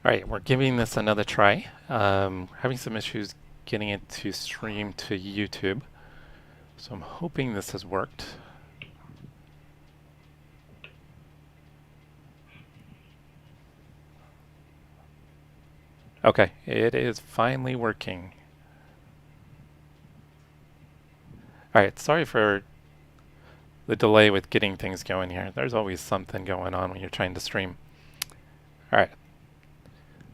Alright, we're giving this another try. Having some issues getting it to stream to YouTube, so I'm hoping this has worked. Okay, it is finally working. Alright, sorry for the delay with getting things going here. There's always something going on when you're trying to stream. Alright,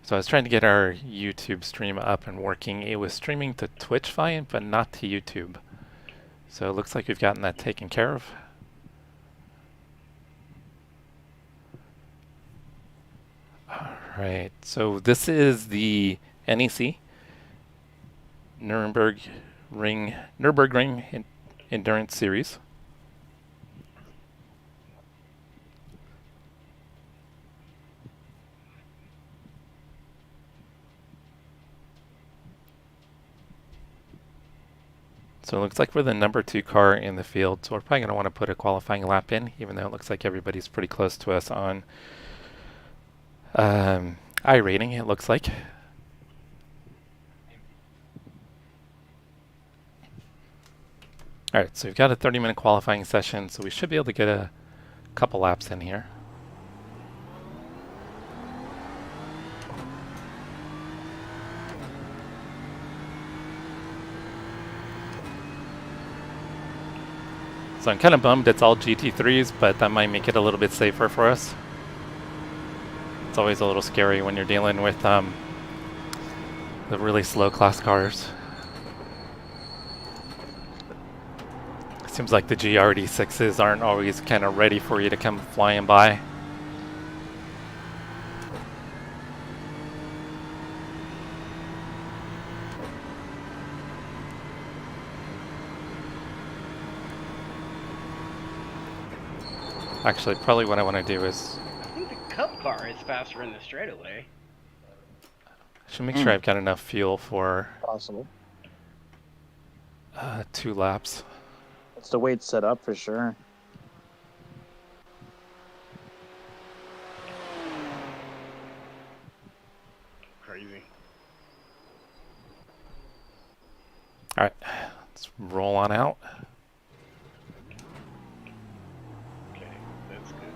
so I was trying to get our YouTube stream up and working. It was streaming to Twitch fine, but not to YouTube. So it looks like we've gotten that taken care of. Alright, so this is the NEC, Nurburgring Endurance Series. So it looks like we're the number 2 car in the field, so we're probably going to want to put a qualifying lap in, even though it looks like everybody's pretty close to us on iRating, it looks like. Alright, so we've got a 30-minute qualifying session, so we should be able to get a couple laps in here. So I'm kind of bummed it's all GT3s, but that might make it a little bit safer for us. It's always a little scary when you're dealing with the really slow class cars. It seems like the GR86s aren't always kind of ready for you to come flying by. Actually, probably what I want to do is... I think the Cup car is faster in the straightaway. I should make sure I've got enough fuel for... Possible. 2 laps. It's the way it's set up for sure. Crazy. Alright, let's roll on out. Okay, that's good.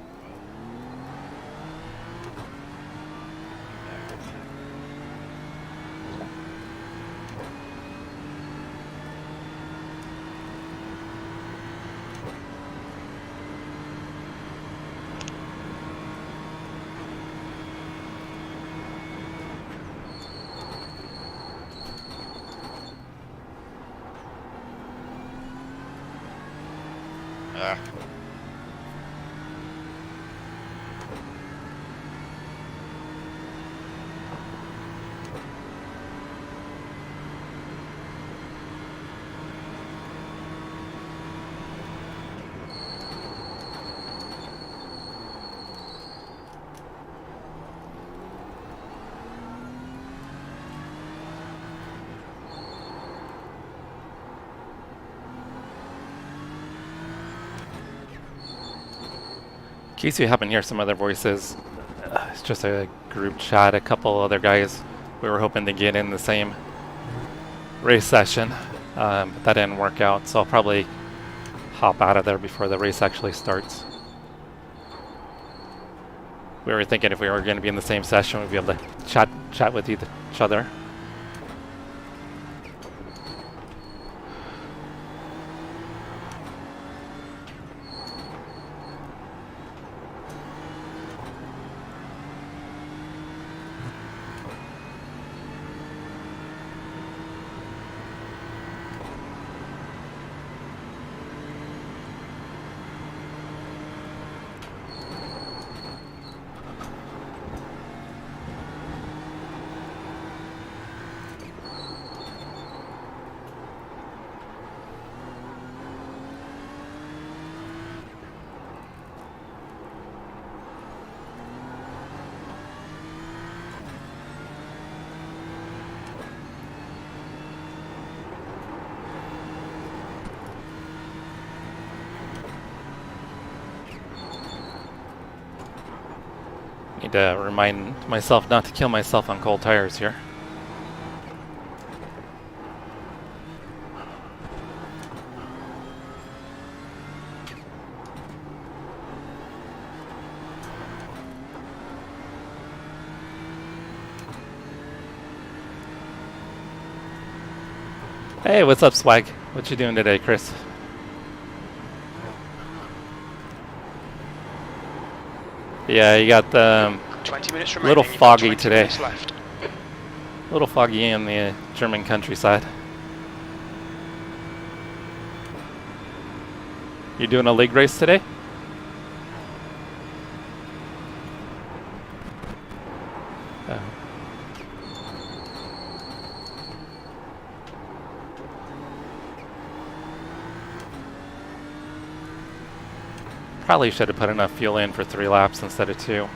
In case you happen to hear some other voices, it's just a group chat, a couple other guys we were hoping to get in the same race session, but that didn't work out, so I'll probably hop out of there before the race actually starts. We were thinking if we were going to be in the same session, we'd be able to chat with each other. Need to remind myself not to kill myself on cold tires here. Hey, what's up, Swag? What you doing today, Chris? Yeah, you got the 20 minutes remaining. little You've got foggy 20 today. minutes left. A little foggy in the German countryside. You doing a league race today? Oh. Probably should have put enough fuel in for 3 laps instead of 2.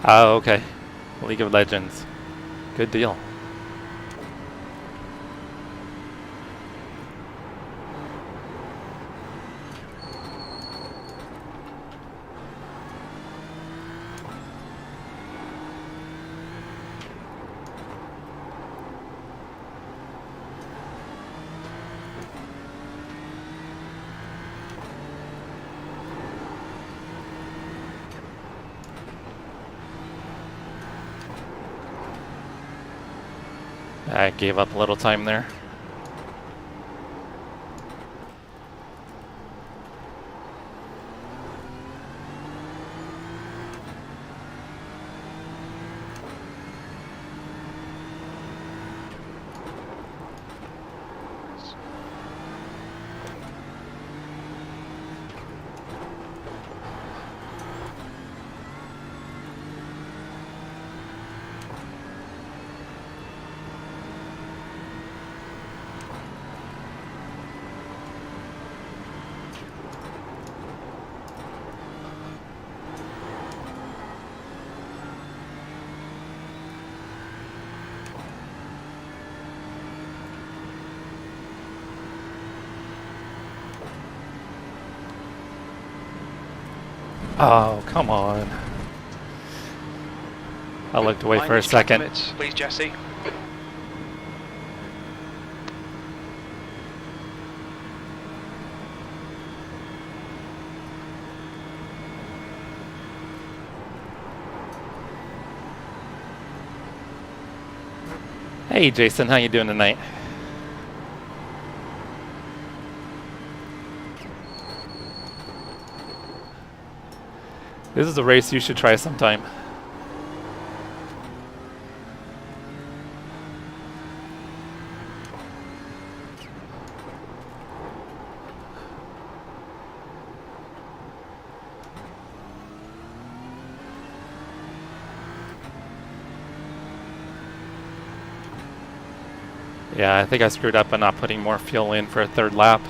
Oh, okay. League of Legends. Good deal. I gave up a little time there. Oh, come on. I looked away for a second. Minutes, please, Jesse. Hey Jason, how you doing tonight? This is a race you should try sometime. Yeah, I think I screwed up by not putting more fuel in for a 3rd lap.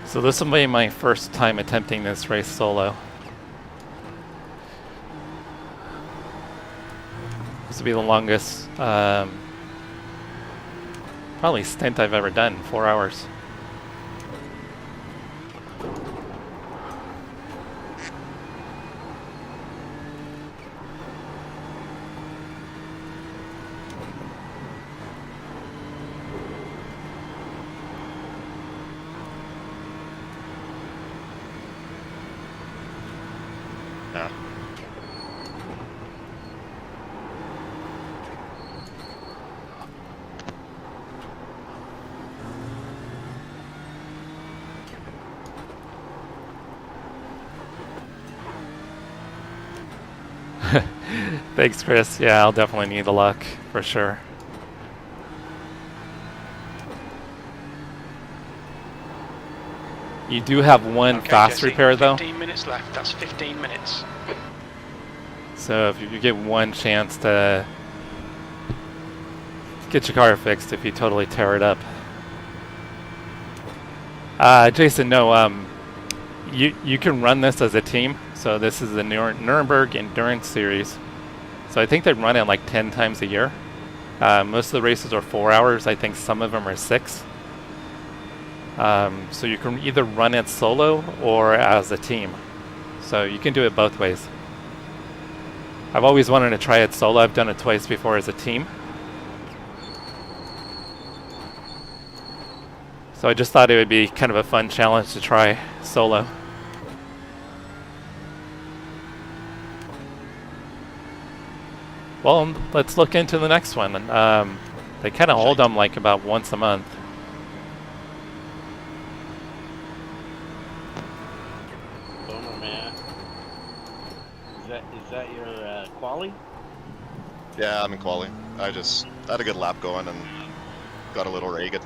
So this will be my first time attempting this race solo. This will be the longest probably stint I've ever done, 4 hours. Yeah. Thanks, Chris. Yeah, I'll definitely need the luck for sure. You do have one Okay, fast Jesse, repair though. 15 minutes left. That's 15 minutes. So if you get one chance to get your car fixed if you totally tear it up. Jason, no, you can run this as a team. So this is the Nurburgring Endurance Series. So I think they run it like 10 times a year. Most of the races are 4 hours. I think some of them are 6. So you can either run it solo or as a team. So you can do it both ways. I've always wanted to try it solo. I've done it twice before as a team. So I just thought it would be kind of a fun challenge to try solo. Well, let's look into the next one. They kind of hold them like about once a month. Bummer, man. Is that your quali? Yeah, I'm in quali. I had a good lap going and got a little ragged.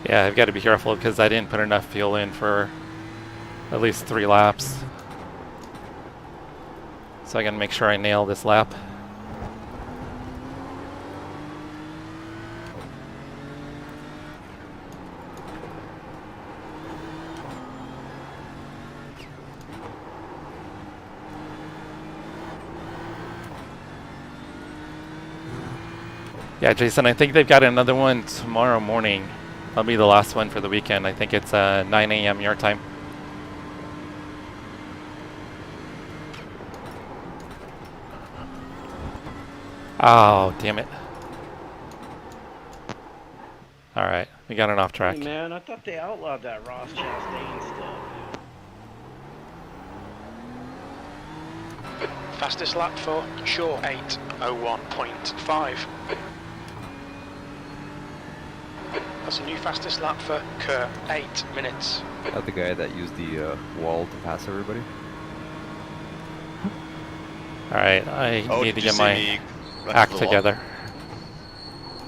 Yeah, I've got to be careful because I didn't put enough fuel in for at least 3 laps. So I gotta make sure I nail this lap. Yeah, Jason, I think they've got another one tomorrow morning. That'll be the last one for the weekend. I think it's 9 a.m. your time. Oh, damn it. Alright, we got it off track. Hey, man, I thought they outlawed that Ross Chastain stuff. Fastest lap for Shaw, 8:01.5. That's a new fastest lap for Kerr, 8 minutes. Not the guy that used the wall to pass everybody? Alright, I need to did you get see my me run act into the wall? together.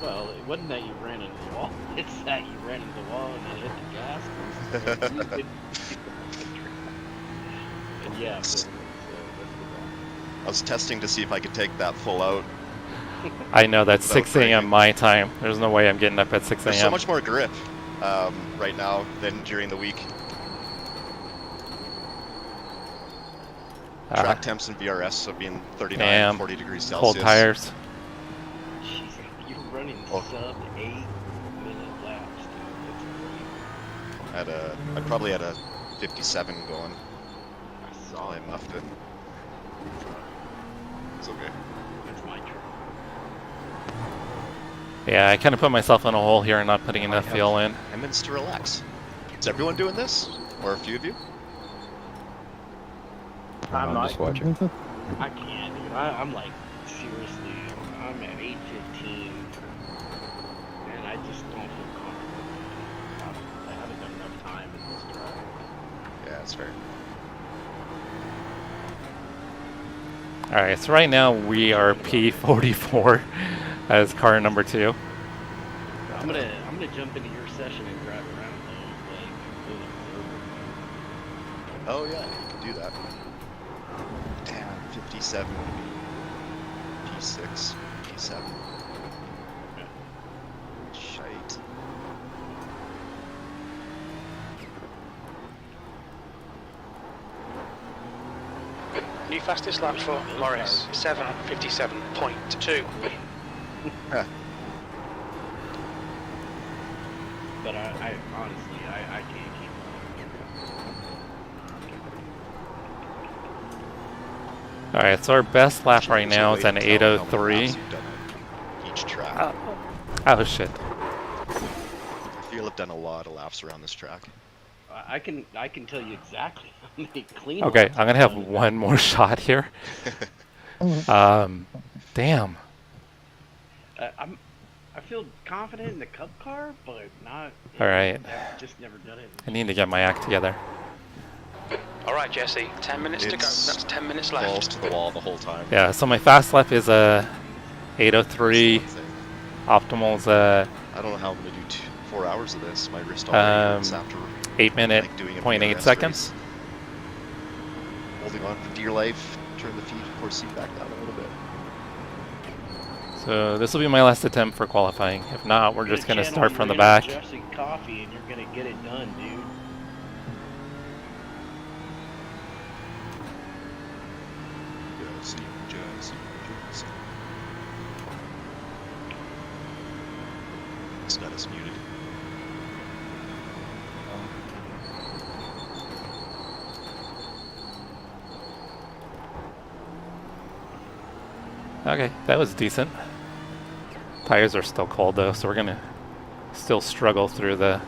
Well, it wasn't that you ran into the wall. It's that you ran into the wall and then hit the gas. And yeah, so, I was testing to see if I could take that full out. I know that's Without 6 a.m. braking. my time. There's no way I'm getting up at 6 There's so a.m. much more grip right now than during the week. Track temps and VRS have been 39, Damn. 40 degrees Celsius. Cold tires. jeez, you're running Oh. sub 8-minute laps, dude. That's crazy. I probably had a 57 going. I So saw I it. muffed it. It's okay. That's my turn. Yeah, I kind of put myself in a hole here and not putting enough have fuel in. 10 minutes to relax. Is everyone doing this? Or a few of you? I'm I'm not. just watching. I can't, dude. I'm like, seriously, I'm at 8:15, and I just don't feel comfortable. I haven't done enough time in this drive. Yeah, that's fair. Alright, so right now we are P44 as car number 2. I'm gonna jump into your session and drive around those, like, Oh yeah, you can do that. Damn, 57 would be P6, P7. Shite. New fastest lap for Morris, 7:57.2. But I honestly, I can't keep Alright, so our best lap right There's a now way is to an tell how many 803. laps you've done on each track. Oh shit. I feel I've done a lot of laps around this track. I can tell you exactly how many clean. Okay, laps I'm gonna I've have done. one more shot here. Damn. I feel confident in the Cup car, but not. All right. I've just never done it. I need to get my act together. All right, Jesse. 10 minutes to go. It's That's 10 minutes Balls left. to the wall the whole time. Yeah, so my fast lap is a 803. That's the one thing. Optimal's I don't know how I'm gonna do 4 hours of this. My wrist already hurts after 8 minute, like doing a 0.8 DRS seconds. race. Holding on for dear life. Turn the force seat back down a little bit. So this will be my last attempt for qualifying. If not, we're just gonna start from the back. Jesse coffee, and you're gonna get it done, dude. Jesse. It's got us muted. Okay, that was decent. Tires are still cold though, so we're gonna still struggle through this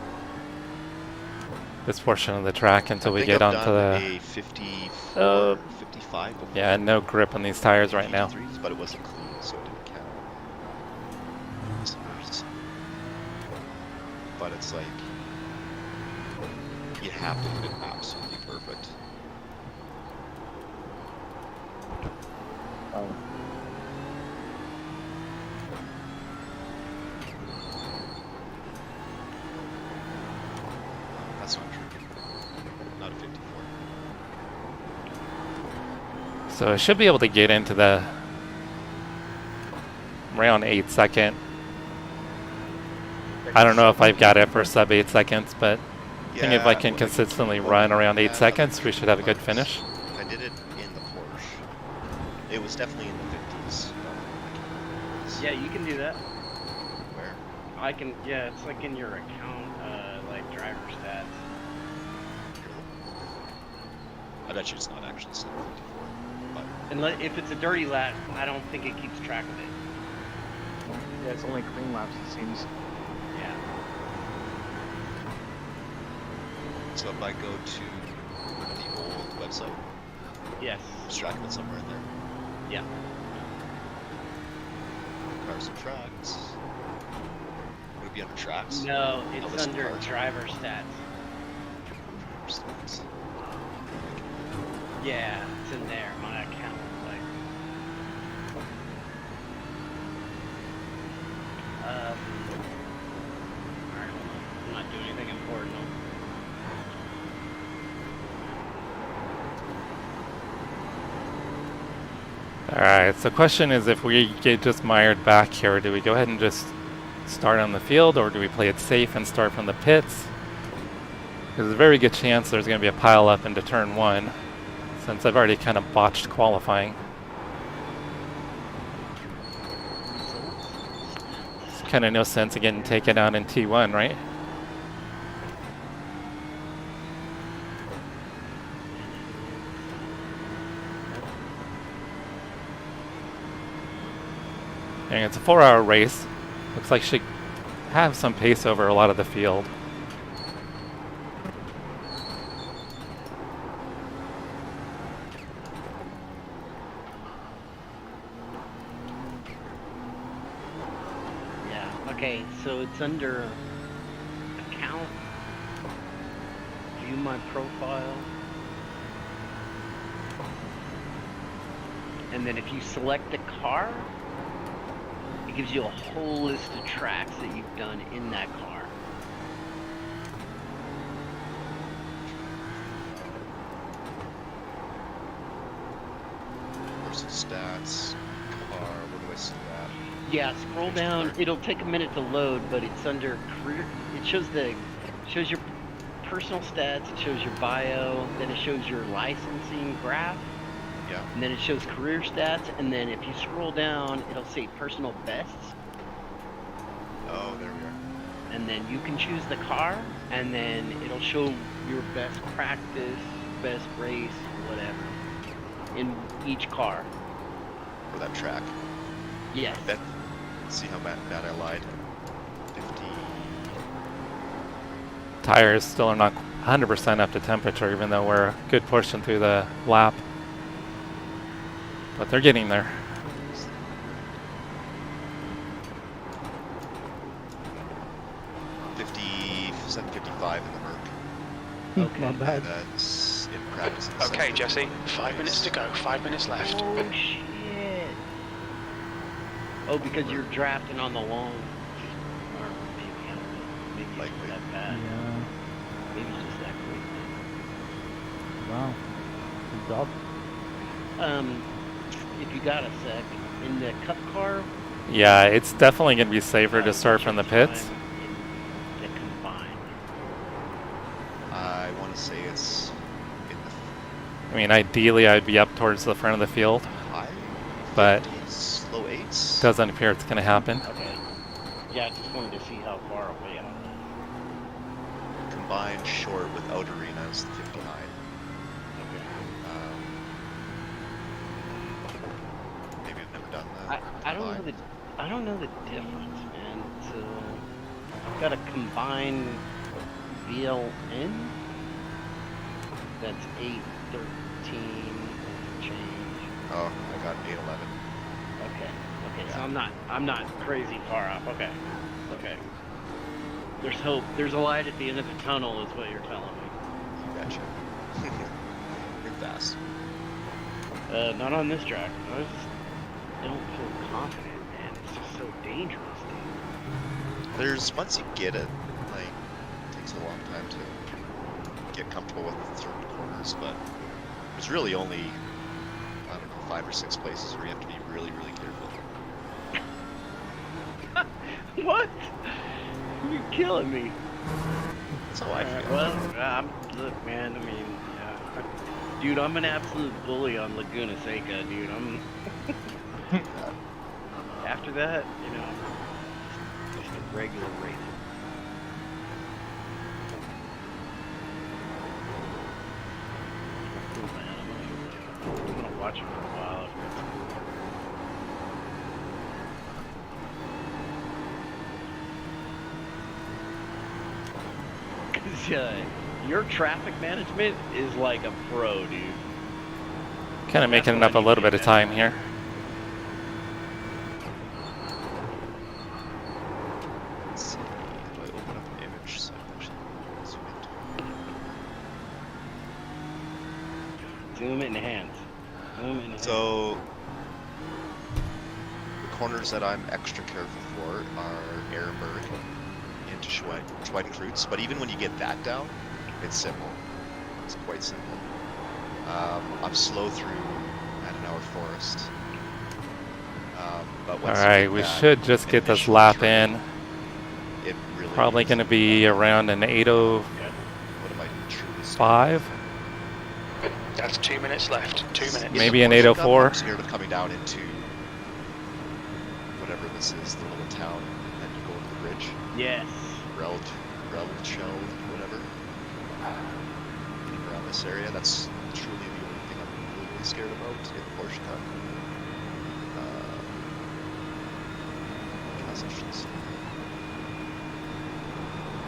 portion of the track until we get onto the. a 54, 55 before. Yeah, no grip on these tires right now. GT3s, but it wasn't clean, so it didn't count. It's worse. But it's like you have to hit it absolutely perfect. Oh. That's not true. Not a 54. So I should be able to get into the around 8 second. I don't know if I've got it for sub 8 seconds, but I think if I can consistently run around 8 seconds, we should have a good finish. I did it in the Porsche. It was definitely in the 50s. Yeah, you can do that. Where? I can. Yeah, it's like in your account, like driver stats. I bet you it's not actually set at 54. But Unless if it's a dirty lap, I don't think it keeps track of it. Yeah, it's only clean laps, it seems. Yeah. so if I go to the old website, Yes. just tracking it somewhere in there. Yeah. Cars and tracks. Would it be under tracks? No, Oh, it's it's under cars. driver stats. Stats. Yeah, it's in there. My account. Like. Alright, hold on. I'm not doing anything important. Alright, so the question is if we get just mired back here, do we go ahead and just start on the field, or do we play it safe and start from the pits? There's a very good chance there's going to be a pile up into turn 1, since I've already kind of botched qualifying. It's kind of no sense of getting taken out in T1, right? And it's a 4-hour race. Looks like she have some pace over a lot of the field. Yeah. Okay, so it's under account. View my profile. And then if you select the car, it gives you a whole list of tracks that you've done in that car. Person stats, car, where do I see that? Yeah, scroll down. It'll take a minute to load, but it's under career. It shows your personal stats. It shows your bio. Then it shows your licensing graph. Yeah. And then it shows career stats. And then if you scroll down, it'll say personal bests. Oh, there we are. And then you can choose the car. And then it'll show your best practice, best race, whatever. in each car. For that track. Yes. Let's see how bad I lied. 50. Tires still are not 100% up to temperature, even though we're a good portion through the lap. But they're getting there. 7:55 in the Merc. Okay. Not bad. That's in practice. it's Okay, 7:55. Jesse, 5 minutes to go, 5 minutes left. Oh shit. Oh, because you're drafting on the long. Or maybe it's Likely. that bad. Yeah. Maybe it's just that Wow. Good job. quick. If you got a sec, in the cup car. Yeah, it's definitely going to be safer to start what's from your the pits. time in the combined? I want to say it's in I mean, ideally, I'd be up towards the front of the field. the high But 50s, low 8s. doesn't appear it's going to happen. Okay. Yeah, I just wanted to see how far away I was. Combined short without arena is the 59. Okay. Maybe I've never done that. I don't know the difference, man. So I've got a combined VLN that's 813 change. Oh, I got 811. Okay. Okay, so Yeah. I'm not crazy far off. Okay. Okay. There's hope. There's a light at the end of the tunnel is what you're telling me. Gotcha. You're fast. Not on this track. I just don't feel confident, man. It's just so dangerous, dude. There's, once you get it, like, it takes a long time to get comfortable with certain corners, but there's really only, I don't know, 5 or 6 places where you have to be really, really careful. What? You're killing me. That's how I feel. Well, look, man. I mean, dude, I'm an absolute bully on Laguna Seca, dude. I'm. After that, you know, just a regular race. Cool, man. I'm gonna watch it for a while. If that's cool. Your traffic management is like a pro, dude. Kind of making That's up a what I little need bit of to time here. Let's see. How do I open up an image so I can actually zoom into it? Zoom enhance. Zoom enhance. So, the corners that I'm extra careful for are Ehrenberg into Schweidenkreuz, but even when you get that down, it's simple. It's quite simple. I'm slow through Adenauer Forest. But once you Alright, get we that should just get this initial lap turn, in. It really Probably is. going to be around an 8:05. What am I truly That's 2 minutes left. 2 minutes. Maybe an Porsche Cup, 8:04. I'm scared of coming down into whatever this is, the little town, and then you go into the bridge. Yes. Relchow, whatever. Around this area, that's truly the only thing I'm really scared about in the Porsche Cup.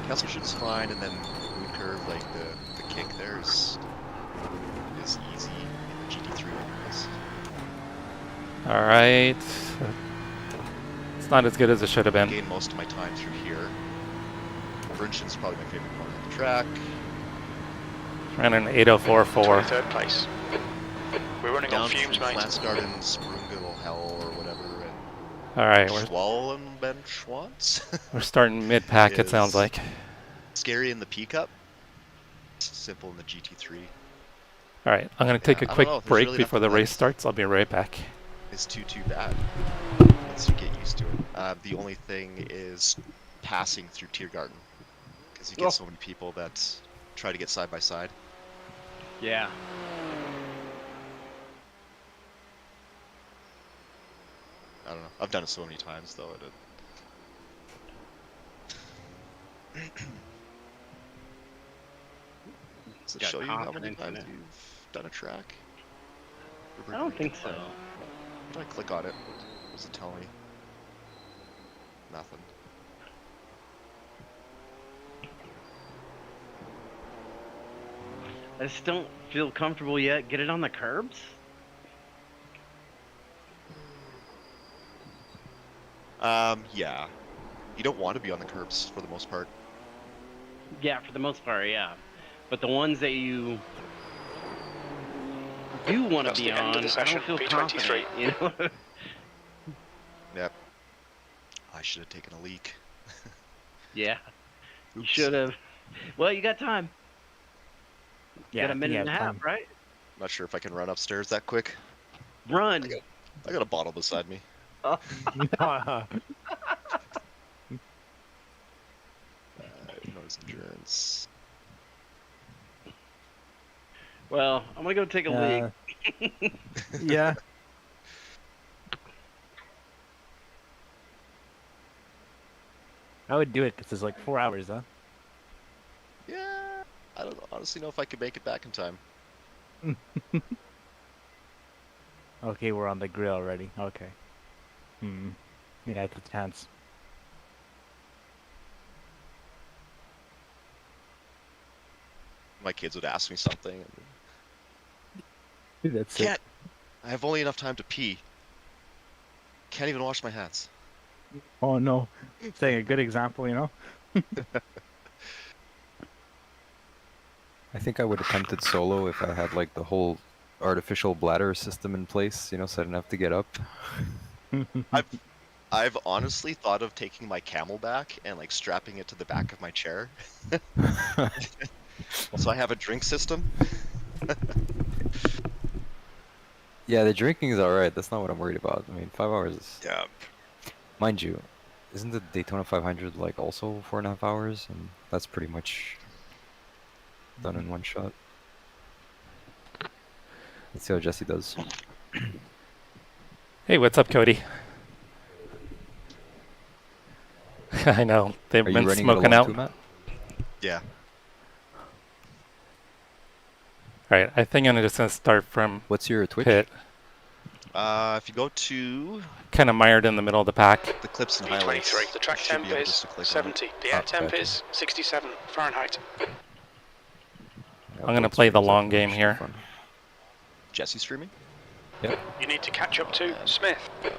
Kesselstad's fine, and then moon curve, like the kick there is easy in the GT3 anyways. Alright. It's not as good as it should have I been. gain most of my time through here. Brinchon's probably my favorite corner on the track. Around an 8:04.4. 23rd place. We're running on fumes, mate. Lansgarten, Sprungel, Hell, or whatever, and Alright, Schwalbenschwanz. we're starting mid-pack, it sounds like. Scary in the P Cup. Simple in the GT3. Alright, I'm going to take Yeah, a I don't quick know, there's break really before the nothing race left. starts. I'll be right back. It's too bad once you get used to it. The only thing is passing through Tiergarten, because you get so many people that try to get side by side. Yeah. I don't know. I've done it so many times though. Does it Got show you how many confidence in times it. you've done a track? I don't think so. How do I click on it? What does it tell me? Nothing. I just don't feel comfortable yet. Get it on the curbs? Yeah. You don't want to be on the curbs for the most part. Yeah, for the most part, yeah. But the ones that you do want to That's be the end of on, the I session, don't feel P23. confident, you know? Yep. I should have taken a leak. Yeah, you Oops. should have. Well, you got time. You got I a think minute you and a have half, time. right? Not sure if I can run upstairs that quick. Run. I got a bottle beside me. Oh, Noise endurance. well, I'm gonna go take a leak. Yeah. I would do it because it's like 4 hours, huh? Yeah. I don't honestly know if I could make it back in time. Okay, we're on the grill already. Okay. Yeah, it's a chance. My kids would ask me something. That's it. Can't. I have only enough time to pee. Can't even wash my hands. Oh no. Saying a good example, you know? I think I would have attempted solo if I had like the whole artificial bladder system in place, you know, so I didn't have to get up. I've honestly thought of taking my Camelback and like strapping it to the back of my chair. So I have a drink system. Yeah, the drinking is alright. That's not what I'm worried about. I mean, 5 hours is... Yeah. Mind you, isn't the Daytona 500 like also 4.5 hours? And that's pretty much done in one shot. Let's see how Jesse does. Hey, what's up, Cody? I know they've Are you been running smoking it along out. too, Matt? Yeah. All right, I think I'm just gonna start from What's your Twitch? pit, If you go to kind of mired in the middle of the pack. the clips and highlights, P23. The track you should temp be able is just to click on it. 70. The air temp gotcha. is 67 Fahrenheit. Yeah, I'm gonna both play the streams are long game should be here. fun. Jesse streaming. Yep. You need to catch up to Smith. Let's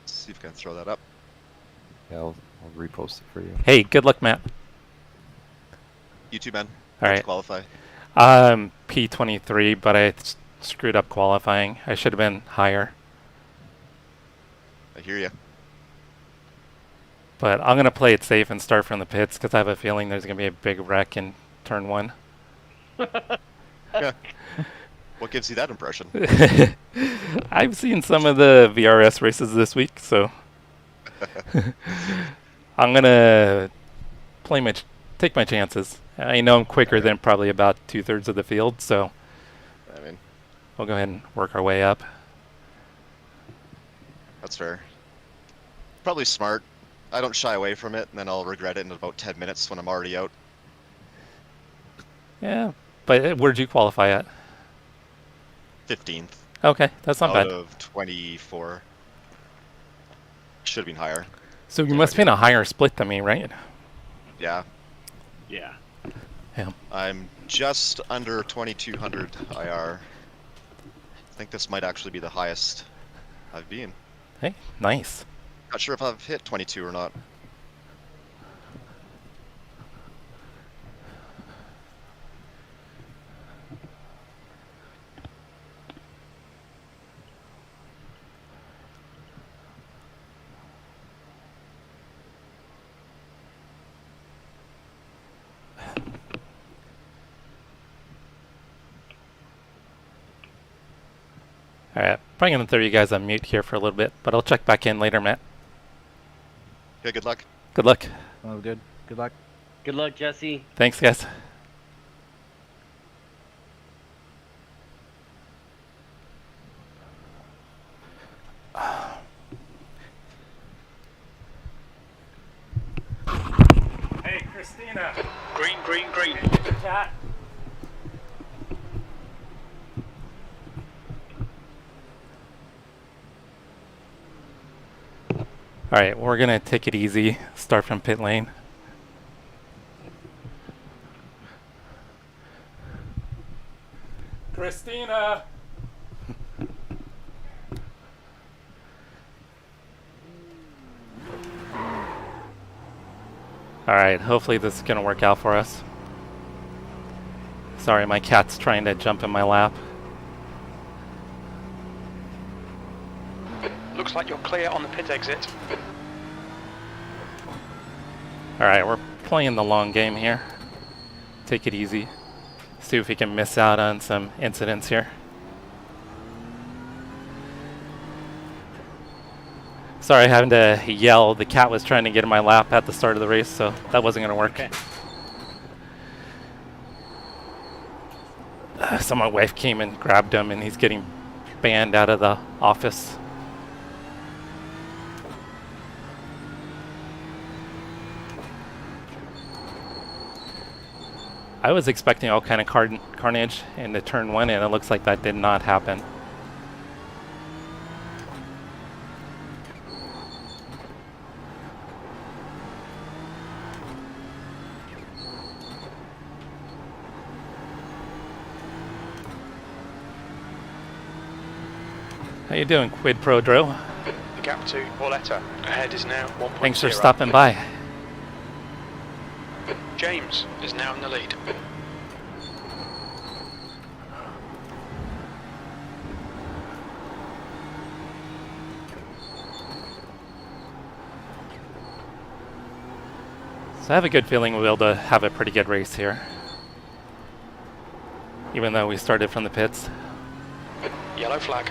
see if I can throw that up. Yeah, I'll repost it for you. Hey, good luck, Matt. You too, man. All How'd you right. qualify? P23, but I screwed up qualifying. I should have been higher. I hear you. But I'm gonna play it safe and start from the pits because I have a feeling there's gonna be a big wreck in turn 1. What gives you that impression? I've seen some of the VRS races this week, so I'm gonna take my chances. I know I'm quicker than probably about 2/3 of the field, so I mean, we'll go ahead and work our way up. that's fair. Probably smart. I don't shy away from it, and then I'll regret it in about 10 minutes when I'm already out. Yeah, but where'd you qualify at? 15th Okay, that's not out bad. of 24. Should have been higher. So you Yeah, must have been a higher split than me, right? Yeah, Yeah. Yeah. I'm just under 2200 IR. I think this might actually be the highest I've been. Hey, nice. Not sure if I've hit 22 or not. Alright, probably gonna throw you guys on mute here for a little bit, but I'll check back in later, Matt. Okay, good luck. Good luck. Oh, good. Good luck. Good luck, Jesse. Thanks, guys. Hey, Christina. Green, green, green. Cat. Alright, we're gonna take it easy, start from pit lane. Christina! Alright, hopefully this is gonna work out for us. Sorry, my cat's trying to jump in my lap. Looks like you're clear on the pit exit. Alright, we're playing the long game here. Take it easy. See if we can miss out on some incidents here. Sorry, having to yell. The cat was trying to get in my lap at the start of the race, so that wasn't going to work. Okay. So my wife came and grabbed him, and he's getting banned out of the office. I was expecting all kind of carnage in the turn 1, and it looks like that did not happen. How you doing, Quid Pro Dro? The gap to Pauletta ahead is now 1.0. Thanks for stopping by. James is now in the lead. So I have a good feeling we'll be able to have a pretty good race here, even though we started from the pits. Yellow flag.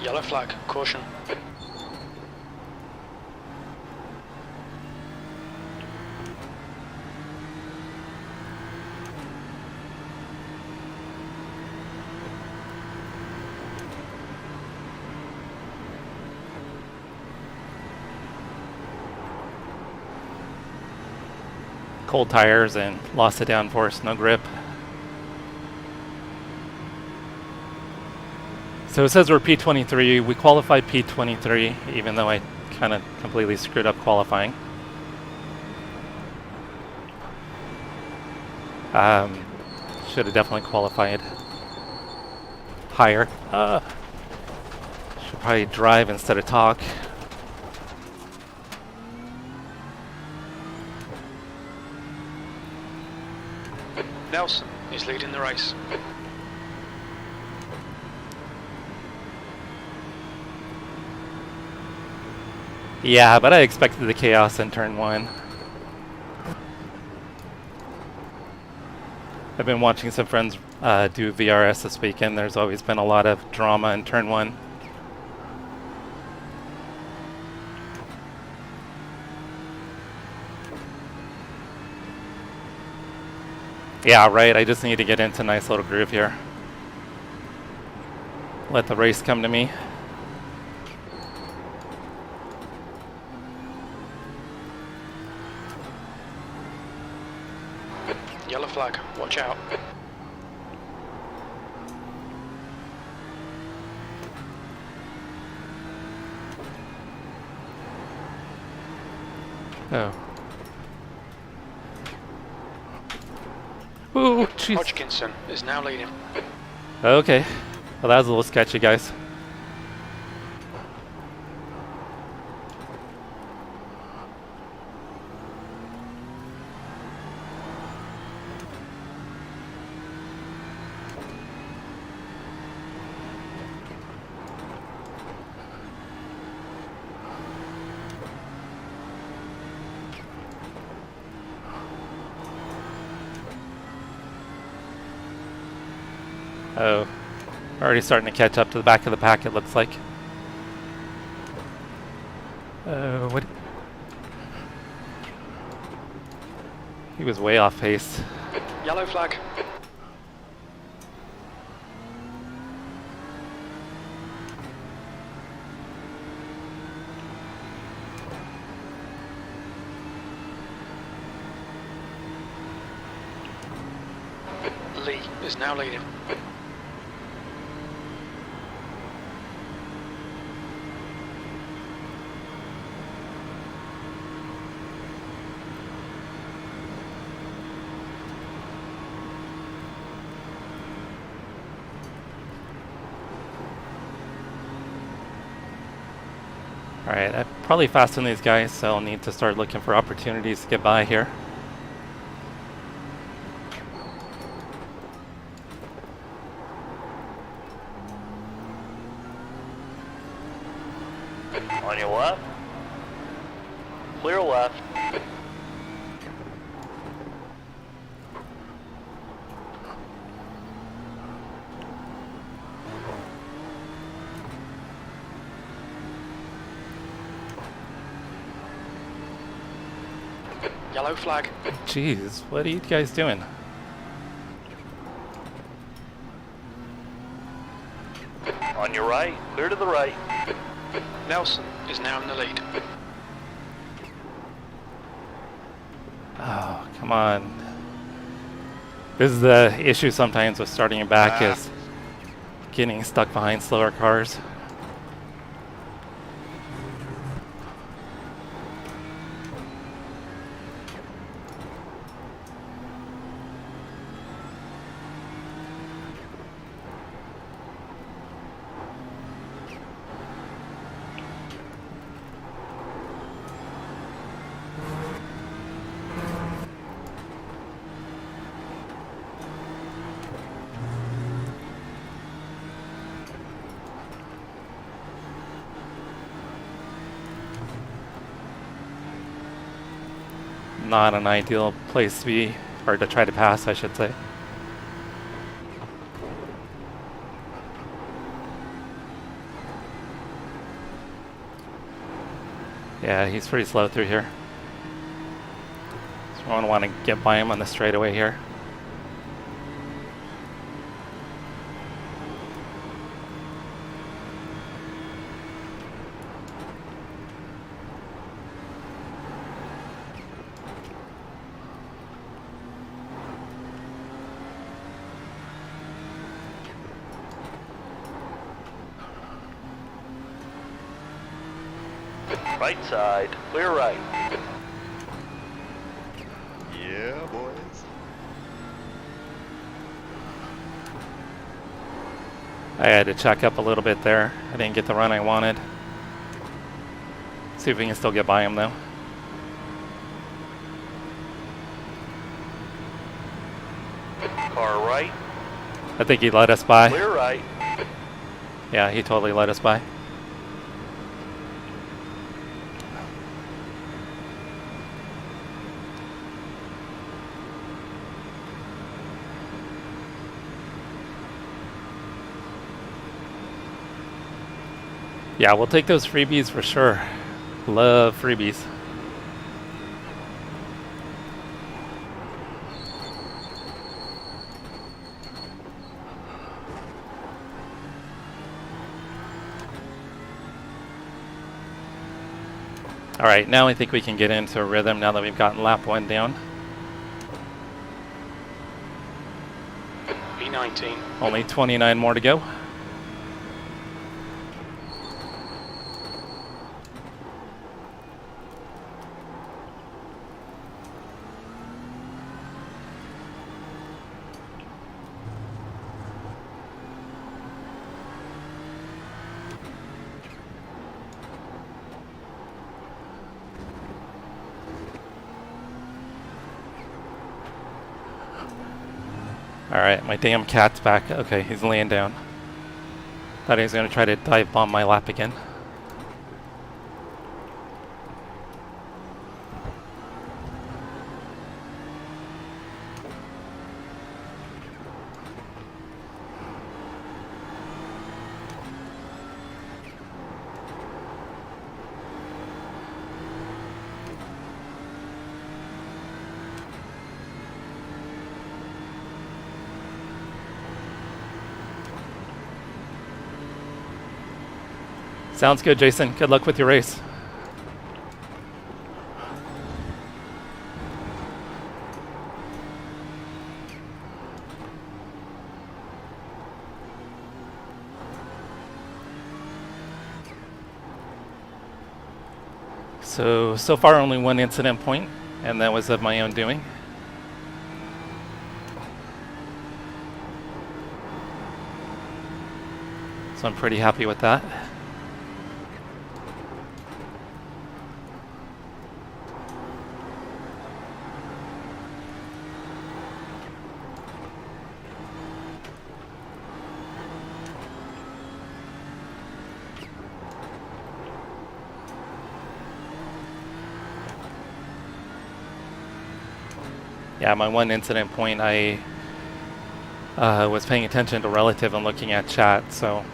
Yellow flag. Caution. Cold tires and lost of downforce, no grip. So it says we're P23. We qualified P23, even though I kind of completely screwed up qualifying. Should have definitely qualified higher. Should probably drive instead of talk. Nelson is leading the race. Yeah, but I expected the chaos in turn 1. I've been watching some friends do VRS this weekend. There's always been a lot of drama in turn 1. Yeah, right. I just need to get into a nice little groove here. Let the race come to me. Yellow flag. Watch out. Oh. Ooh, jeez. Hodgkinson is now leading. Okay. Well, that was a little sketchy, guys. Oh, already starting to catch up to the back of the pack, it looks like. What? He was way off pace. Yellow flag. Lee is now leading. Alright, I probably faster than these guys, so I'll need to start looking for opportunities to get by here. On your left. Clear left. Yellow flag. Jeez, what are you guys doing? On your right. Clear to the right. Nelson is now in the lead. Oh, come on. This is the issue sometimes with starting back is getting stuck behind slower cars. Not an ideal place to be, or to try to pass, I should say. Yeah, he's pretty slow through here. So I don't want to get by him on the straightaway here. Right side. Clear right. Yeah, boys. I had to check up a little bit there. I didn't get the run I wanted. See if we can still get by him though. Car right. I think he let us by. Clear right. Yeah, he totally let us by. Yeah, we'll take those freebies for sure. Love freebies. Alright, now I think we can get into a rhythm now that we've gotten lap 1 down. B19. Only 29 more to go. Alright, my damn cat's back. Okay, he's laying down. Thought he was going to try to dive bomb my lap again. Sounds good, Jason. Good luck with your race. So far only one incident point, and that was of my own doing. So I'm pretty happy with that. Yeah, my one incident point, I was paying attention to relative and looking at chat, so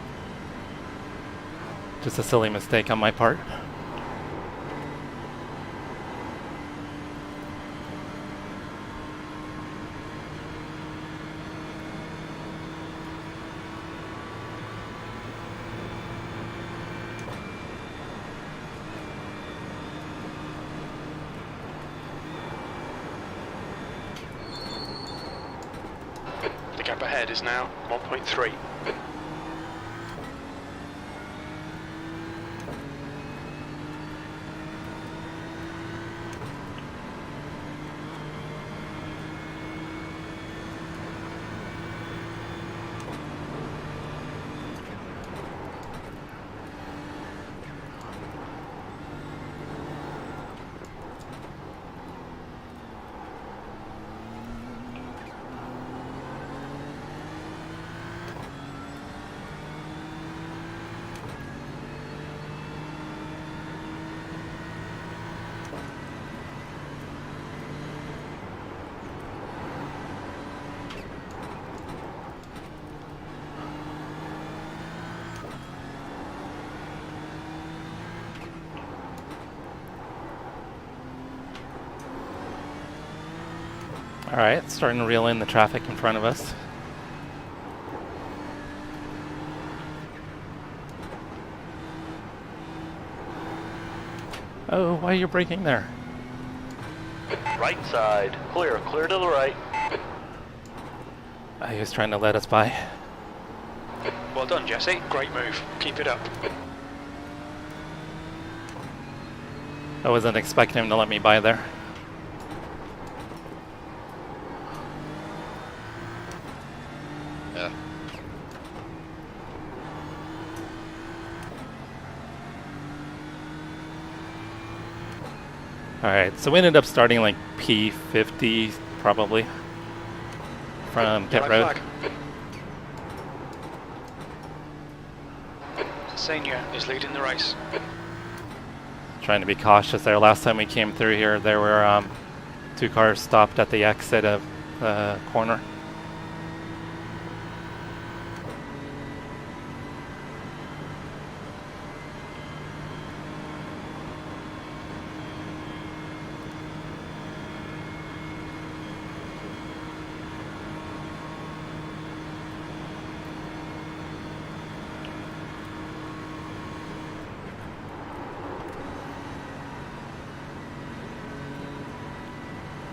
just a silly mistake on my part. The gap ahead is now 1.3. Alright, starting to reel in the traffic in front of us. Oh, why are you braking there? Right side. Clear. Clear to the right. He was trying to let us by. Well done, Jesse. Great move. Keep it up. I wasn't expecting him to let me by there. Yeah. Alright, so we ended up starting like P50 probably from pit White road. flag. Senior is leading the race. Trying to be cautious there. Last time we came through here, there were two cars stopped at the exit of the corner.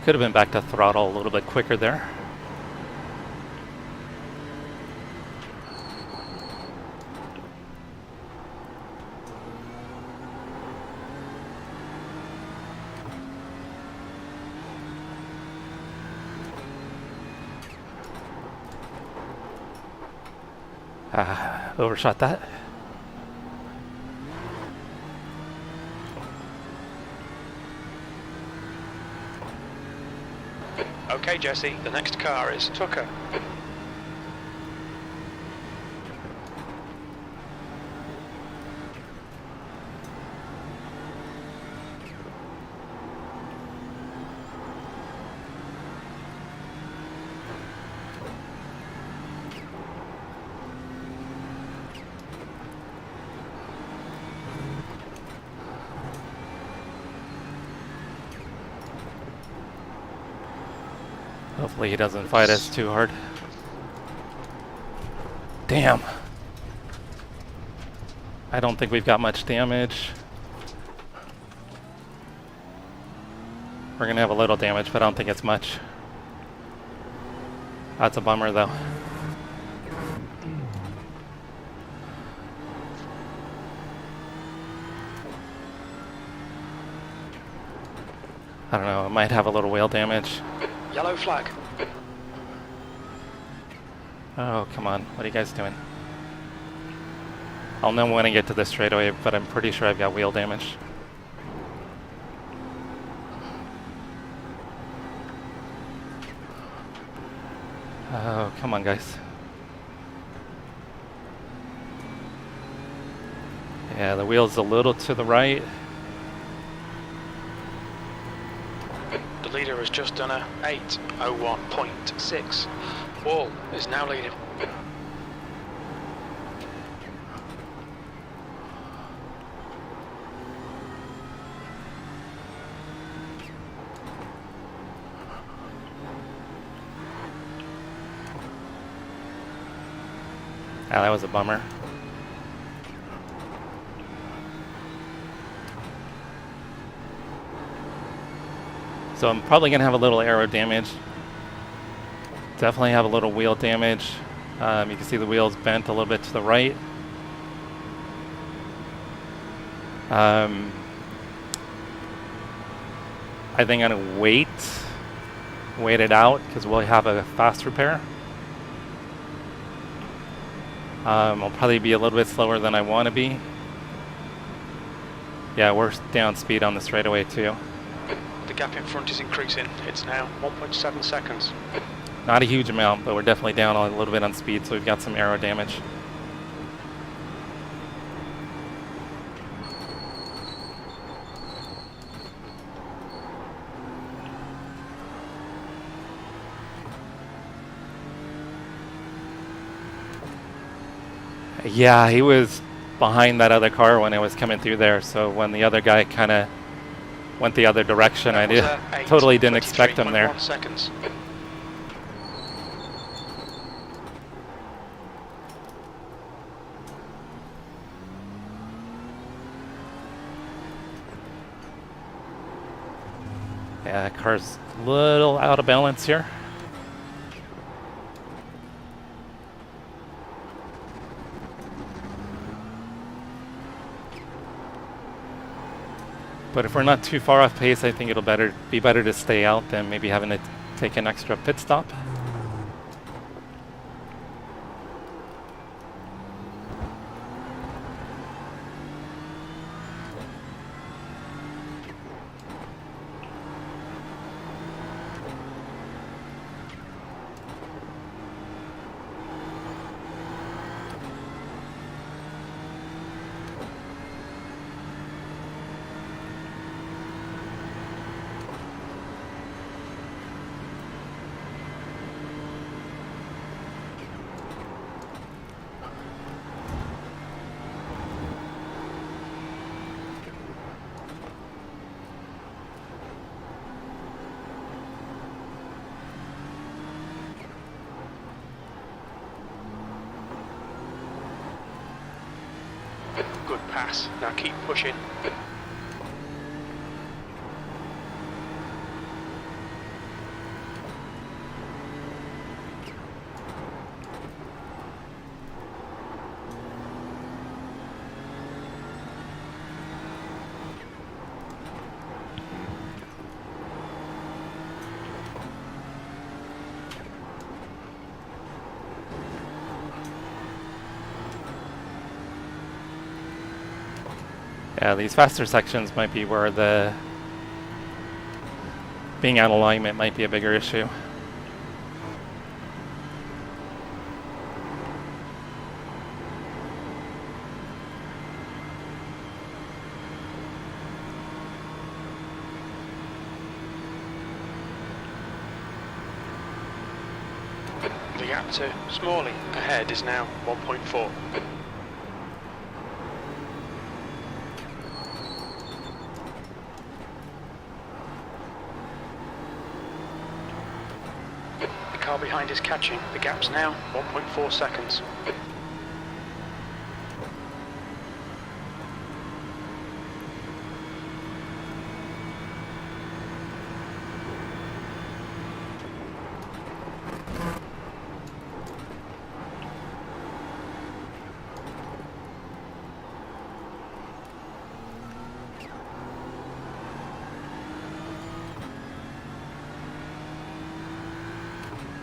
Could have been back to throttle a little bit quicker there. Overshot that. Okay, Jesse, the next car is Tucker. Hopefully he doesn't fight us too hard. Damn. I don't think we've got much damage. We're gonna have a little damage, but I don't think it's much. That's a bummer though. I don't know, it might have a little wheel damage. Yellow flag. Oh, come on. What are you guys doing? I'll know when I get to this straightaway, but I'm pretty sure I've got wheel damage. Oh, come on, guys. Yeah, the wheel's a little to the right. The leader has just done a 8:01.6. Wall is now leading. Ah, that was a bummer. So I'm probably going to have a little aero damage. Definitely have a little wheel damage. You can see the wheel's bent a little bit to the right. I think I'm going to wait it out because we'll have a fast repair. I'll probably be a little bit slower than I want to be. Yeah, we're down speed on the straightaway too. The gap in front is increasing. It's now 1.7 seconds. Not a huge amount, but we're definitely down a little bit on speed, so we've got some aero damage. Yeah, he was behind that other car when it was coming through there, so when the other guy kind of went the other direction, I totally didn't expect him there. Seconds. Yeah, that car's a little out of balance here. But if we're not too far off pace, I think it'll be better to stay out than maybe having to take an extra pit stop. Good pass. Now keep pushing. Yeah, these faster sections might be where the being out of alignment might be a bigger issue. The gap to Smalley ahead is now 1.4. The car behind is catching. The gap's now 1.4 seconds.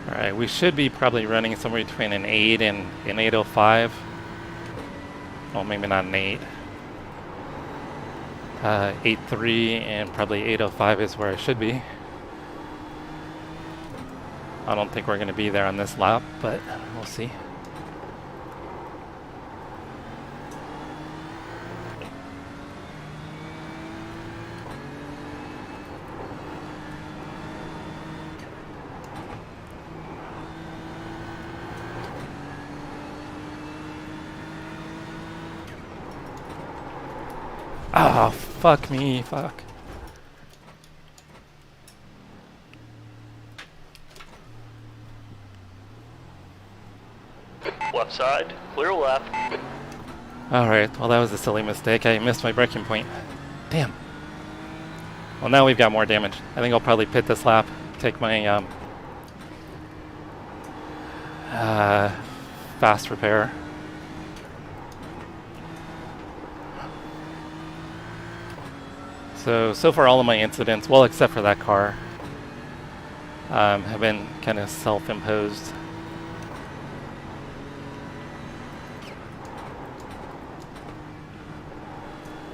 Alright, we should be probably running somewhere between an 8 and an 8:05. Well, maybe not an 8. 8:3 and probably 8:05 is where I should be. I don't think we're going to be there on this lap, but we'll see. Oh, fuck me, fuck. Left side, clear left. Alright, well that was a silly mistake. I missed my braking point. Damn. Well, now we've got more damage. I think I'll probably pit this lap, take my fast repair. So far all of my incidents, well except for that car, have been kind of self-imposed.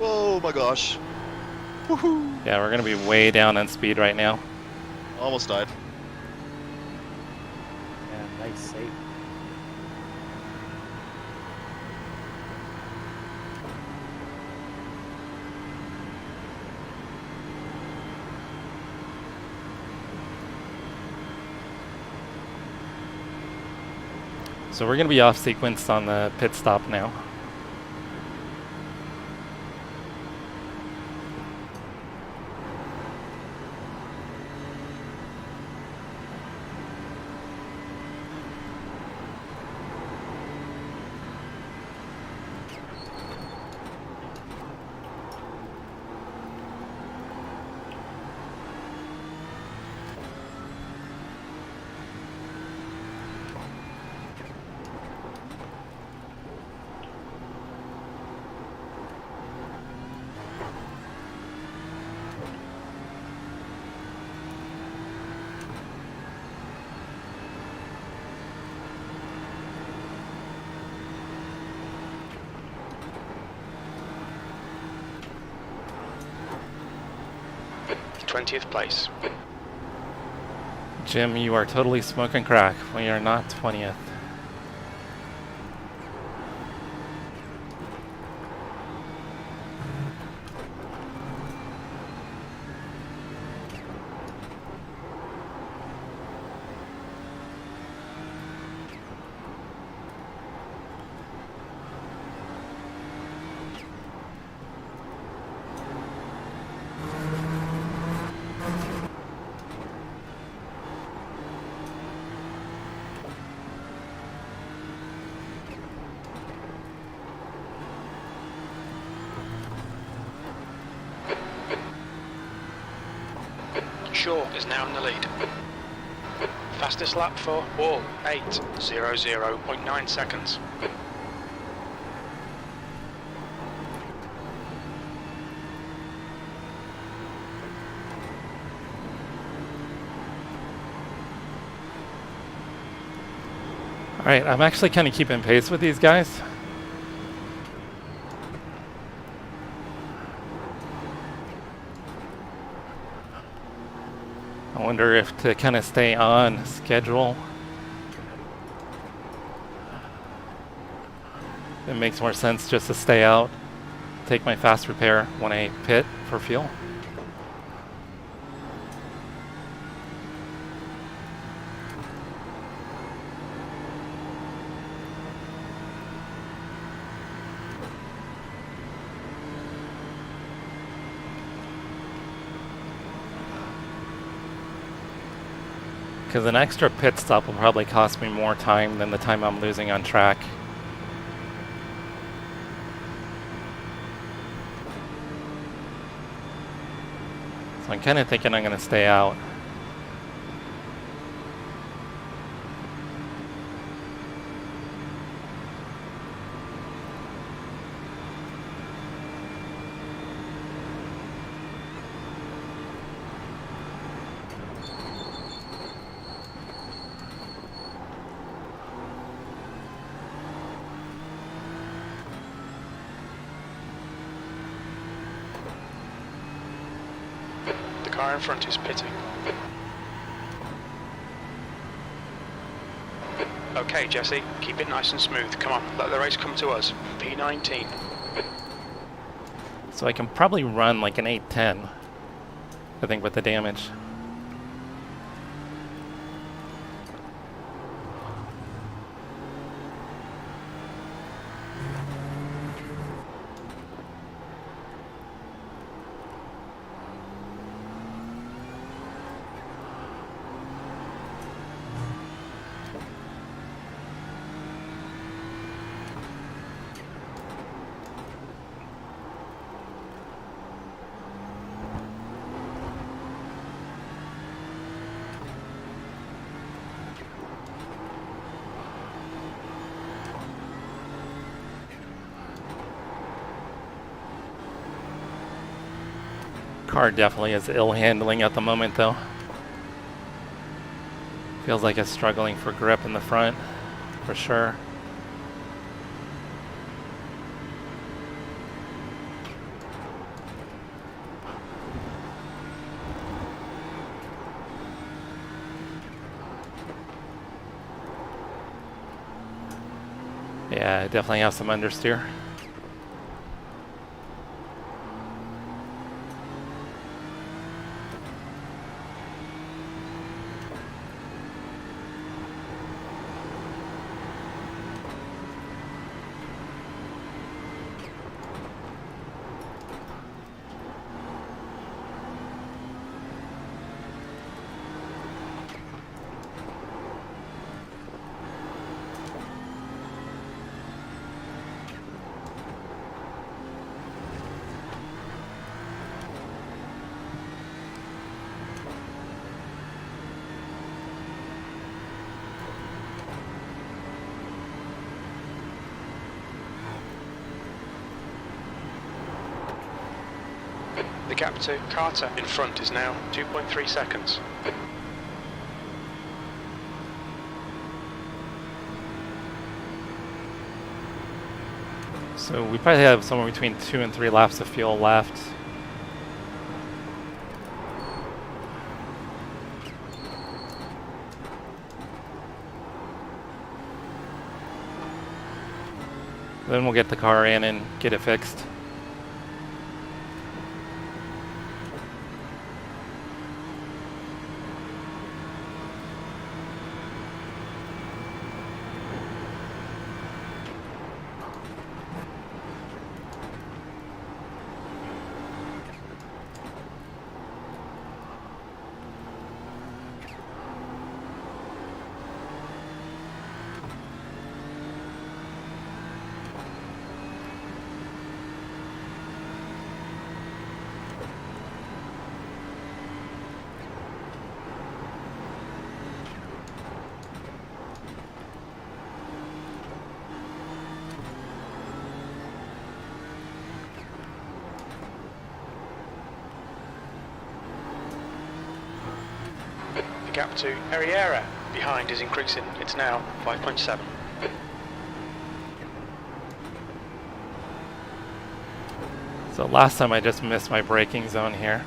Oh my gosh. Woohoo! Yeah, we're gonna be way down on speed right now. Almost died. Yeah, nice save. So we're gonna be off sequence on the pit stop now. th place. Jim, you are totally smoking crack. We are not 20th. Shaw is now in the lead. Fastest lap for all, 8:00.9 seconds. Alright, I'm actually kind of keeping pace with these guys. I wonder if to kind of stay on schedule, it makes more sense just to stay out, take my fast repair when I pit for fuel. Because an extra pit stop will probably cost me more time than the time I'm losing on track. So I'm kind of thinking I'm going to stay out. car in front is pitting. Okay, Jesse, keep it nice and smooth. Come on, let the race come to us. P19. So I can probably run like an 810, I think, with the damage. Car definitely is ill handling at the moment though. Feels like it's struggling for grip in the front, for sure. Yeah, I definitely have some understeer. The gap to Carter in front is now 2.3 seconds. So we probably have somewhere between 2 and 3 laps of fuel left. Then we'll get the car in and get it fixed. The gap to Herrera behind is increasing. It's now 5.7. So last time I just missed my braking zone here.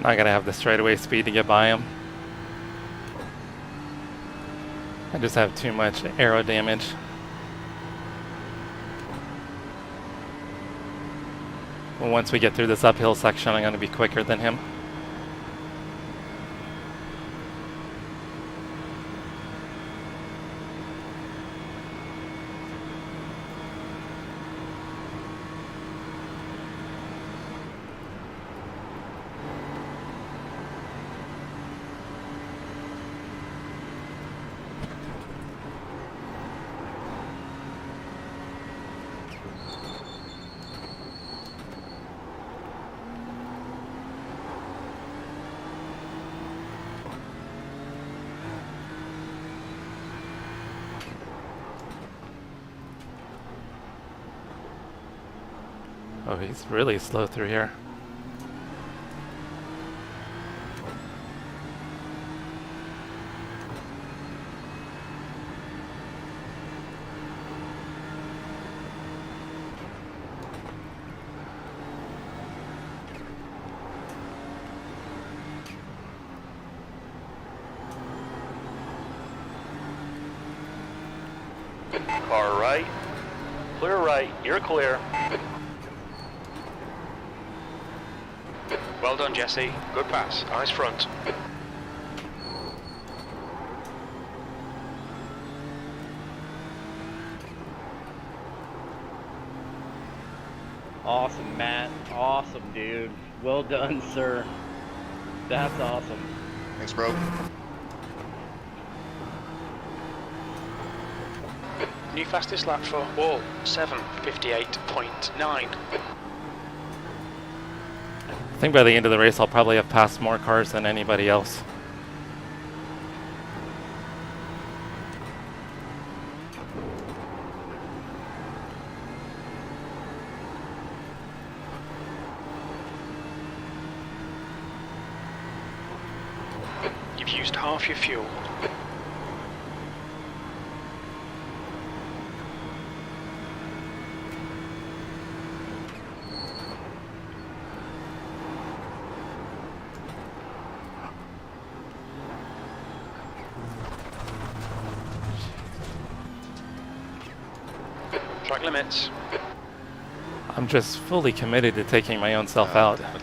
Not gonna have the straightaway speed to get by him. I just have too much aero damage. Well, once we get through this uphill section, I'm gonna be quicker than him. Oh, he's really slow through here. Car right. Clear right. You're clear. Well done, Jesse. Good pass. Eyes front. Awesome, Matt. Awesome, dude. Well done, sir. That's awesome. Thanks, bro. New fastest lap for Wall, 7:58.9. I think by the end of the race I'll probably have passed more cars than anybody else. You've used half your fuel. Track limits. I'm just fully committed to taking my own self out. Damn it.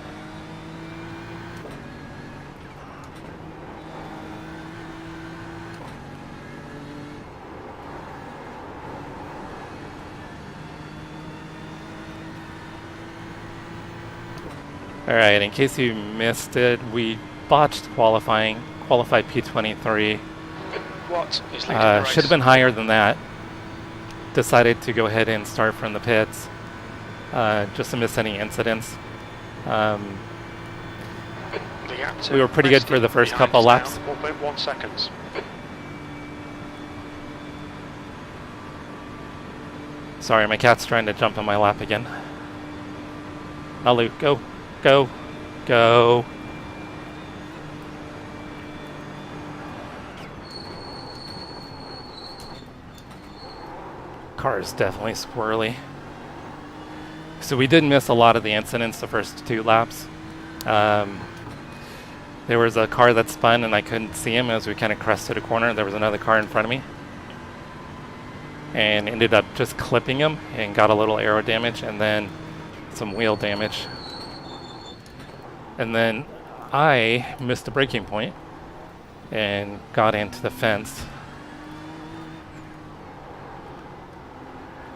Alright, in case you missed it, we botched qualifying. Qualified P23. What is leading the race? Should have been higher than that. Decided to go ahead and start from the pits, just to miss any incidents. The gap to We were pretty good for the Preston first behind couple is laps. down 1.1 seconds. Sorry, my cat's trying to jump on my lap again. Now, Luke, go, go, go. Car is definitely squirrely. So we did miss a lot of the incidents the first 2 laps. There was a car that spun and I couldn't see him as we kind of crested a corner. There was another car in front of me. And ended up just clipping him and got a little aero damage and then some wheel damage. And then I missed the braking point and got into the fence.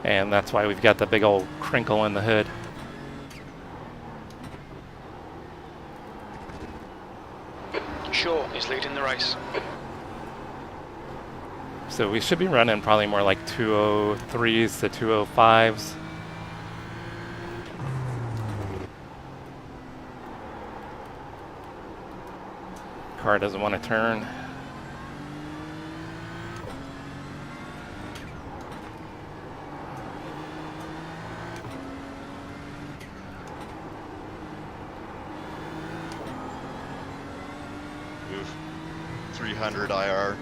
And that's why we've got the big old crinkle in the hood. Shaw is leading the race. So we should be running probably more like 203s to 205s. Car doesn't want to turn. Oof. 300 IR.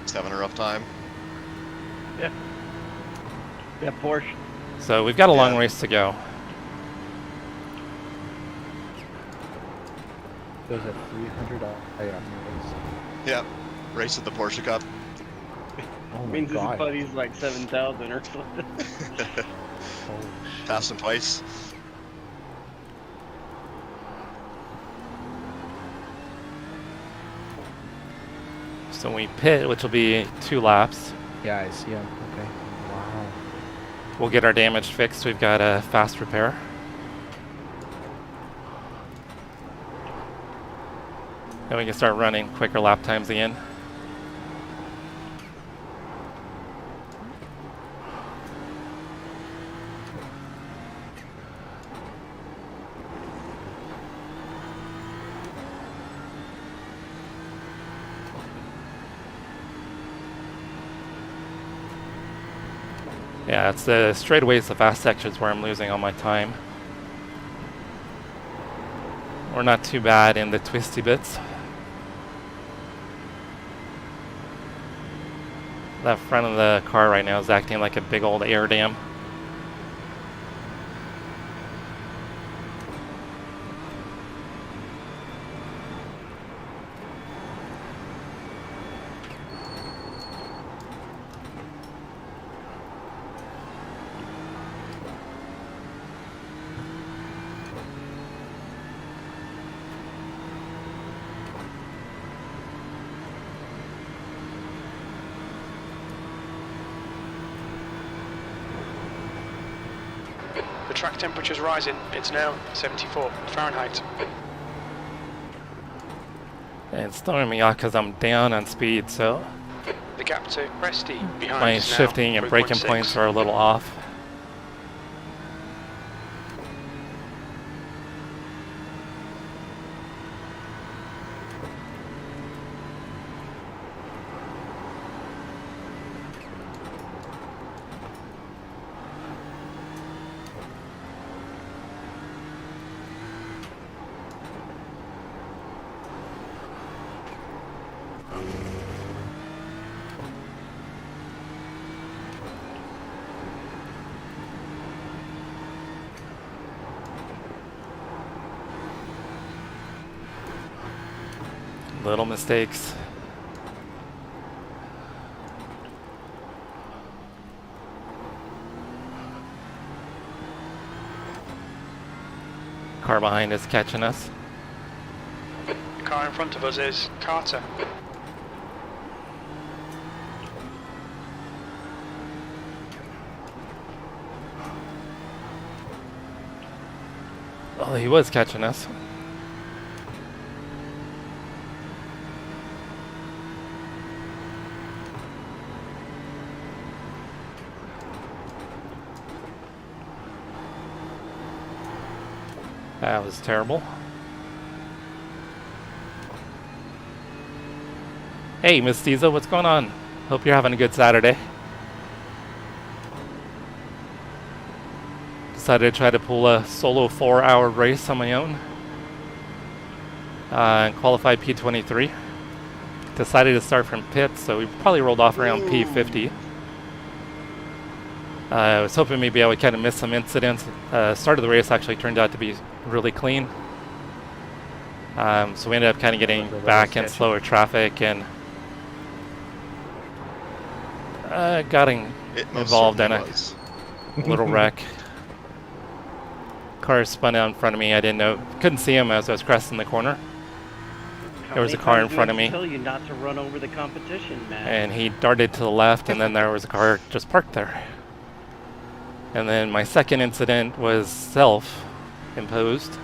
7 a rough time. Yeah. Yeah, Porsche. So we've got a long Yeah. race to go. There's a 300 IR race. Yeah. Race at the Porsche Cup. Oh my Means his god. buddy's like 7,000 or something. Holy shit. Passed him twice. So we pit, which will be 2 laps. Yeah, I see him. Okay. Wow. We'll get our damage fixed. We've got a fast repair. And we can start running quicker lap times again. Yeah, it's the straightaways, the fast sections where I'm losing all my time. We're not too bad in the twisty bits. That front of the car right now is acting like a big old air dam. The track temperature's rising. It's now 74 Fahrenheit. And it's throwing me off because I'm down on speed, so The gap to Presti behind my is now shifting and braking 3.6. points are a little off. Little mistakes. Car behind is catching us. The car in front of us is Carter. Oh, he was catching us. That was terrible. Hey, Miss Diesel, what's going on? Hope you're having a good Saturday. Decided to try to pull a solo 4-hour race on my own. And qualified P23. Decided to start from pits, so we probably rolled off around P50. I was hoping maybe I would kind of miss some incidents. Start of the race actually turned out to be really clean. So we ended up kind of getting back in slower traffic and getting involved in a little wreck. Car spun out in front of me. I didn't know, couldn't see him as I was crossing the corner. There was a car in front of me. Tell you not to run over the competition, man. And he darted to the left, and then there was a car just parked there. And then my second incident was self-imposed.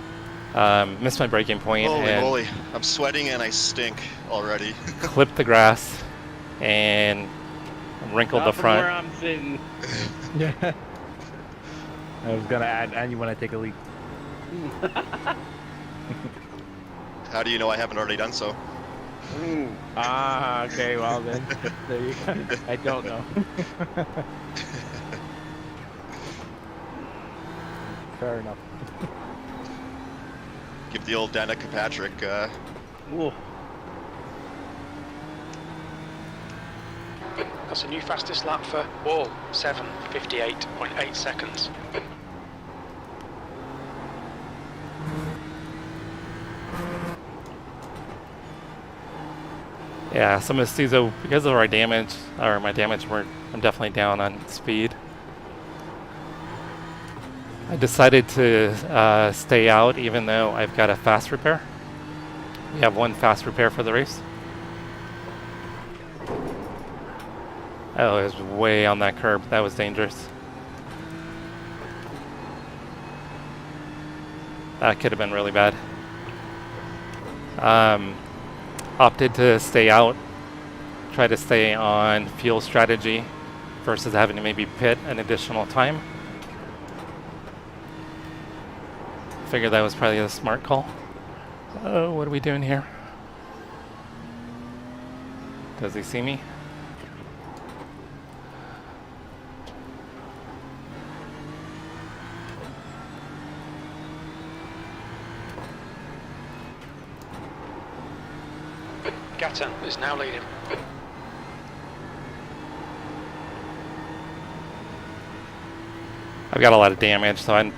Missed my braking point Holy and moly, I'm sweating and I stink already. clipped the grass and wrinkled the Not from where front. I'm sitting. Yeah. I was gonna add, and you want to take a leak. How do you know I haven't already done so? Ah, okay, well then, there you go. I don't know. Fair enough. Give the old Danica Patrick, Ooh. That's a new fastest lap for Wall, 7:58.8 seconds. Yeah, so Miss Tizo, because of our damage, or my damage, I'm definitely down on speed. I decided to stay out even though I've got a fast repair. We have one fast repair for the race. Oh, it was way on that curb. That was dangerous. That could have been really bad. Opted to stay out. Try to stay on fuel strategy versus having to maybe pit an additional time. Figured that was probably a smart call. Oh, what are we doing here? Does he see me? Gatton is now leading. I've got a lot of damage, so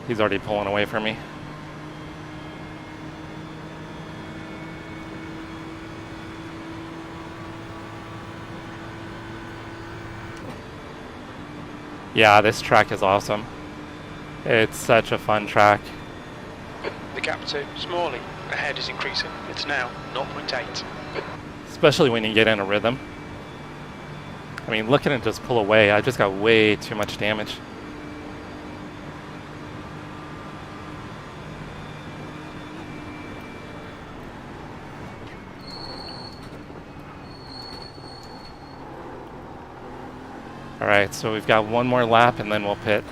he's already pulling away from me. Yeah, this track is awesome. It's such a fun track. The gap to Smalley ahead is increasing. It's now 0.8. Especially when you get in a rhythm. I mean, look at him just pull away. I just got way too much damage. Alright, so we've got one more lap and then we'll pit.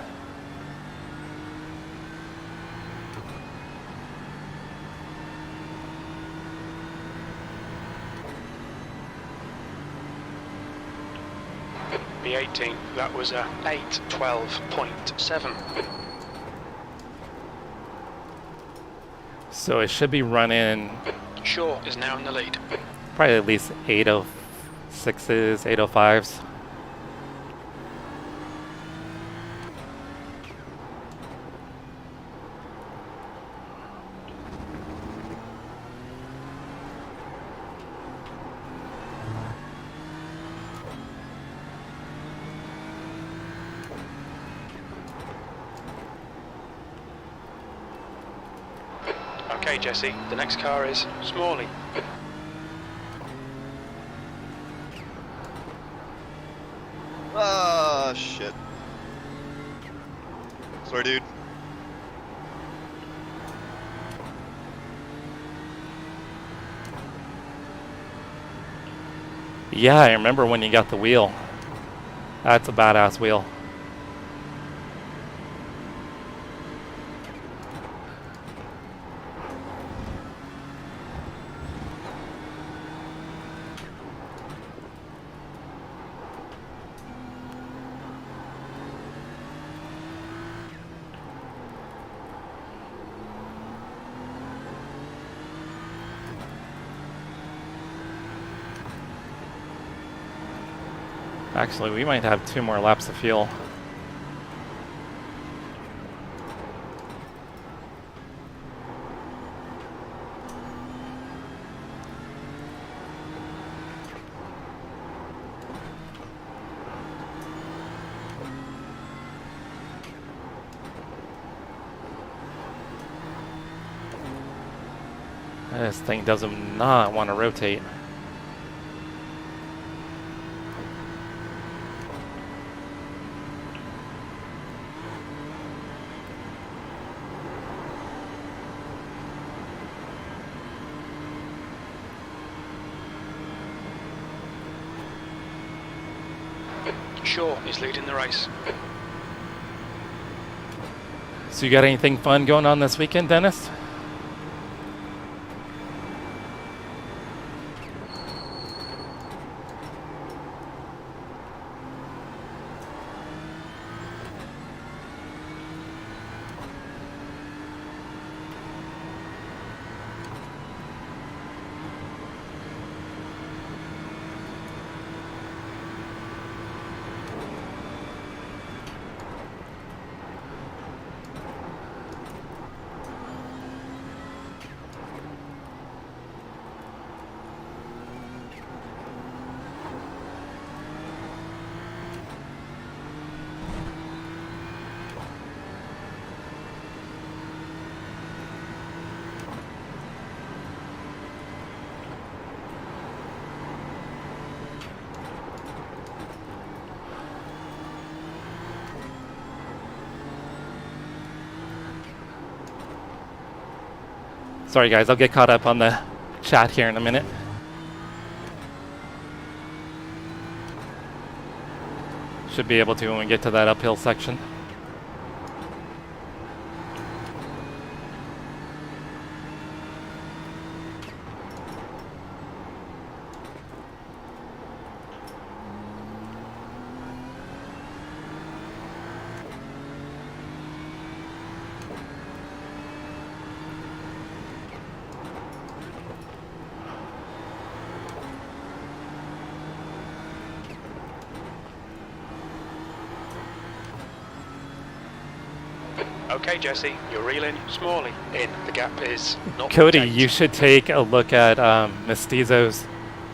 B18, that was a 8:12.7. So it should be running Shaw is now in the lead. probably at least 806s, 805s. Okay, Jesse, the next car is Smalley. Ah, shit. Sorry, dude. Yeah, I remember when you got the wheel. That's a badass wheel. Actually, we might have 2 more laps of fuel. This thing does not want to rotate. Shaw is leading the race. So you got anything fun going on this weekend, Dennis? Sorry guys, I'll get caught up on the chat here in a minute. Should be able to when we get to that uphill section. Okay, Jesse, you're reeling Smalley in. The gap is not. Cody, you should take a look at Mestizo's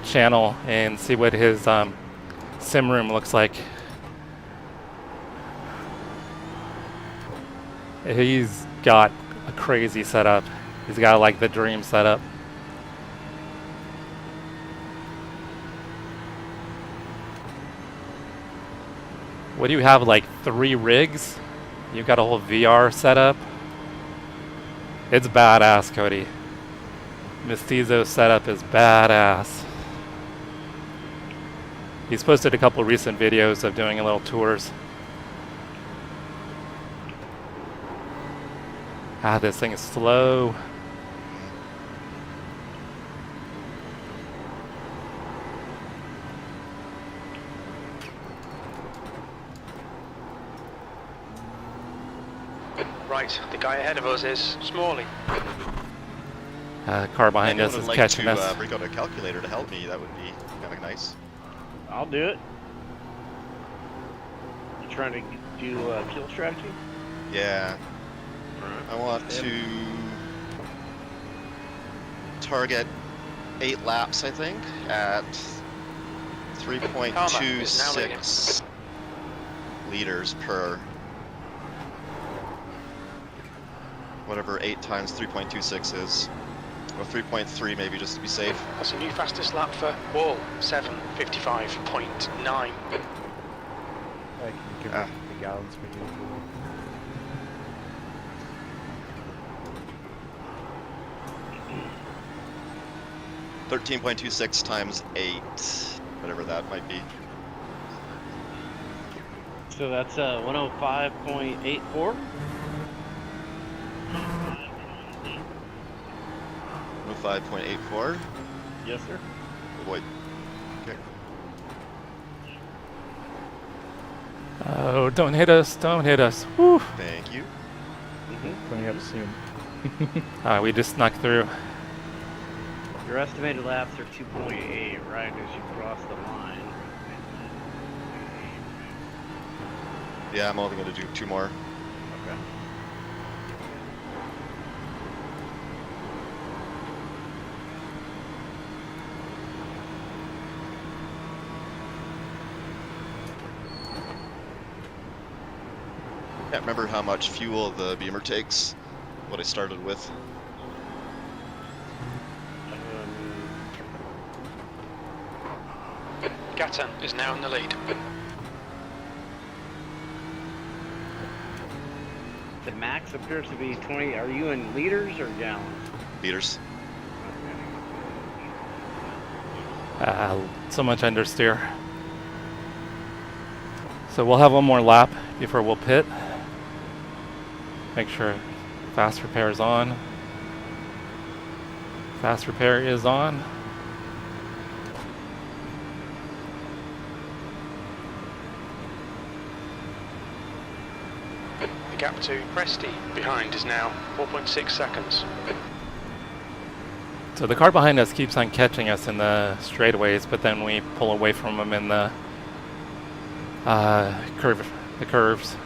channel and see what his sim room looks like. He's got a crazy setup. He's got like the dream setup. What do you have, like 3 rigs? You've got a whole VR setup. It's badass, Cody. Mestizo's setup is badass. He's posted a couple recent videos of doing a little tours. Ah, this thing is slow. Right, the guy ahead of us is Smalley. Car behind us Anyone is would like catching to us. bring out a calculator to help me, that would be kind of nice. I'll do it. You trying to do kill strategy? Yeah, I want to target 8 laps, I think, at 3.26 liters per whatever 8 times 3.26 is, or 3.3 maybe, just to be safe. That's a new fastest lap for Wall, 7:55.9. I can give the gallons for you. 13.26 times 8, whatever that might be. So that's 105.84. 105.84. Yes, sir. Oh boy. Okay. Oh, don't hit us, don't hit us. Whew. Thank you. Coming up soon. We just snuck through. Your estimated laps are 2.8 right as you cross the line. Yeah, I'm only going to do 2 more. Okay. Can't remember how much fuel the Beamer takes, what I started with. Gatan is now in the lead. The max appears to be 20. Are you in liters or gallons? Liters. So much understeer. So we'll have one more lap before we'll pit. Make sure fast repair is on. Fast repair is on. The gap to Presti behind is now 4.6 seconds. So the car behind us keeps on catching us in the straightaways, but then we pull away from them in the curves.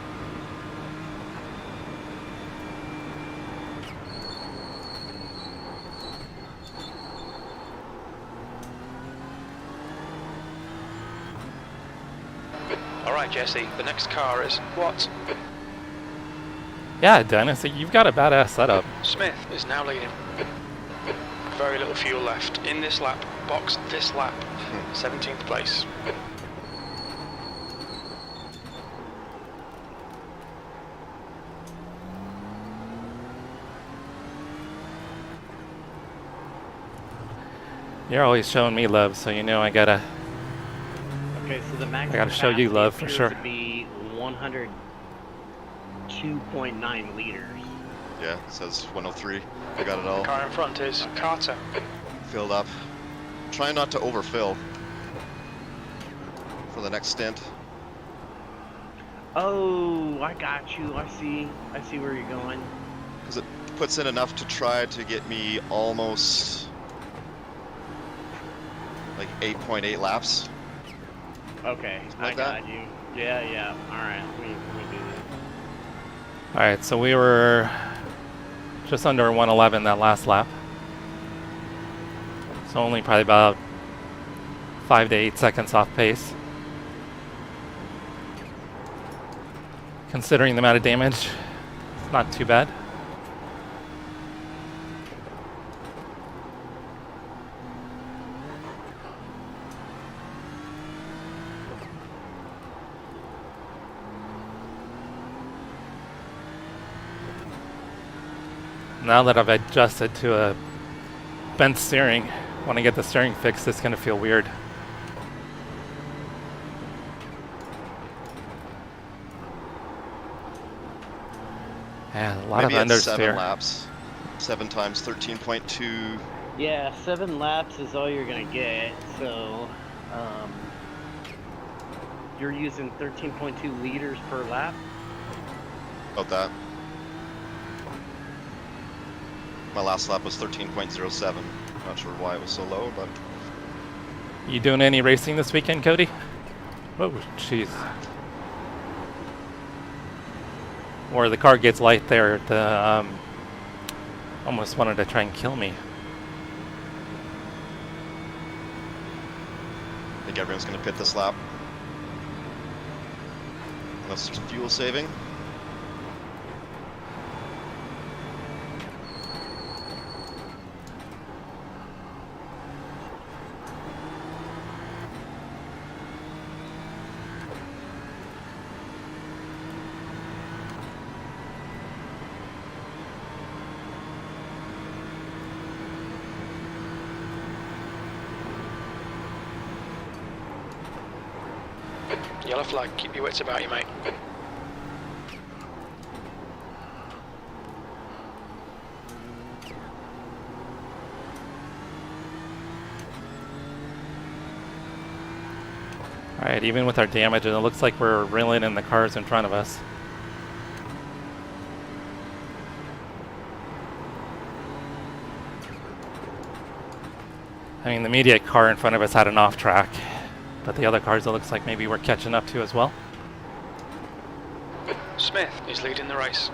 All right, Jesse, the next car is what? Yeah, Dennis, you've got a badass setup. Smith is now leading. Very little fuel left in this lap. Box this lap. 17th place. You're always showing me love, so you know I gotta. Okay, so the max. I gotta show you capacity love for appears sure. To be 102.9 liters. Yeah, it says 103. I got it all Car in front is Carter. filled up. Try not to overfill for the next stint. Oh, I got you. I see where you're going. Because it puts in enough to try to get me almost like 8.8 laps. Okay, Like I that? got you. Yeah. All right, let me do Alright, so we were just under 111 that last lap. So only probably about 5 to 8 seconds off pace. Considering the amount of damage, it's not too bad. Now that I've adjusted to a bent steering, when I get the steering fixed, it's going to feel weird. Yeah, a lot Maybe of it's 7 understeer. laps. 7 times 13.2. Yeah, 7 laps is all you're gonna get. So, you're using 13.2 liters per lap. About that. My last lap was 13.07. Not sure why it was so low, but You doing any racing this weekend, Cody? Oh, jeez. Or the car gets light there. The almost wanted to try and kill me. I think everyone's going to pit this lap. Unless there's fuel saving. Yellow flag, keep your wits about you, mate. Alright, even with our damage, it looks like we're reeling in the cars in front of us. I mean, the immediate car in front of us had an off track, but the other cars, it looks like maybe we're catching up to as well. Smith is leading the race.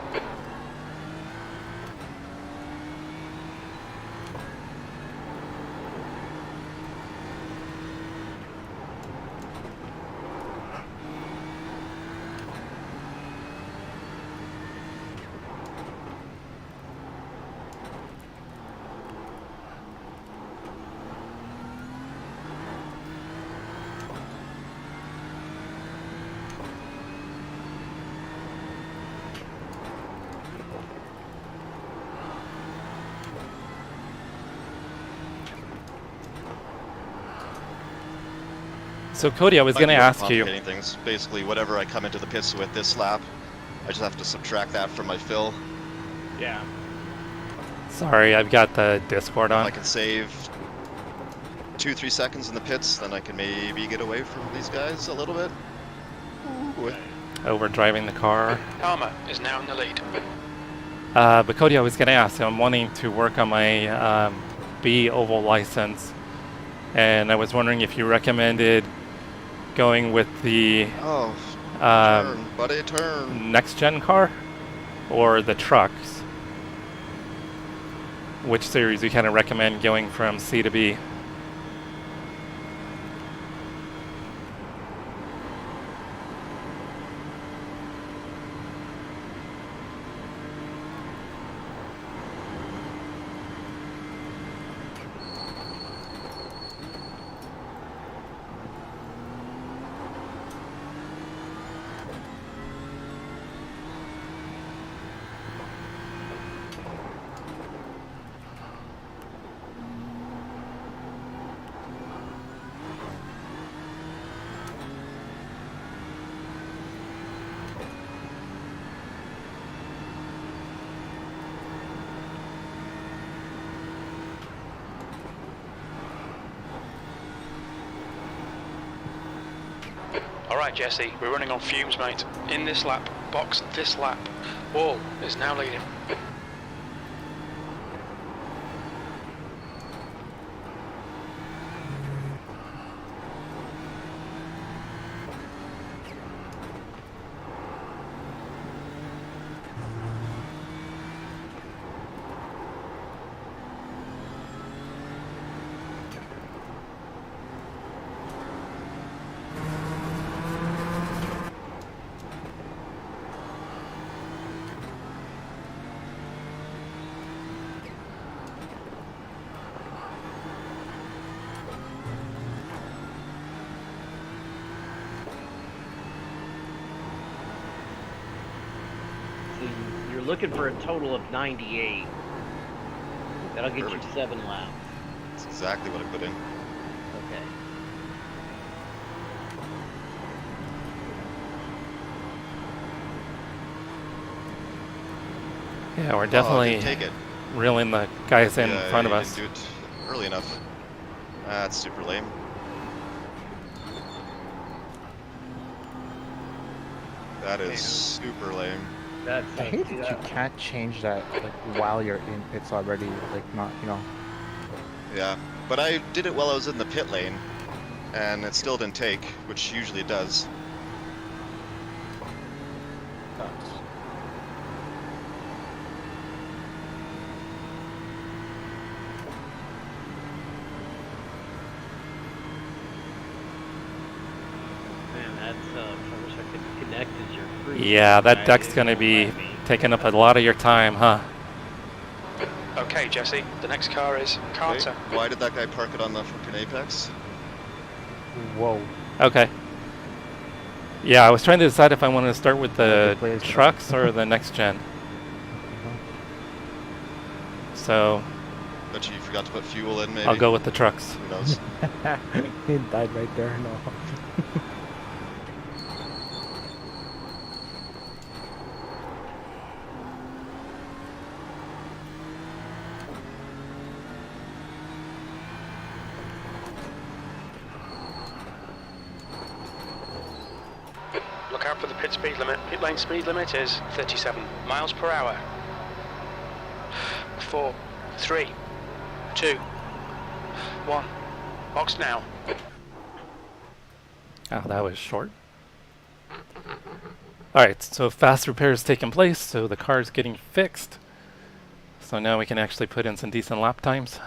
So Cody, I was going to ask you. Things. Basically, whatever I come into the pits with this lap, I just have to subtract that from my fill. Yeah. Sorry, I've got the Discord on. I can save 2-3 seconds in the pits, then I can maybe get away from these guys a little bit. Ooh. Overdriving the car. Palmer is now in the lead. But Cody, I was going to ask you, I'm wanting to work on my B oval license, and I was wondering if you recommended going with the turn, buddy, turn. next gen car or the trucks. Which series you kind of recommend going from C to B? Alright Jesse, we're running on fumes, mate. In this lap, box this lap. Wall is now leading. you're looking for a total of 98, that'll get Perfect. you 7 laps. That's exactly what I put in. Okay. Yeah, we're Oh, I definitely didn't take it. reeling the guys in Yeah, front of you us. didn't do it early enough. That's super lame. That is super lame. That's I hate that you can't change that like while you're in pits already. Like not, you know. Yeah, but I did it while I was in the pit lane, and it still didn't take, which usually it does. Sucks. Man, that's I wish I could connect as your crew. Yeah, that I deck's didn't gonna be let me. taking up a lot of your time, huh? Okay, Jesse, the next car is Okay, Carter. why did that guy park it on the fucking apex? Whoa. Okay. Yeah, I was trying to decide if I wanted to start with the good place for that. trucks or the next gen. So Bet you forgot to put fuel in, maybe? I'll go with the trucks. Who knows? He died right there. No. Look out for the pit speed limit. Pit lane speed limit is 37 miles per hour. 4, 3, 2, 1. Box now. Oh, that was short. Alright, so fast repairs taking place, so the car's getting fixed. So now we can actually put in some decent lap times.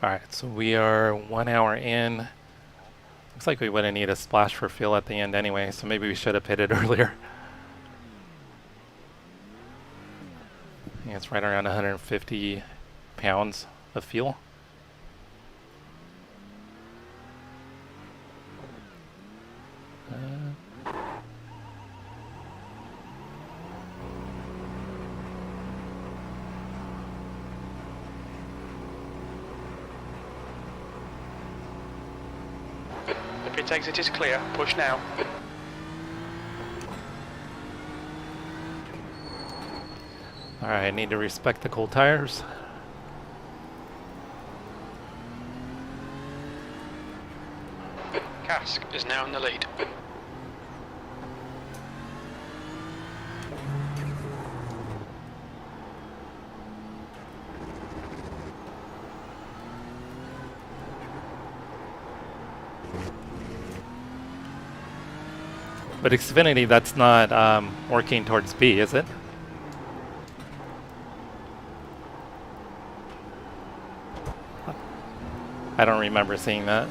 Alright, so we are 1 hour in. Looks like we wouldn't need a splash for fuel at the end anyway, so maybe we should have pitted earlier. I think it's right around 150 pounds of fuel. The pit exit is clear. Push now. Alright, I need to respect the cold tires. Cask is now in the lead. But Xfinity, that's not working towards B, is it? I don't remember seeing that.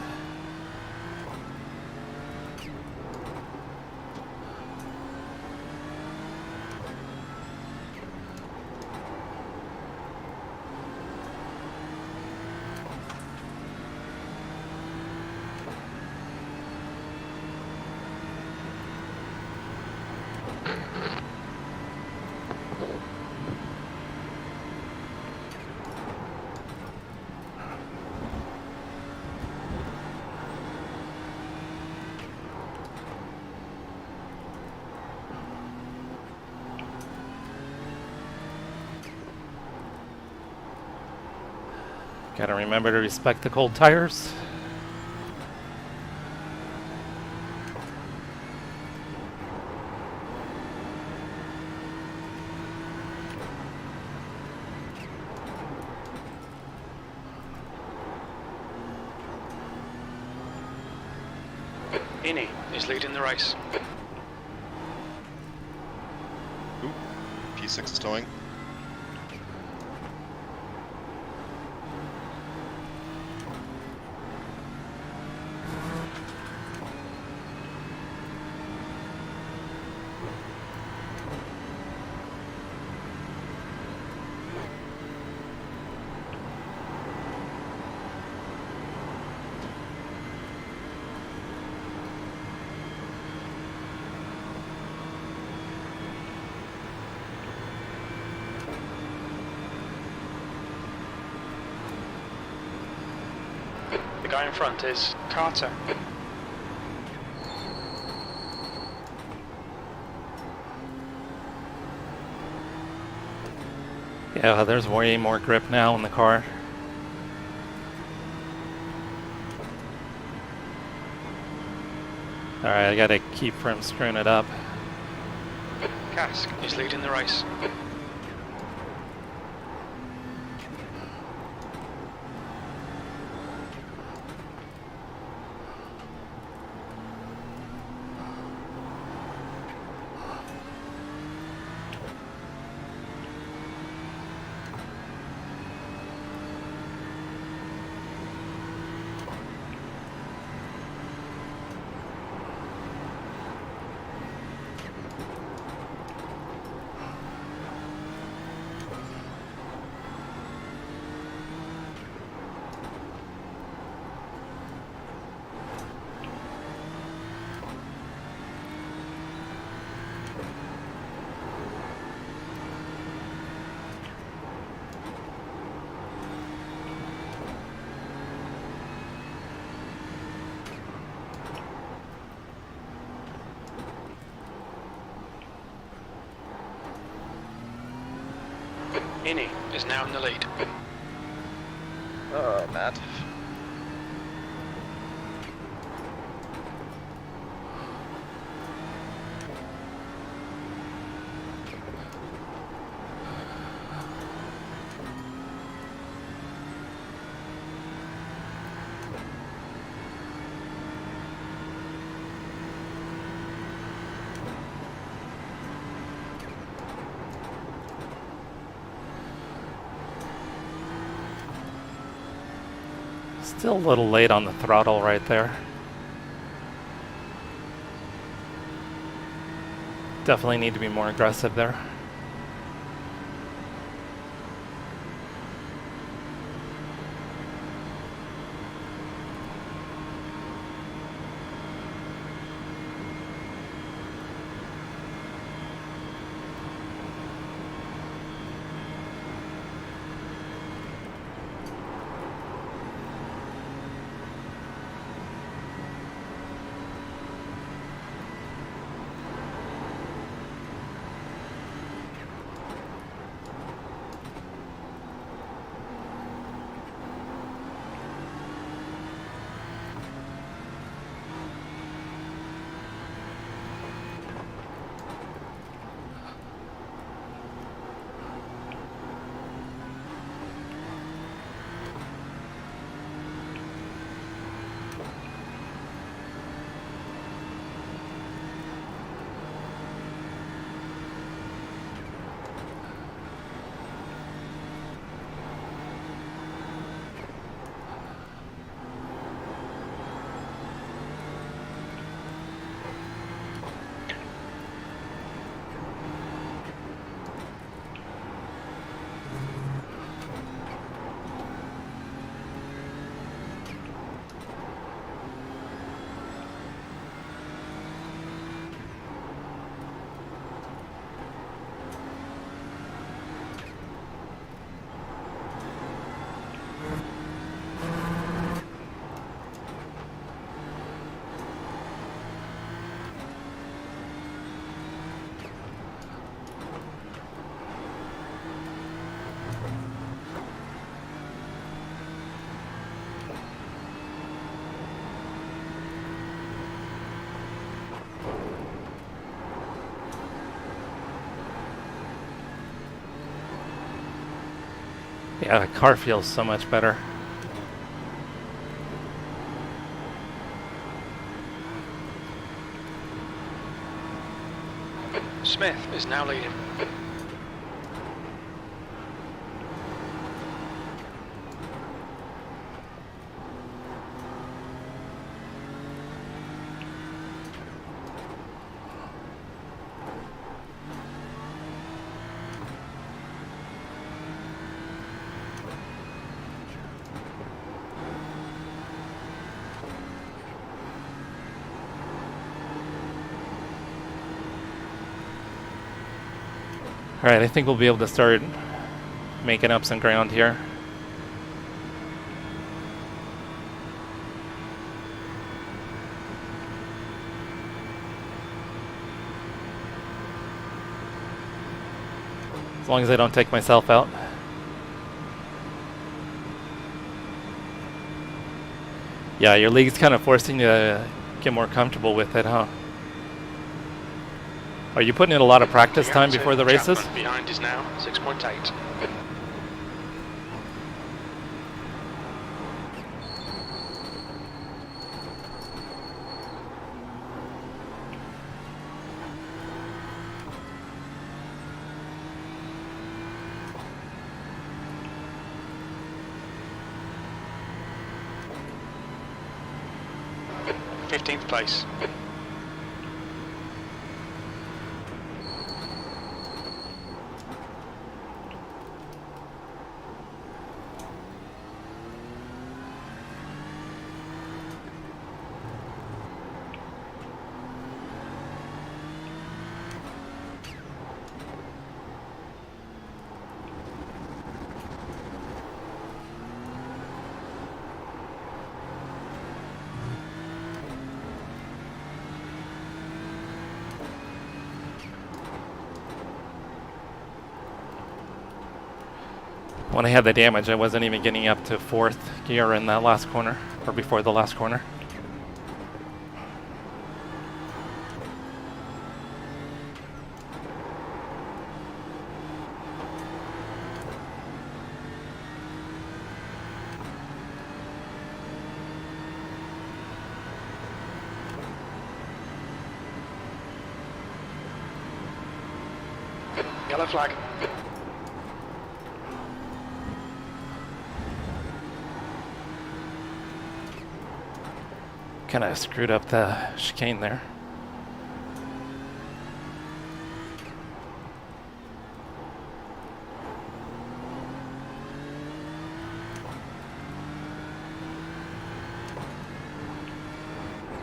Gotta remember to respect the cold tires. Innie is leading the race. Ooh, P6 is towing. The guy in front is Carter. Yeah, there's way more grip now in the car. Alright, I gotta keep from screwing it up. Cask is leading the race. Innie is now in the lead. Oh, Matt. Still a little late on the throttle right there. Definitely need to be more aggressive there. Yeah, the car feels so much better. Smith is now leading. Alright, I think we'll be able to start making up some ground here. As long as I don't take myself out. Yeah, your league's kind of forcing you to get more comfortable with it, huh? Are you putting in a lot of practice time before the races? Behind is now 6.8. Fifteenth place. When I had the damage, I wasn't even getting up to 4th gear in that last corner, or before the last corner. Yellow flag. Kind of screwed up the chicane there.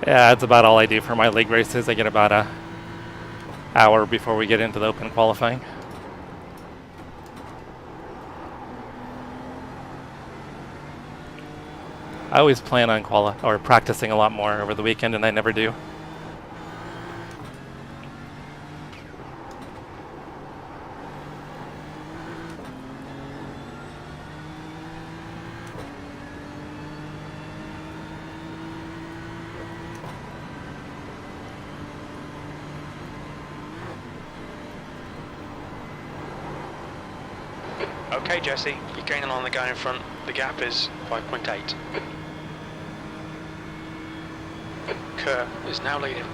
Yeah, that's about all I do for my league races. I get about an hour before we get into the open qualifying. I always plan on practicing a lot more over the weekend, and I never do. Okay, Jesse, you're gaining on the guy in front. The gap is 5.8. Kerr is now leading.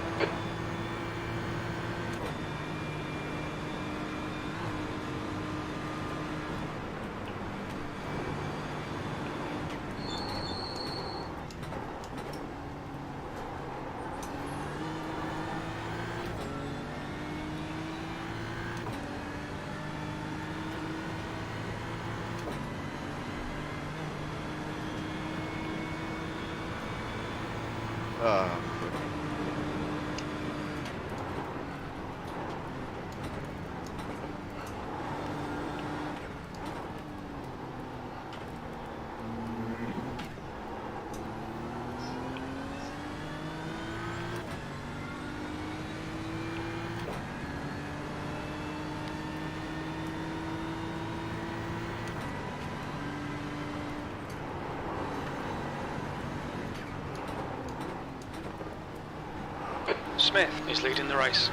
Smith is leading the race.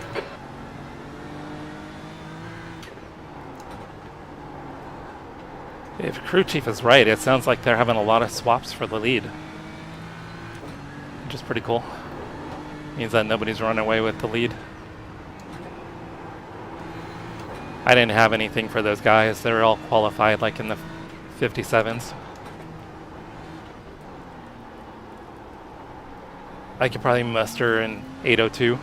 If crew chief is right, it sounds like they're having a lot of swaps for the lead, which is pretty cool. Means that nobody's running away with the lead. I didn't have anything for those guys. They're all qualified like in the 57s. I could probably muster an 802.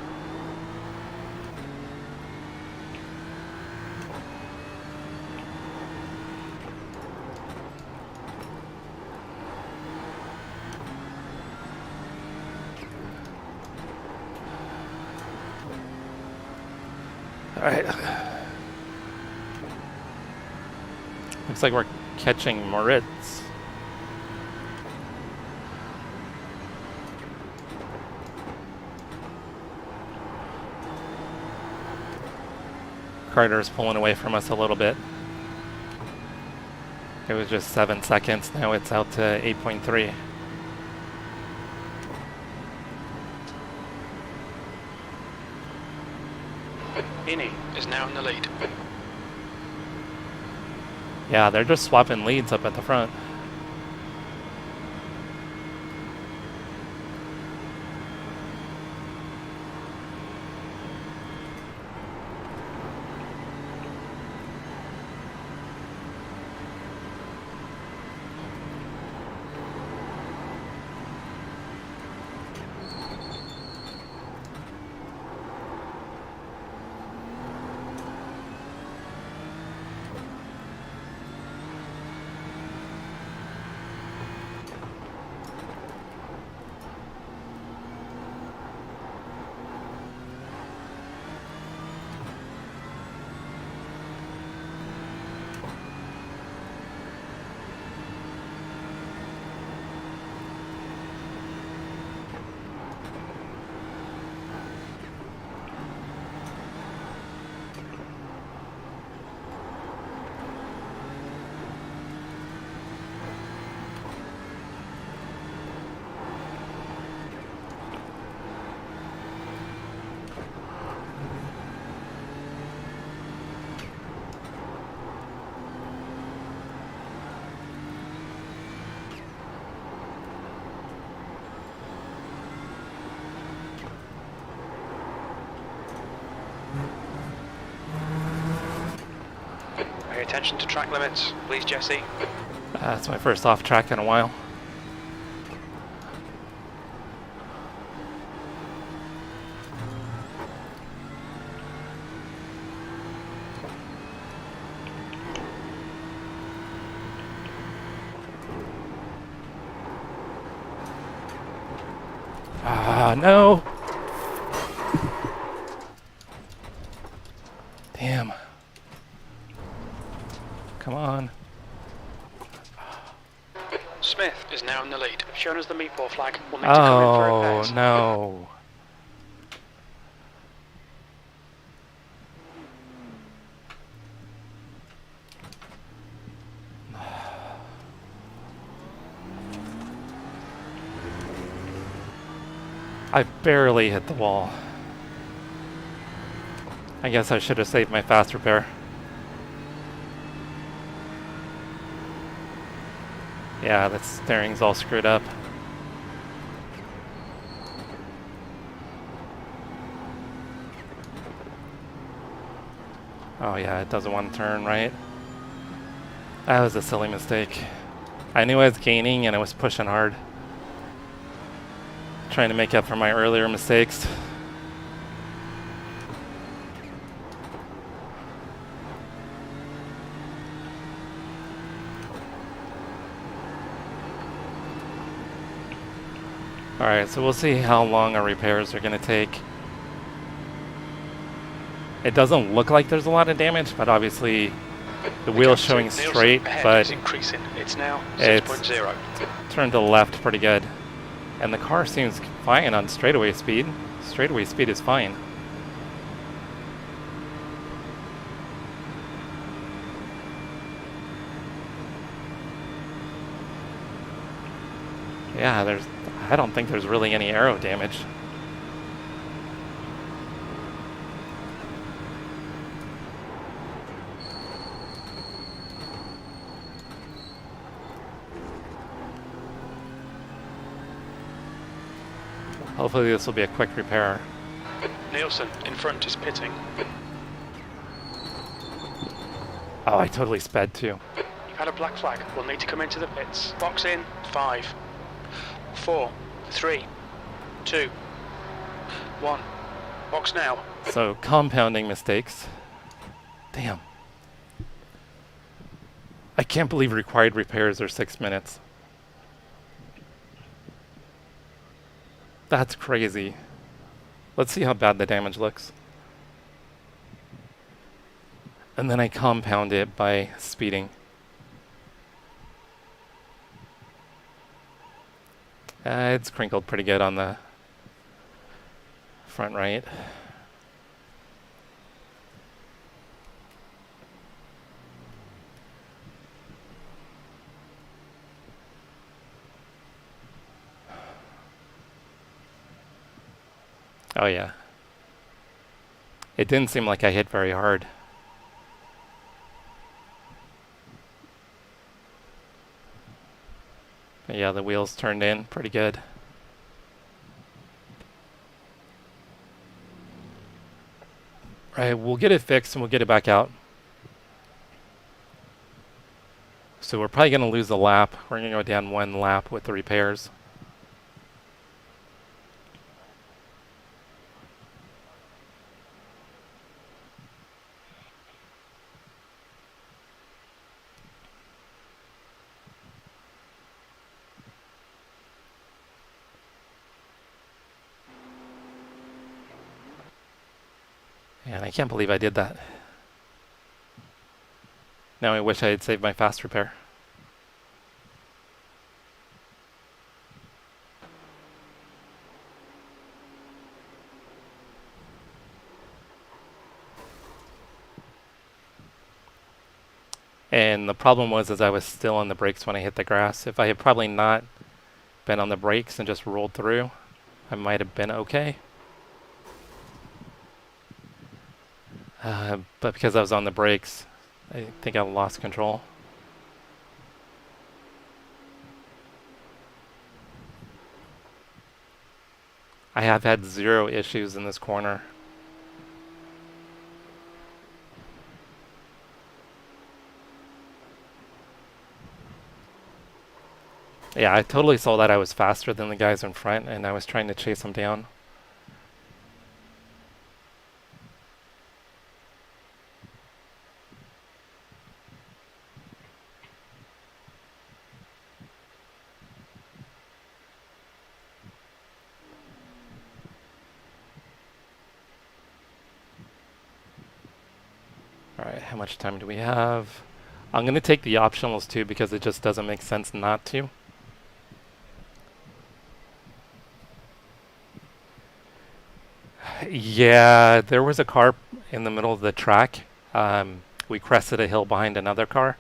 All right. Looks like we're catching Moritz. Carter is pulling away from us a little bit. It was just 7 seconds. Now it's out to 8.3. Innie is now in the lead. Yeah, they're just swapping leads up at the front. Pay attention to track limits, please, Jesse. It's my first off track in a while. Ah, no. Damn. Come on. Smith is now in the lead. Shown us the meatball flag. We'll need to come in for Oh, repairs. no. I barely hit the wall. I guess I should have saved my fast repair. Yeah, the steering's all screwed up. Oh yeah, it doesn't want to turn right. That was a silly mistake. I knew I was gaining and I was pushing hard. Trying to make up for my earlier mistakes. Alright, so we'll see how long our repairs are going to take. It doesn't look like there's a lot of damage, but obviously the wheel's showing straight, but it's increasing. It's now it's 6.0. turned to the left pretty good. And the car seems fine on straightaway speed. Straightaway speed is fine. Yeah, I don't think there's really any aero damage. Hopefully this will be a quick repair. Nielsen in front is pitting. Oh, I totally sped too. You've had a black flag. We'll need to come into the pits. Box in. 5, 4, 3, 2, 1. Box now. So, compounding mistakes. Damn. I can't believe required repairs are 6 minutes. That's crazy. Let's see how bad the damage looks. And then I compound it by speeding. It's crinkled pretty good on the front right. Oh yeah. It didn't seem like I hit very hard. But yeah, the wheels turned in pretty good. Right, we'll get it fixed and we'll get it back out. So we're probably going to lose a lap. We're going to go down 1 lap with the repairs. And I can't believe I did that. Now I wish I had saved my fast repair. And the problem was I was still on the brakes when I hit the grass. If I had probably not been on the brakes and just rolled through, I might have been okay. But because I was on the brakes, I think I lost control. I have had 0 issues in this corner. Yeah, I totally saw that I was faster than the guys in front, and I was trying to chase them down. Alright, how much time do we have? I'm going to take the optionals too because it just doesn't make sense not to. Yeah, there was a car in the middle of the track. We crested a hill behind another car,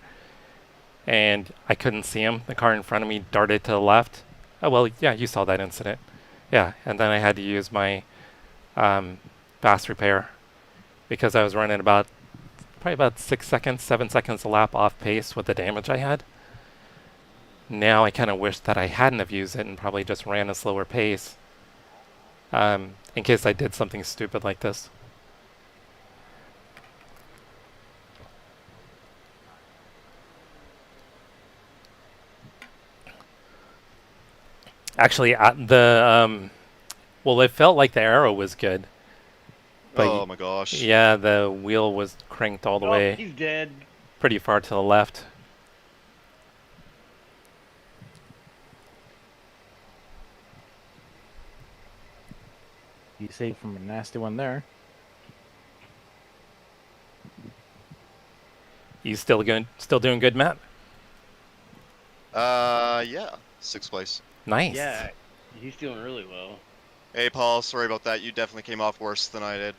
and I couldn't see him. The car in front of me darted to the left. Oh, well, yeah, you saw that incident. Yeah, and then I had to use my fast repair because I was running probably about 6 seconds, 7 seconds a lap off pace with the damage I had. Now I kind of wish that I hadn't have used it and probably just ran a slower pace. In case I did something stupid like this. Actually, well, it felt like the arrow was good. But Oh my gosh. yeah, the wheel was cranked all the way He's dead. pretty far to the left. You saved from a nasty one there. You still doing good, Matt? Yeah. 6th place. Nice. Yeah, he's doing really well. Hey, Paul, sorry about that. You definitely came off worse than I did.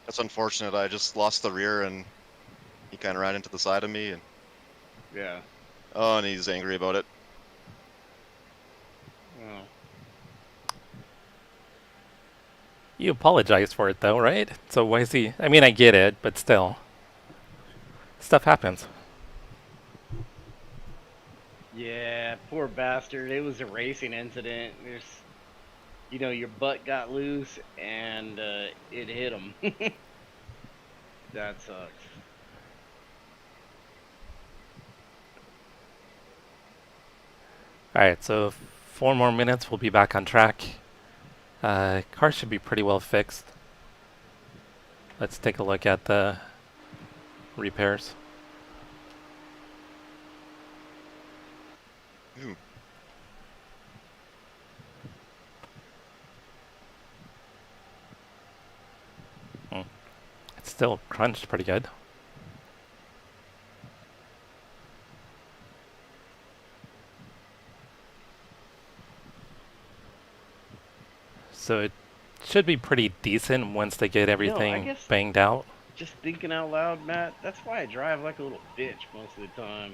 That's unfortunate. I just lost the rear and he kind of ran into the side of me. And Yeah. oh, and he's angry about it. Well, You apologized for it though, right? So why is he... I mean, I get it, but still. Stuff happens. yeah, poor bastard. It was a racing incident. Your butt got loose and it hit him. That sucks. Alright, so 4 more minutes, we'll be back on track. Car should be pretty well fixed. Let's take a look at the repairs. Ooh. It's still crunched pretty good. So it should be pretty decent once they get everything banged out. just thinking out loud, Matt, that's why I drive like a little bitch most of the time.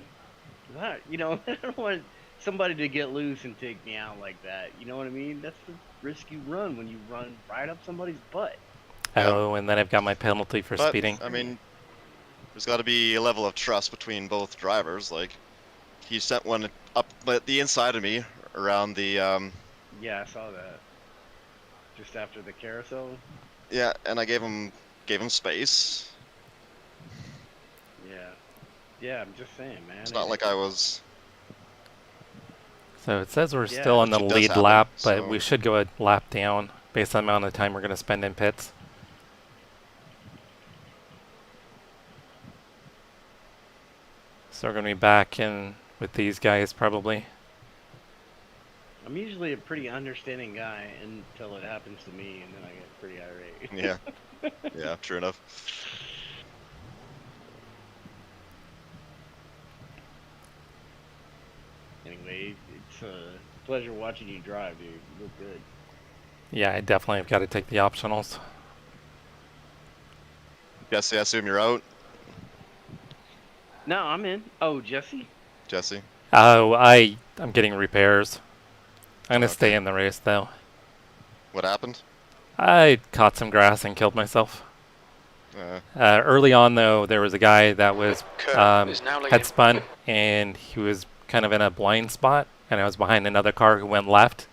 You know, I don't want somebody to get loose and take me out like that. You know what I mean? That's the risk you run when you run right up somebody's butt. Yeah. Oh, and then I've got my penalty for But, speeding. I mean, there's got to be a level of trust between both drivers. Like, he sent one up the inside of me around the, Yeah, I saw that. Just after the carousel. yeah, and I gave him space. Yeah. Yeah, I'm just saying, man. It's not like I was... So it says we're Yeah, still on the which it does lead happen, lap, but so- we should go a lap down based on the amount of time we're going to spend in pits. So we're going to be back in with these guys probably. I'm usually a pretty understanding guy until it happens to me, and then I get pretty irate. Yeah. Yeah, true enough. Anyway, it's a pleasure watching you drive, dude. You look good. Yeah, I definitely have got to take the optionals. Jesse, I assume you're out, No, I'm in. Oh, Jesse? Jesse? Oh, I'm getting repairs. I'm going to stay Okay. in the race though. What happened? I caught some grass and killed myself. Uh, Early on, though, there was a guy that was Kerr is now leading. had spun, and he was kind of in a blind spot, and I was behind another car who went left.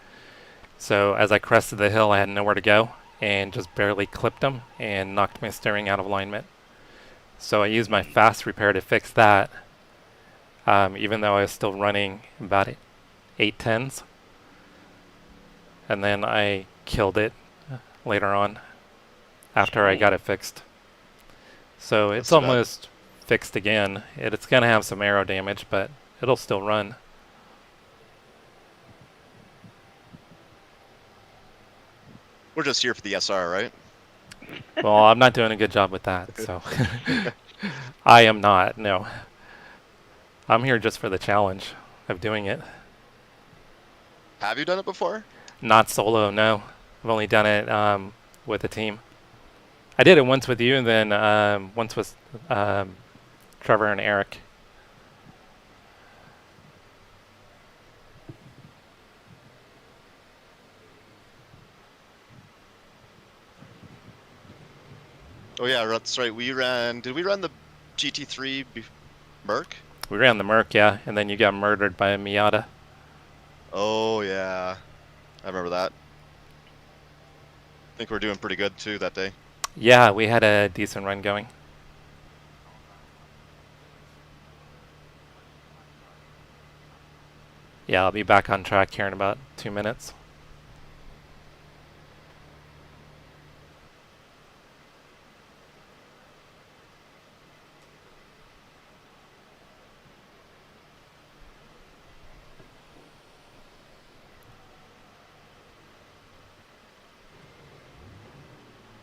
So as I crested the hill, I had nowhere to go, and just barely clipped him and knocked my steering out of alignment. So I used my fast repair to fix that, even though I was still running about 810s. And then I killed it later on after I got it fixed. So it's That's bad. almost fixed again. It's going to have some aero damage, but it'll still run. we're just here for the SR, right? Well, I'm not doing a good job with that, so I am not, no. I'm here just for the challenge of doing it. Have you done it before? Not solo, no. I've only done it with a team. I did it once with you, and then once with Trevor and Eric. Oh yeah, that's right. Did we run the GT3 Merc? We ran the Merc, yeah, and then you got murdered by a Miata. Oh yeah, I remember that. I think we're doing pretty good too that day. Yeah, we had a decent run going. Yeah, I'll be back on track here in about 2 minutes.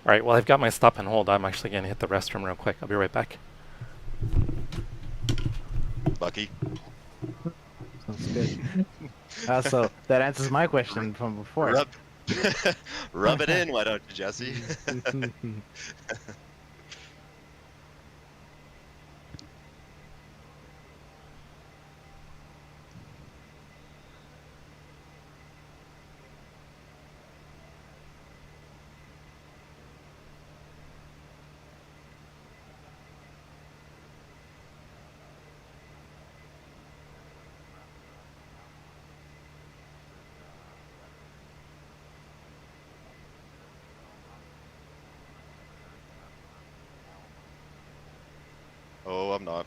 Alright, well I've got my stop and hold. I'm actually going to hit the restroom real quick. I'll be right back. Lucky. Sounds good. So that answers my question from before. Rub, rub it in, why don't you, Jesse? Oh, I'm not.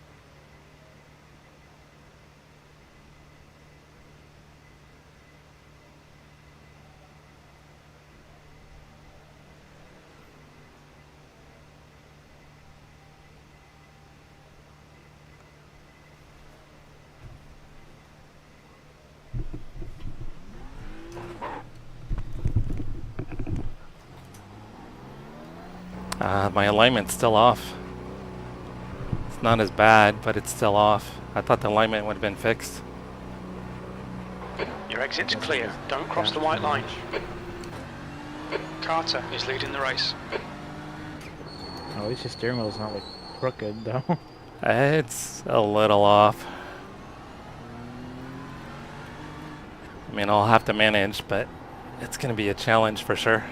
My alignment's still off. It's not as bad, but it's still off. I thought the alignment would have been fixed. Your exit's clear. Don't cross the white line. Carter is leading the race. At least your steering wheel's not like crooked though. It's a little off. I mean, I'll have to manage, but it's going to be a challenge for sure.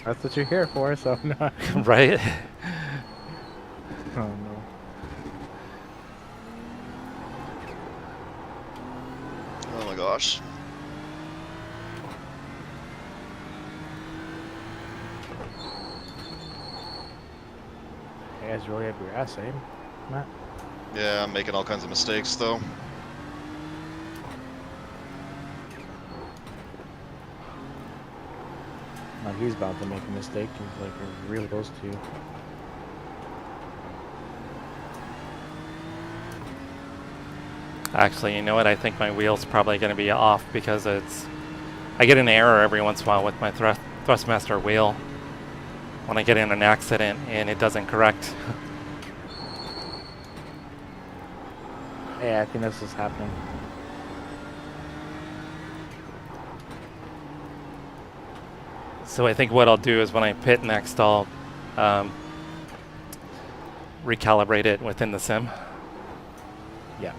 That's what you're here for, so no. Right? Oh no. Oh my gosh. You guys really have your ass, eh, Matt? Yeah, I'm making all kinds of mistakes though. No, he's about to make a mistake. He's like real close to you. Actually, you know what? I think my wheel's probably going to be off because I get an error every once in a while with my Thrustmaster wheel when I get in an accident and it doesn't correct. Yeah, I think this is happening. So I think what I'll do is when I pit next, I'll recalibrate it within the sim. Yeah.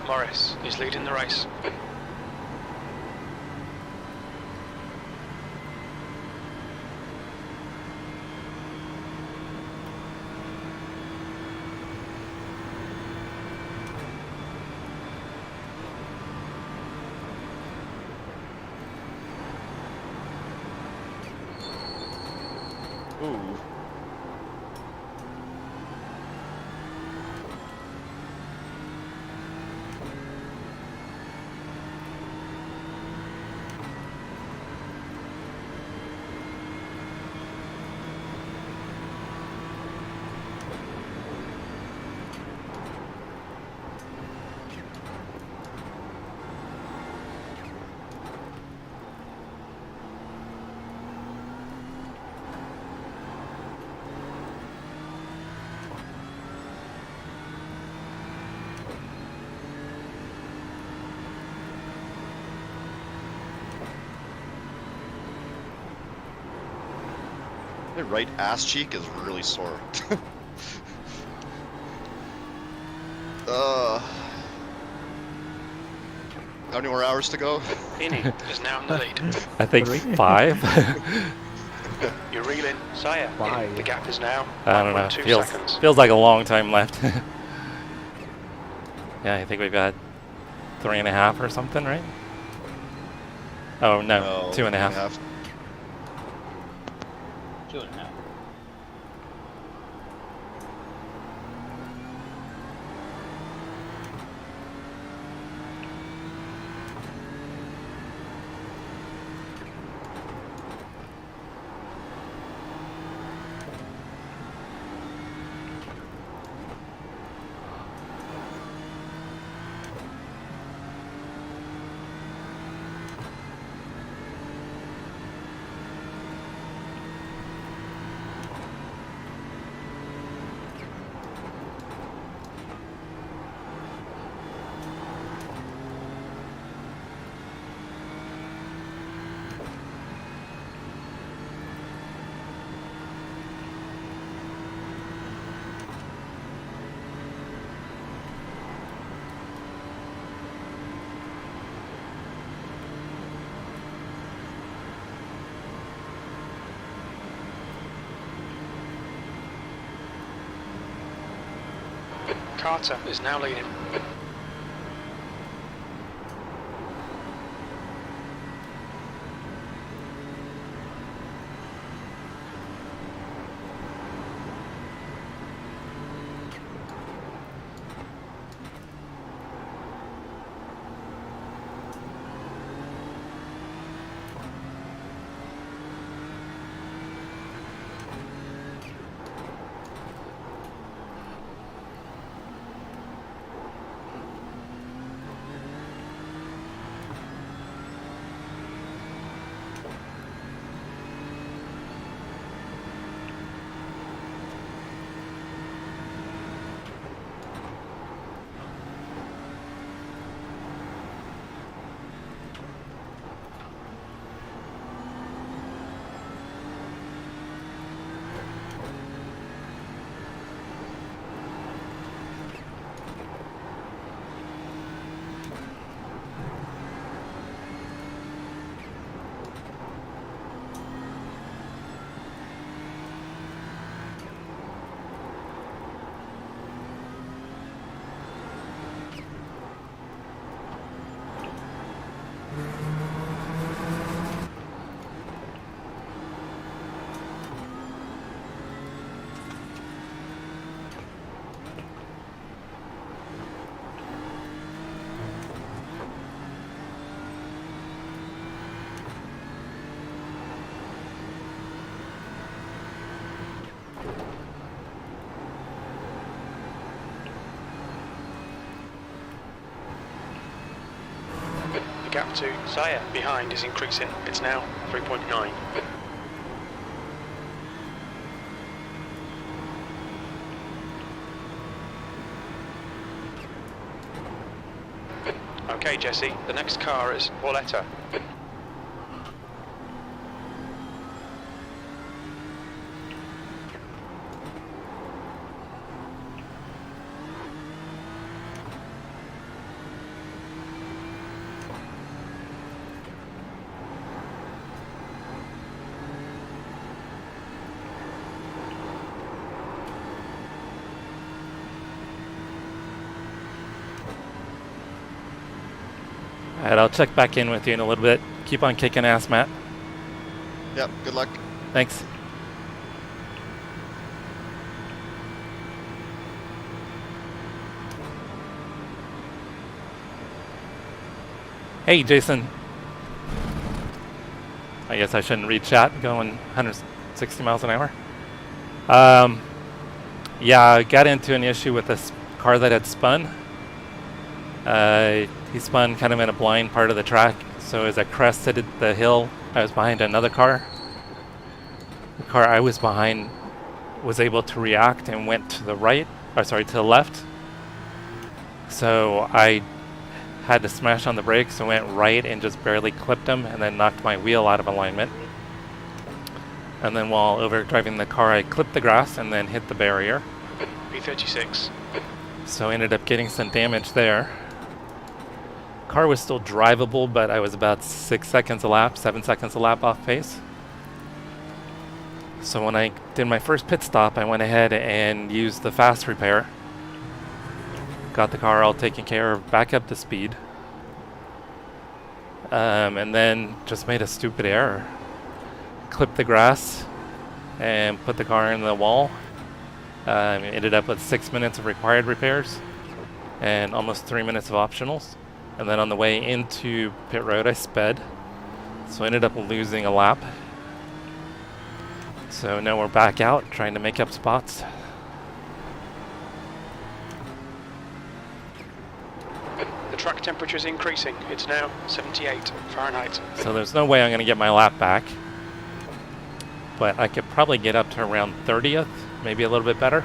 Morris is leading the race. Ooh. My right ass cheek is really sore. How many more hours to go? Innie is now in the lead. I think 5. You're reeling. Sire, Why? the gap is now I don't know. 1.2 seconds. Feels like a long time left. Yeah, I think we've got 3.5 or something, right? Oh no, 2.5. 2.5. Carter is now leading. gap to Zaya behind is increasing. It's now 3.9. Okay, Jesse, the next car is Pauletta. Alright, I'll check back in with you in a little bit. Keep on kicking ass, Matt. Yep, good luck. Thanks. Hey, Jason. I guess I shouldn't read chat going 160 miles an hour. Yeah, I got into an issue with this car that had spun. He spun kind of in a blind part of the track, so as I crested the hill, I was behind another car. The car I was behind was able to react and went to the right, or sorry, to the left. So I had to smash on the brakes and went right and just barely clipped him and then knocked my wheel out of alignment. And then while overdriving the car, I clipped the grass and then hit the barrier. P36. So I ended up getting some damage there. Car was still drivable, but I was about 6 seconds a lap, 7 seconds a lap off pace. So when I did my first pit stop, I went ahead and used the fast repair. Got the car all taken care of, back up to speed. And then just made a stupid error. Clipped the grass and put the car in the wall. Ended up with 6 minutes of required repairs and almost 3 minutes of optionals. And then on the way into pit road, I sped. So I ended up losing a lap. So now we're back out trying to make up spots. The track temperature is increasing. It's now 78 Fahrenheit. So there's no way I'm going to get my lap back. But I could probably get up to around 30th, maybe a little bit better.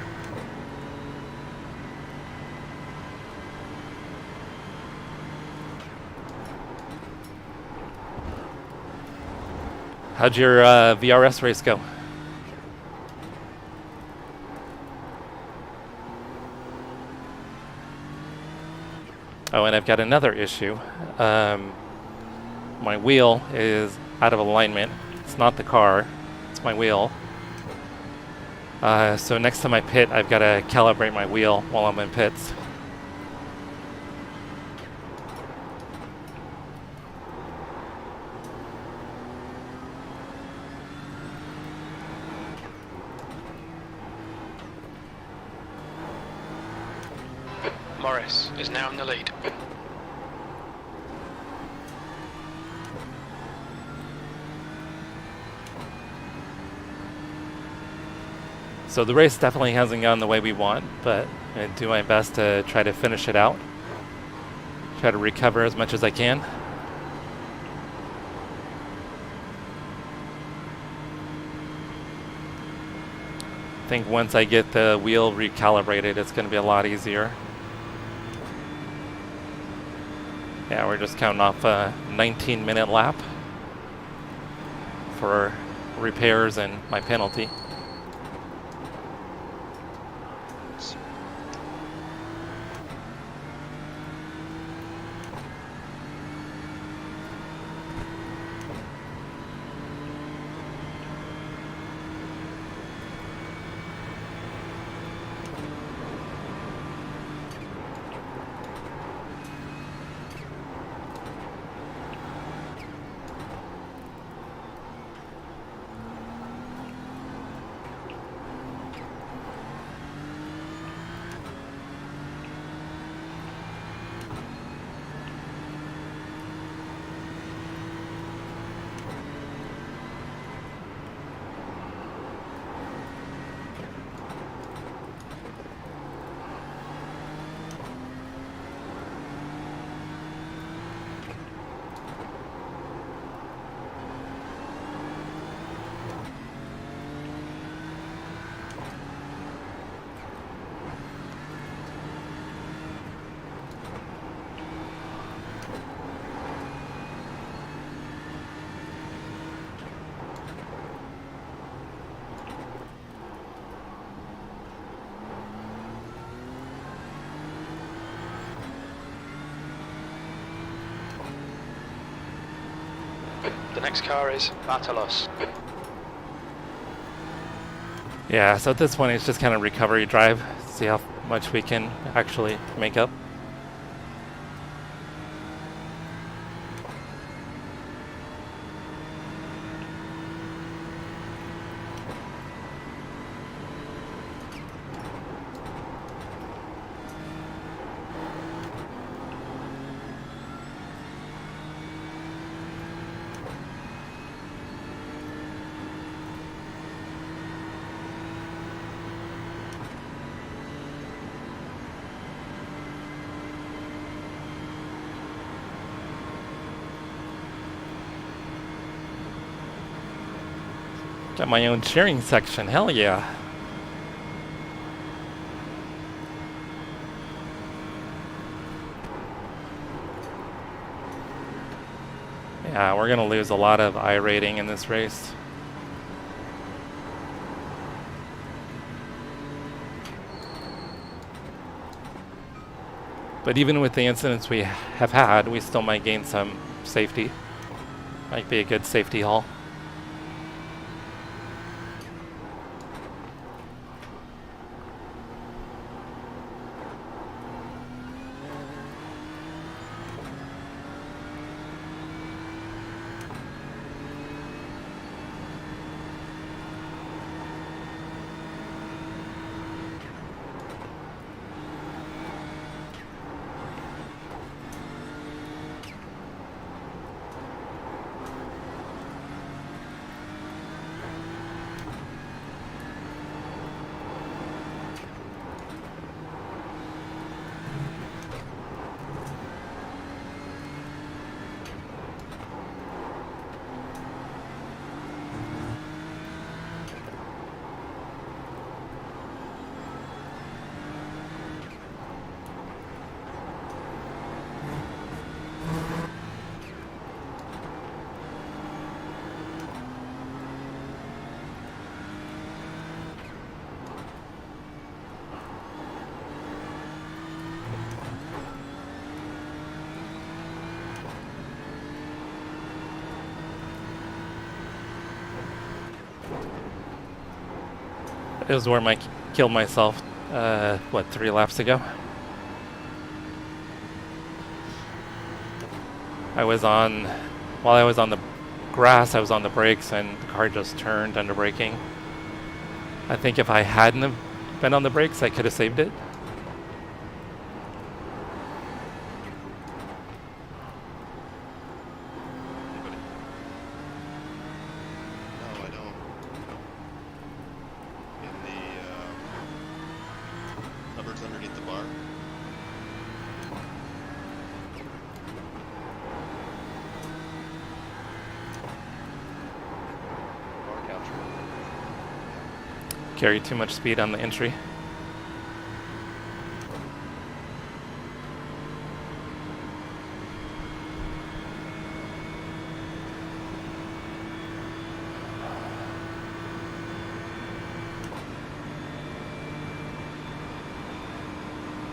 How'd your VRS race go? Oh, and I've got another issue. My wheel is out of alignment. It's not the car, it's my wheel. So next time I pit, I've got to calibrate my wheel while I'm in pits. Morris is now in the lead. So the race definitely hasn't gone the way we want, but I do my best to try to finish it out. Try to recover as much as I can. I think once I get the wheel recalibrated, it's going to be a lot easier. Yeah, we're just counting off a 19-minute lap for repairs and my penalty. next car is Vatalos. Yeah, so at this point it's just kind of recovery drive, see how much we can actually make up. Got my own cheering section, hell yeah. Yeah, we're gonna lose a lot of I rating in this race. But even with the incidents we have had, we still might gain some safety. Might be a good safety haul. It was where I killed myself, what, 3 laps ago? While I was on the grass, I was on the brakes and the car just turned under braking. I think if I hadn't have been on the brakes, I could have saved it. No, I don't. In the cupboards underneath the bar. Bar capture. Carry too much speed on the entry.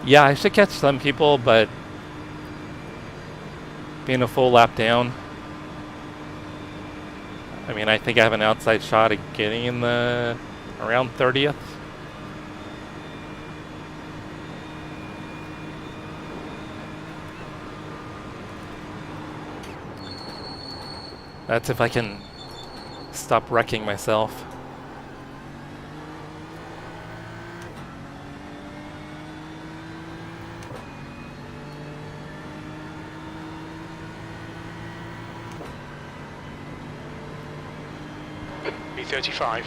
Yeah, I should catch some people, but being a full lap down, I mean, I think I have an outside shot at getting in the around 30th. That's if I can stop wrecking myself. B35.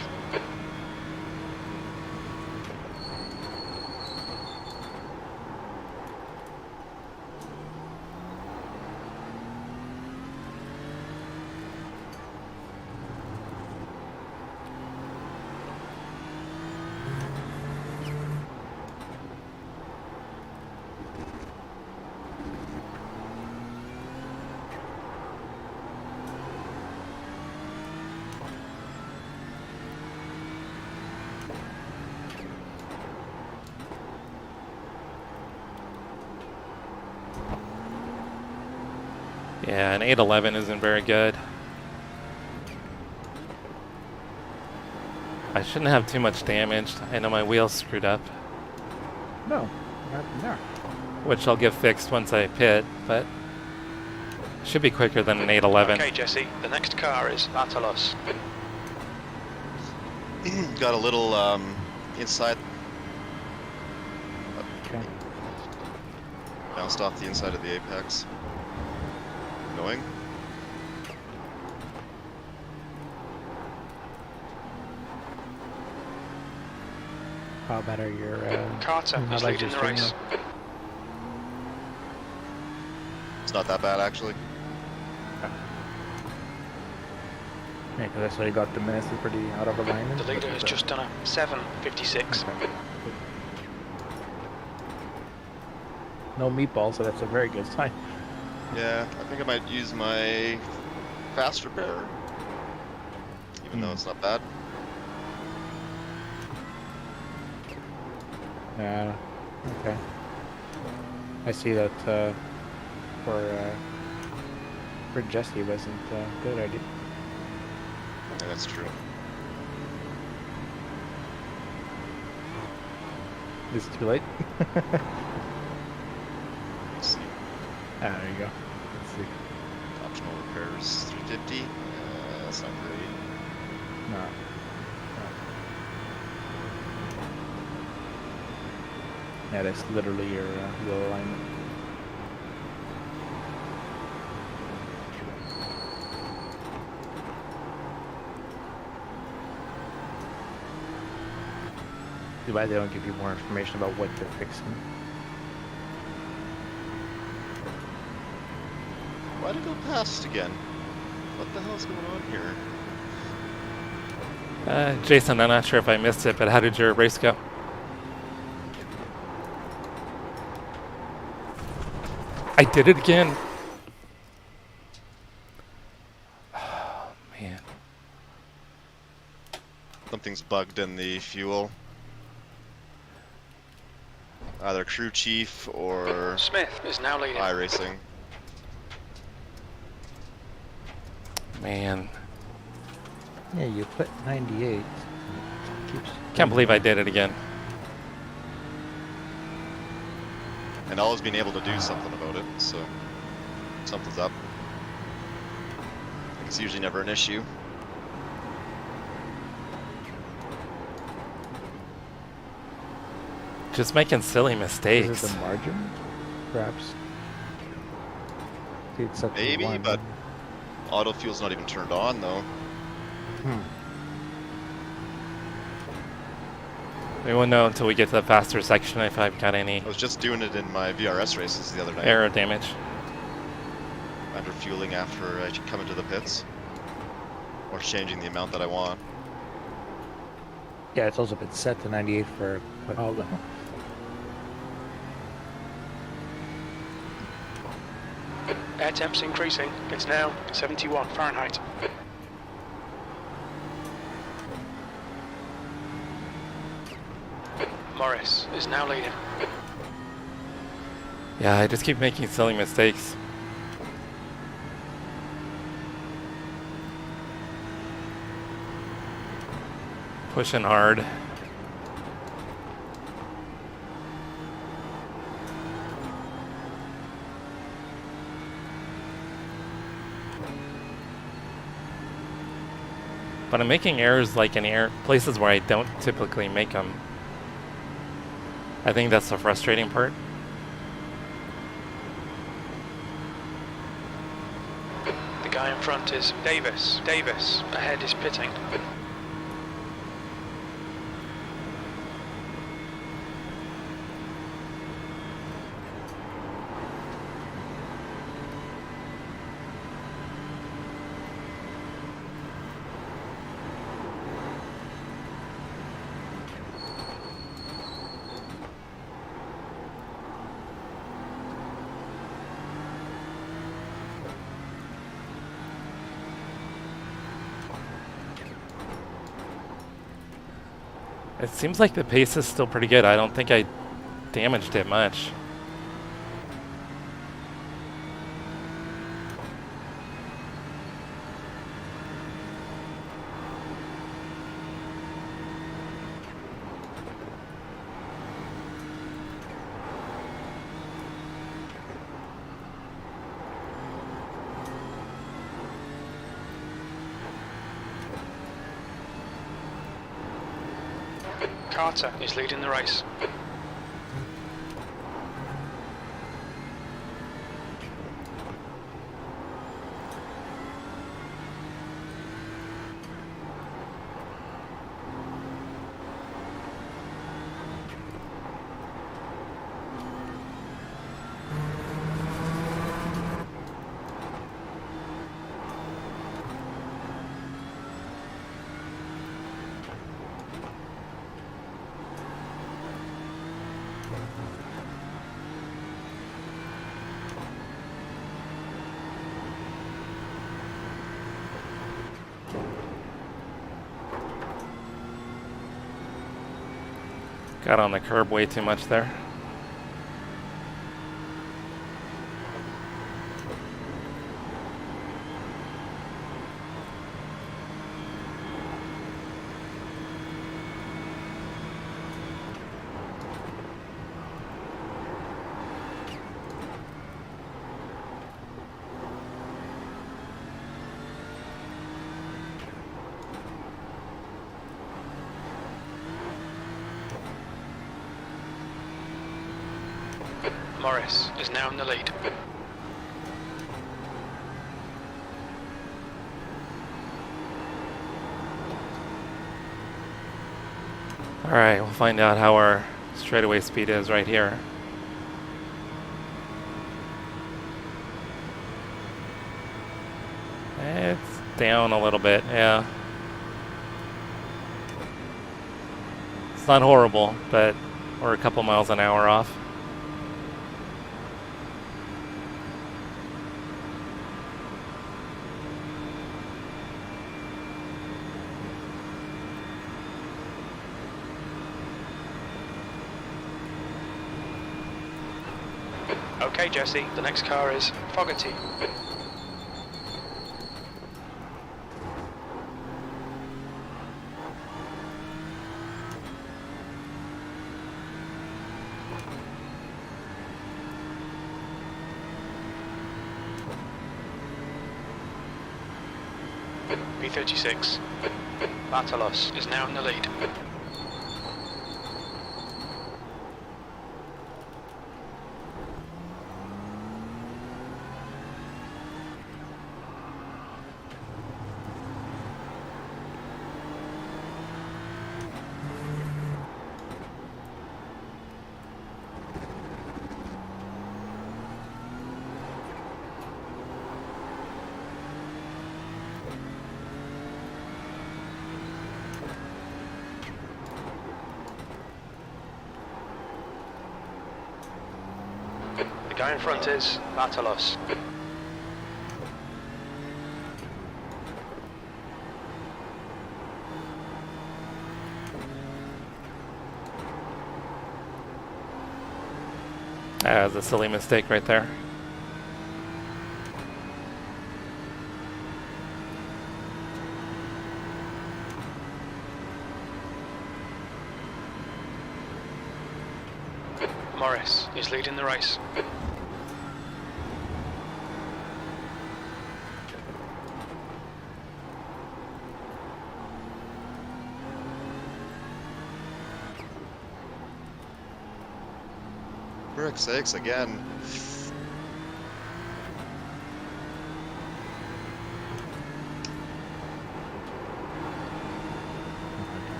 Yeah, an 811 isn't very good. I shouldn't have too much damage. I know my wheel's screwed up, No, nothing there. which I'll get fixed once I pit, but should be quicker than an 811. Okay, Jesse, the next car is Atalos. Got a little inside. Okay. Bounced off the inside of the apex. Going. How bad are your Carter how is about leading your the race. streamer? It's not that bad actually. Yeah, because I saw you got the minutes is pretty out of alignment. The leader but, has just done a 7:56. okay. No meatballs, so that's a very good sign. Yeah, I think I might use my fast repair. Even though it's not bad. Yeah. Okay. I see that for Jesse wasn't good idea. Yeah, that's true. Is it too late? Let's see. Ah, there you go. Let's see. Optional repairs 350. That's not great. No. Yeah, that's literally your wheel alignment. Too bad they don't give you more information about what they're fixing. Why'd it go past again? What the hell's going on here? Jason, I'm not sure if I missed it, but how did your race go? I did it again. Oh, man. Something's bugged in the fuel. Either crew chief or Smith is now leading. iRacing. Man. Yeah, you put 98. Can't believe I did it again. And always being able to do something about it, so something's up. It's usually never an issue. Just making silly Is mistakes. it the margin? Perhaps. See, it's up to Maybe, 1. but auto fuel's not even turned on though. We won't know until we get to the faster section if I've got any I was just doing it in my VRS races the other night. aero damage. Under fueling after I come into the pits. Or changing the amount that I want. Yeah, it's also been set to 98 for quite a while now. Air temp's increasing. It's now 71 Fahrenheit. Morris is now leading. Yeah, I just keep making silly mistakes. Pushing hard. But I'm making errors like in places where I don't typically make them. I think that's the frustrating part. The guy in front is Davis. Davis ahead is pitting. It seems like the pace is still pretty good. I don't think I damaged it much. Carter is leading the race. Got on the curb way too much there. Morris is now in the lead. Alright, we'll find out how our straightaway speed is right here. It's down a little bit, yeah. It's not horrible, but we're a couple miles an hour off. Okay, Jesse, the next car is Fogarty. B36. Bartolos is now in the lead. The guy in front is Bartolos. That was a silly mistake right there. Morris is leading the race. Brick sakes again.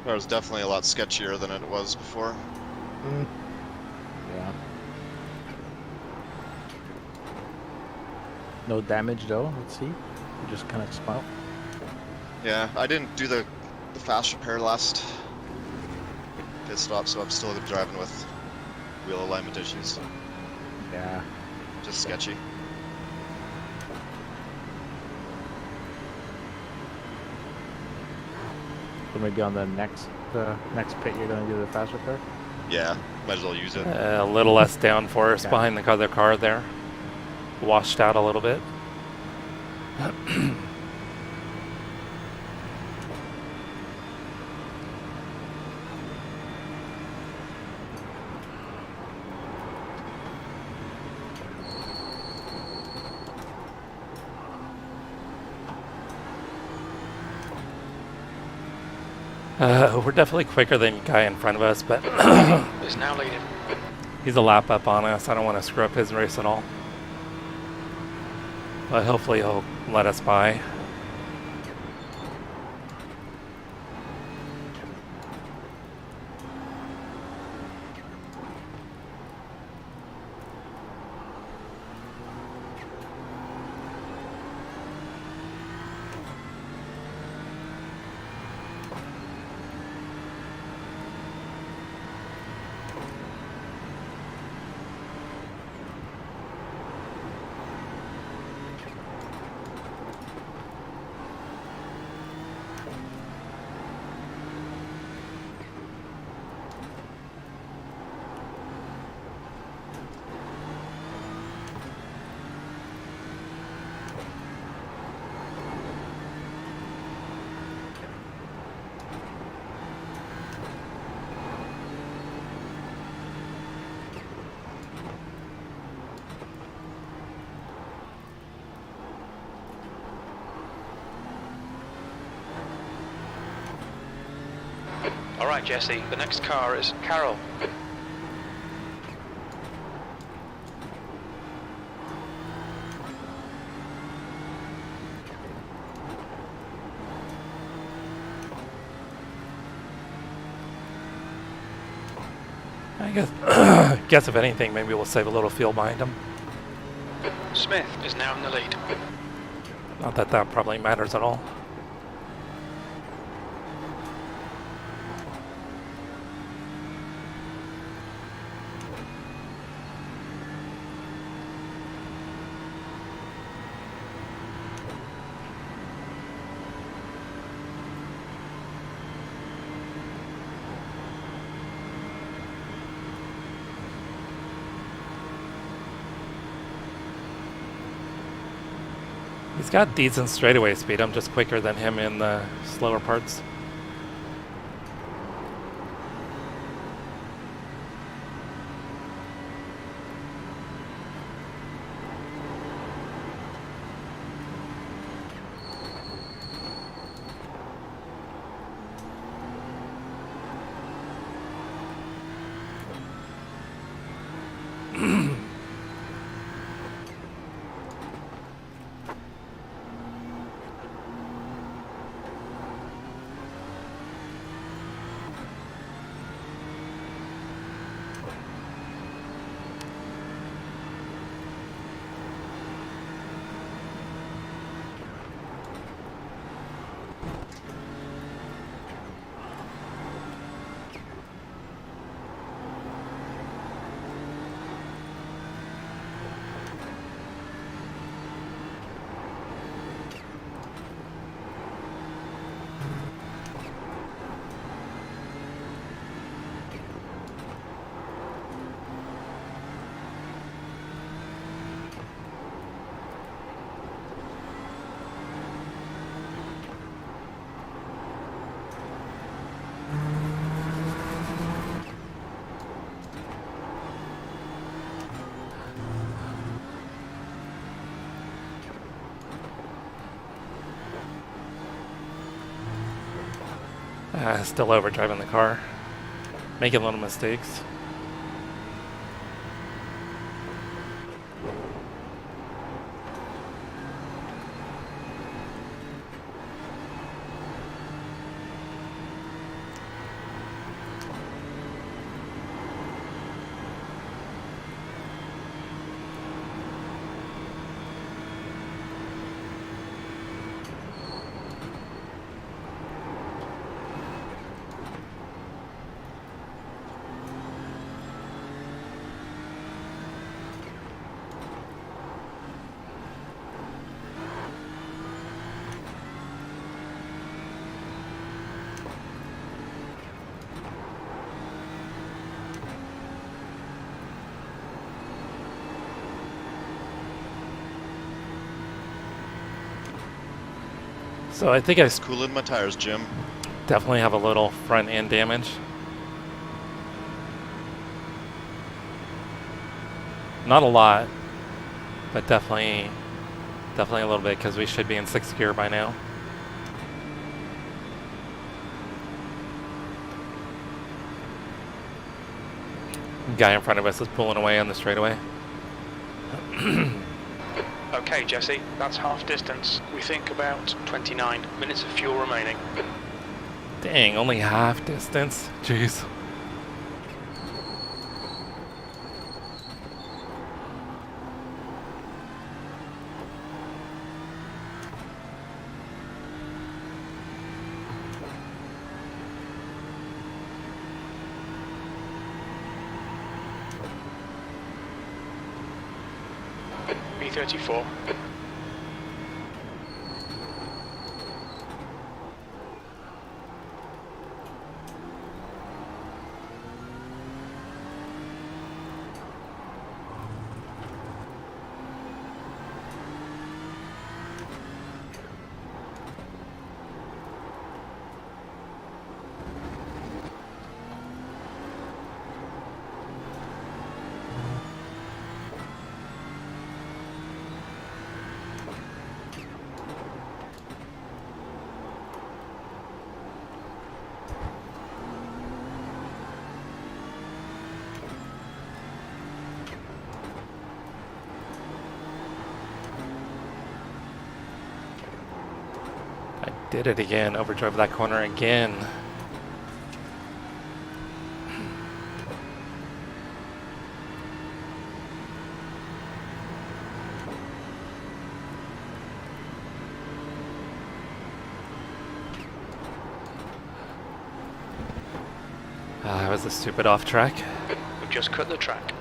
That was definitely a lot sketchier than it was before. Yeah. No damage though, let's see. You just kind of spun out. Yeah, I didn't do the fast repair last pit stop, so I'm still driving with wheel alignment issues. Yeah. Just sketchy. So maybe on the next pit you're gonna do the fast repair? Yeah, might as well use it. A little less downforce Okay. behind the other car there. Washed out a little bit. We're definitely quicker than the guy in front of us, but Is now leading. he's a lap up on us. I don't want to screw up his race at all. But hopefully he'll let us by. All right, Jesse, the next car is Carol. I guess if anything, maybe we'll save a little fuel behind him. Smith is now in the lead. Not that that probably matters at all. He's got decent straightaway speed. I'm just quicker than him in the slower parts. Still overdriving the car, making little mistakes. So I think I It's cooling my tires, Jim. definitely have a little front end damage. Not a lot, but definitely a little bit because we should be in 6th gear by now. Guy in front of us is pulling away on the straightaway. Okay, Jesse, that's half distance. We think about 29 minutes of fuel remaining. Dang, only half distance. Jeez. B34. Did it again. Overdrove that corner again. That was a stupid off track. We've just cut the track.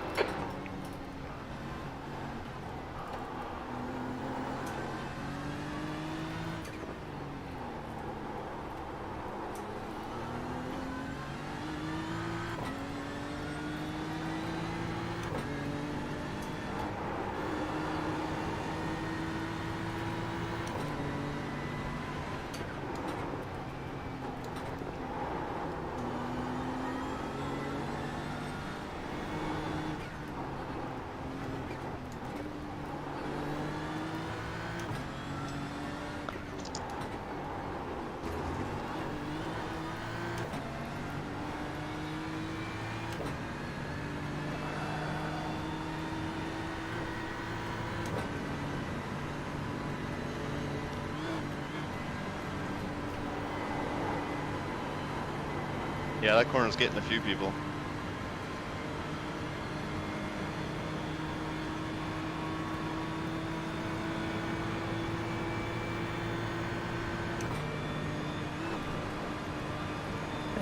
Yeah, that corner's getting a few people.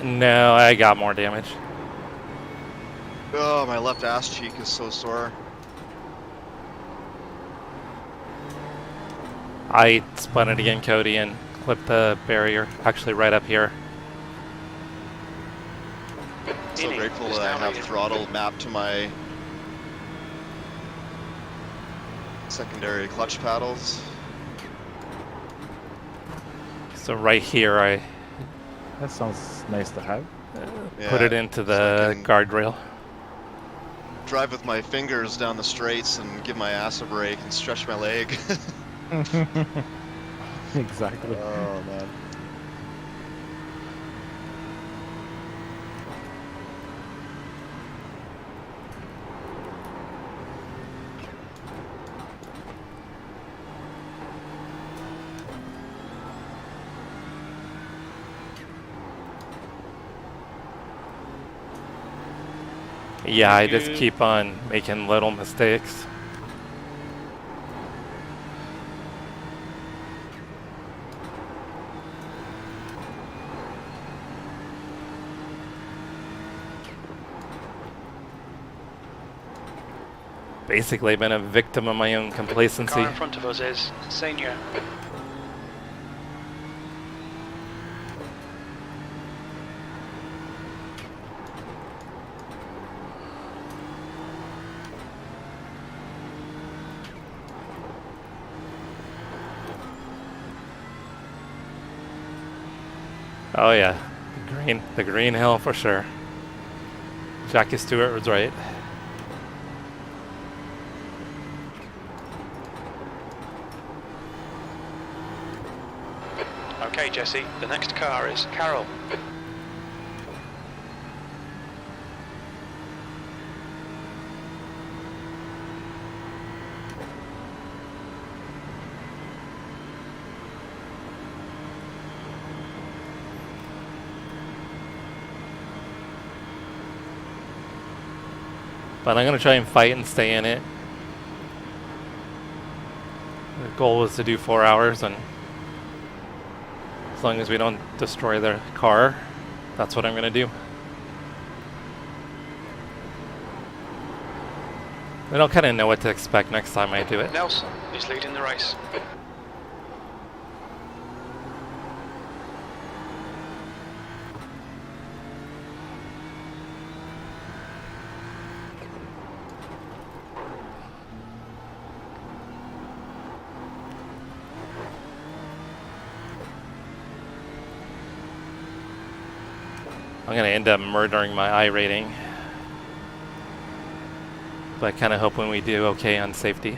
No, I got more damage. Oh, my left ass cheek is so sore. I spun it again, Cody, and clipped the barrier. Actually, right up here. So grateful that I have throttle mapped to my secondary clutch paddles. So right here, I That sounds nice to have. put it into the guardrail. Drive with my fingers down the straights and give my ass a break and stretch my leg. Exactly. Oh man. Yeah, I just keep on making little mistakes. Basically, I've been a victim of my own The complacency. car in front of us is Senior. Oh yeah, the green hill for sure. Jackie Stewart was right. Okay, Jesse, the next car is Carol. But I'm going to try and fight and stay in it. The goal was to do 4 hours, and as long as we don't destroy the car, that's what I'm going to do. Then I'll kind of know what to expect next time I do it. Nelson is leading the race. I'm going to end up murdering my I rating. But I kind of hope when we do okay on safety.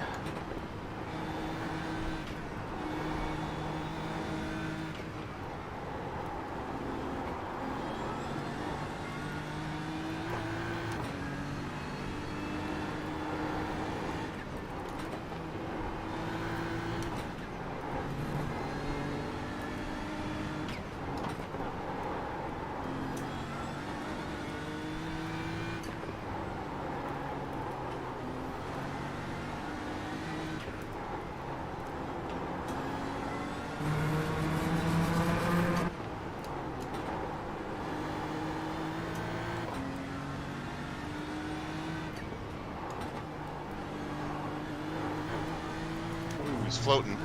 He's floating.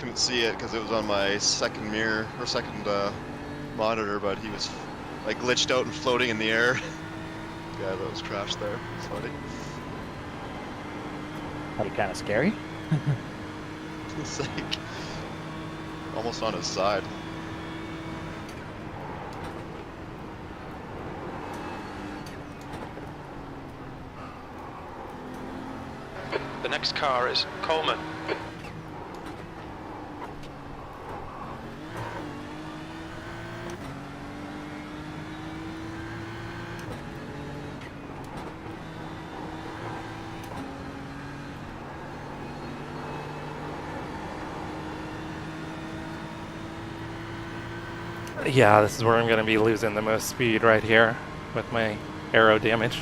Couldn't see it because it was on my second mirror or second monitor, but he was like glitched out and floating in the air. Yeah, that was crashed there. It's funny. That'd be kind of scary. It's like almost on his side. The next car is Coleman. Yeah, this is where I'm going to be losing the most speed right here with my aero damage.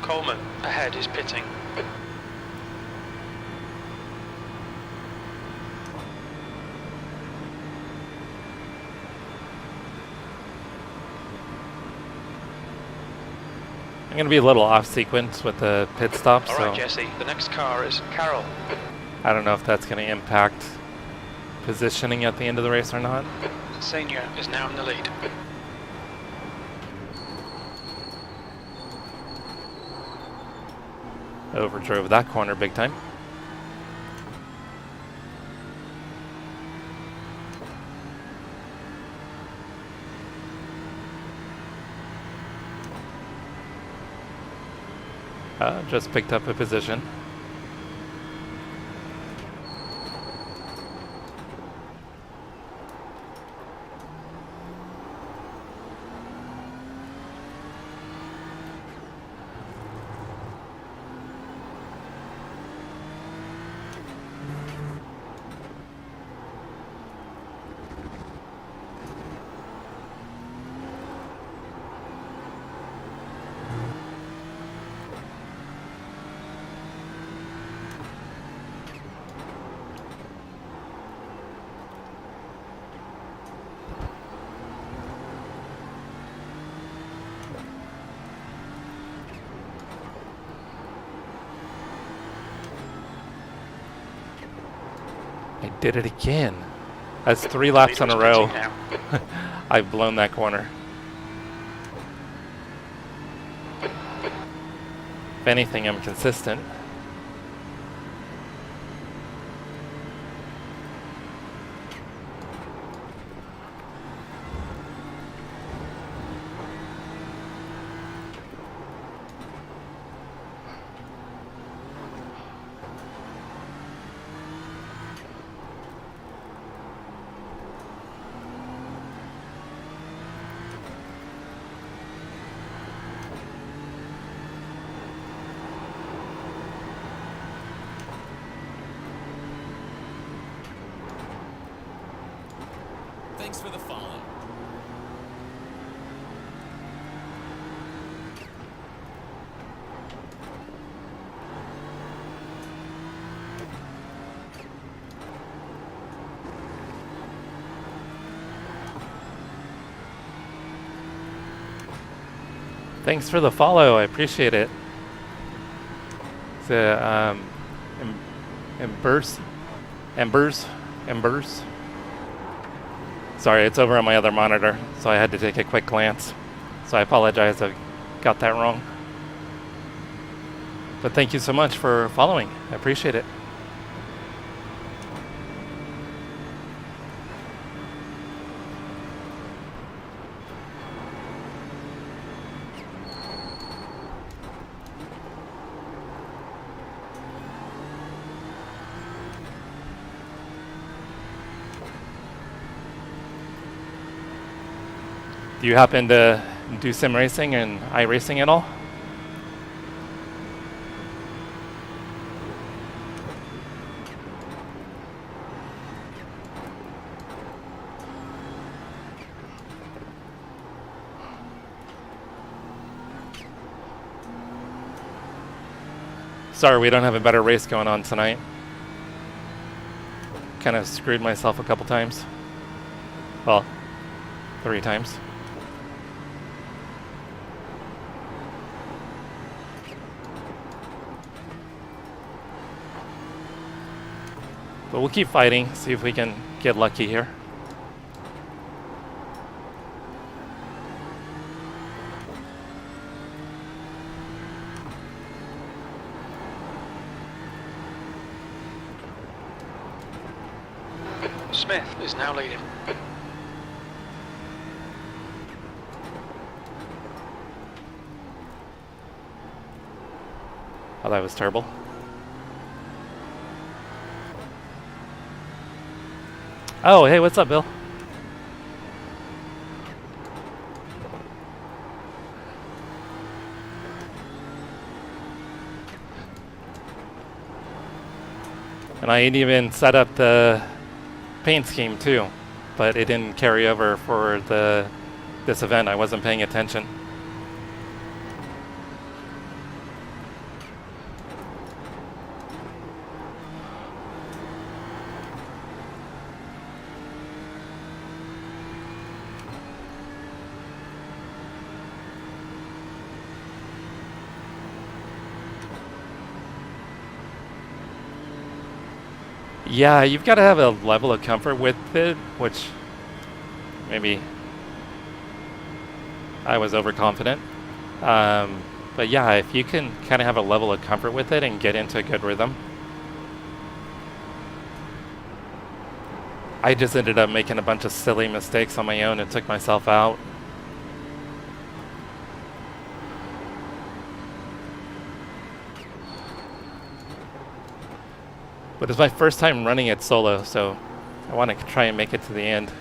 Coleman ahead is pitting. I'm going to be a little off sequence with the pit stop, All so right, Jesse. The next car is Carroll. I don't know if that's going to impact positioning at the end of the race or not. Senior is now in the lead. Overdrove that corner big time. Just picked up a position. I did it again. That's 3 laps in a row. I've blown that corner. If anything, I'm consistent. Thanks for the follow. I appreciate it. The Embers. Sorry, it's over on my other monitor, so I had to take a quick glance. So I apologize, I got that wrong. But thank you so much for following. I appreciate it. Do you happen to do sim racing and iRacing at all? Sorry, we don't have a better race going on tonight. Kind of screwed myself a couple times. Well, 3 times. But we'll keep fighting, see if we can get lucky here. Smith is now leading. Oh, that was terrible. Oh, hey, what's up, Bill? And I even set up the paint scheme too, but it didn't carry over for this event. I wasn't paying attention. Yeah, you've got to have a level of comfort with it, which maybe I was overconfident. But yeah, if you can kind of have a level of comfort with it and get into a good rhythm. I just ended up making a bunch of silly mistakes on my own and took myself out. But it's my first time running it solo, so I want to try and make it to the end.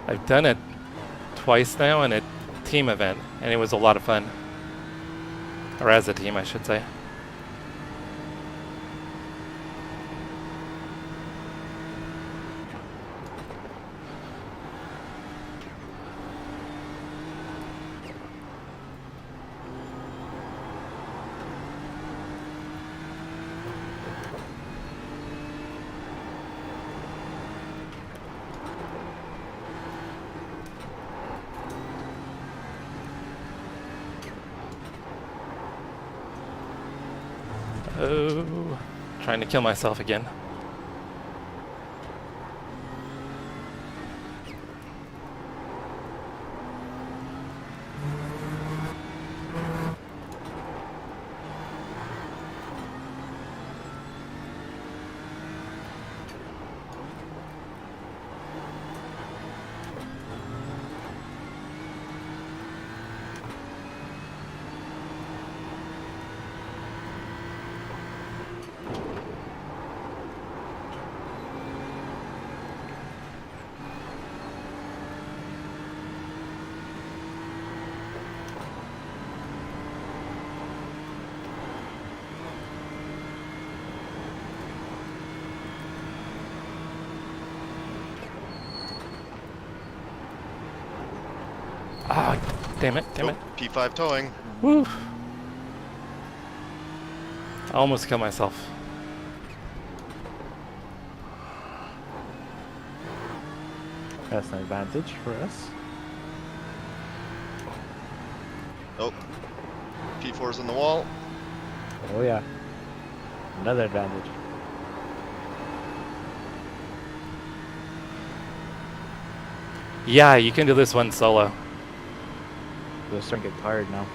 I've done it twice now in a team event, and it was a lot of fun. Or as a team, I should say. Oh, trying to kill myself again. Ah, damn it, damn it. P5 towing. Woo. I almost killed myself. That's an advantage for us. Oh, P4's on the wall. Oh yeah. Another advantage. Yeah, you can do this one solo. They're starting to get tired now.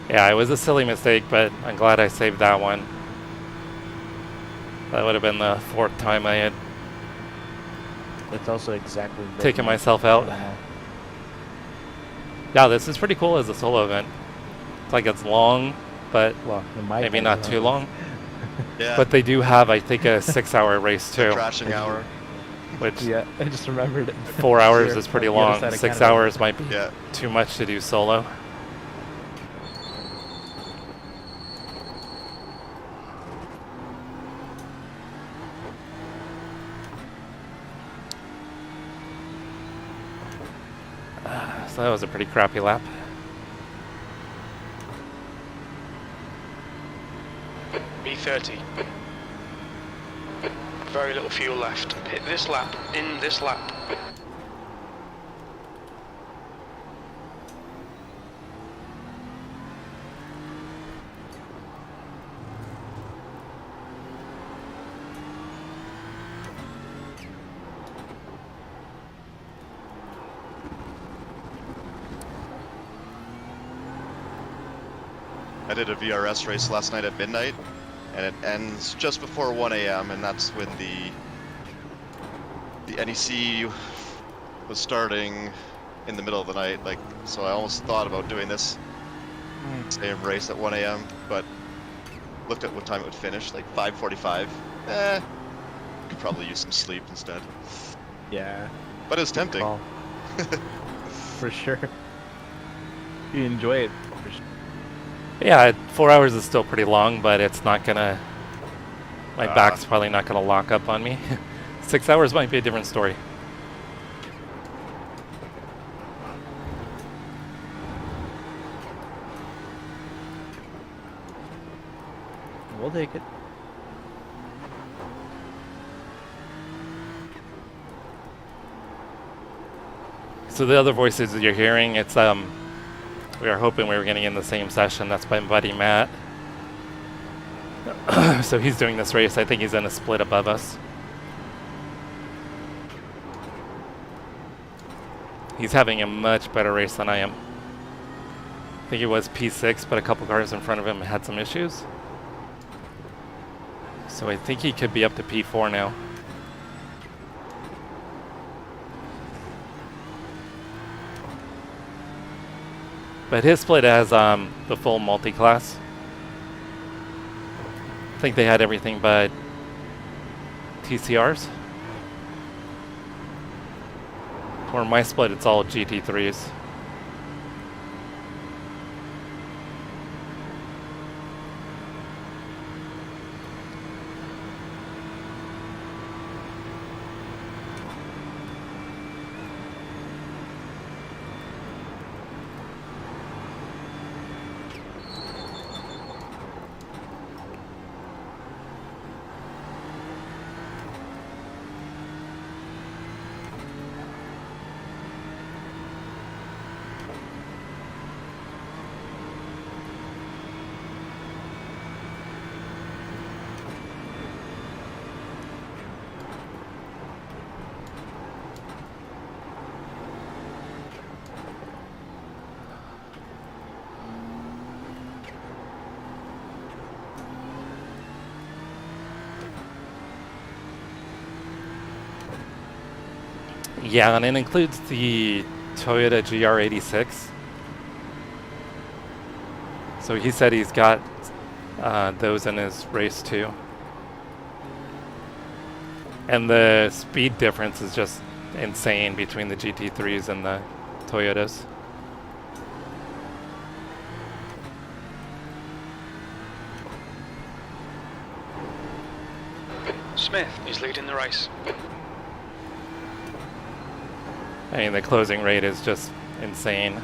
Yeah, it was a silly mistake, but I'm glad I saved that one. That would have been the 4th time I had It's also exactly taken myself out. Yeah, this is pretty cool as a solo event. It's like it's long, but Well, in my maybe opinion, not too long. Yeah. But they do have, I think, a 6-hour race too, Crashing hour. which Yeah, I just remembered it. 4 hours Here, is pretty on the other long. side of 6 Canada. hours might be Yeah. too much to do solo. So that was a pretty crappy lap. B30. Very little fuel left. Hit this lap, in this lap. I did a VRS race last night at midnight, and it ends just before 1 a.m. and that's when the NEC was starting in the middle of the night. Like, so I almost thought about doing this same race at 1 a.m. but looked at what time it would finish, like 5:45. Could probably use some sleep instead. Yeah. But it's tempting. Call. For sure. You enjoy it. For sure. Yeah, 4 hours is still pretty long, but it's not gonna. My back's probably not gonna lock up on me. 6 hours might be a different story. We'll take it. So the other voices that you're hearing, it's we were hoping we were getting in the same session. That's my buddy Matt. So he's doing this race. I think he's in a split above us. He's having a much better race than I am. I think he was P6, but a couple cars in front of him had some issues. So I think he could be up to P4 now. But his split has the full multi-class. I think they had everything but TCRs. For my split, it's all GT3s. Yeah, and it includes the Toyota GR86. So he said he's got those in his race too. And the speed difference is just insane between the GT3s and the Toyotas. Smith is leading the race. I mean, the closing rate is just insane.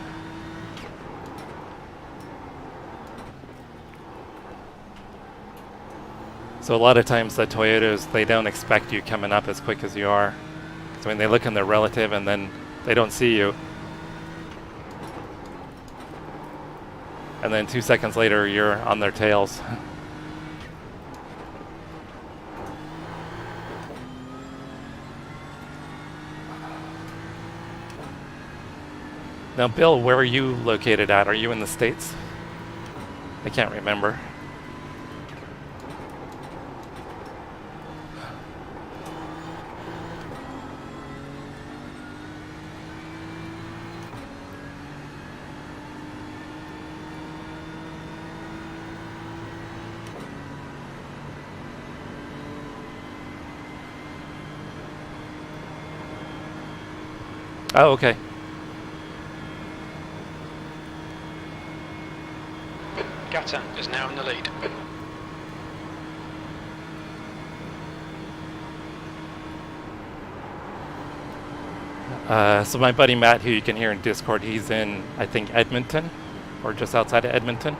So a lot of times the Toyotas, they don't expect you coming up as quick as you are. So when they look in their relative and then they don't see you. And then 2 seconds later, you're on their tails. Now, Bill, where are you located at? Are you in the States? I can't remember. Oh, okay. Gatan is now in the lead. So my buddy Matt, who you can hear in Discord, he's in, I think, Edmonton, or just outside of Edmonton.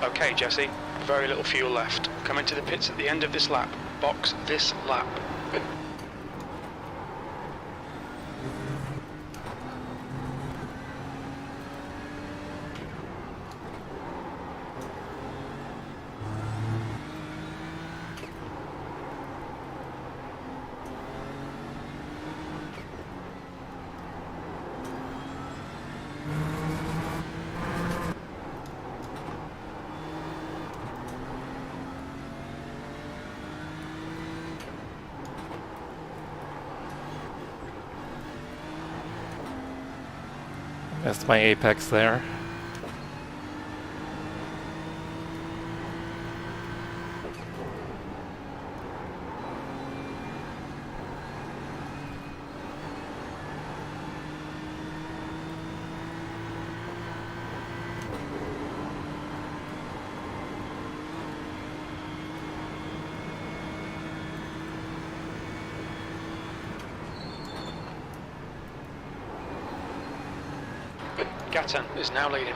Okay, Jesse, very little fuel left. Come into the pits at the end of this lap. Box this lap. That's my apex there. Gatan is now leading.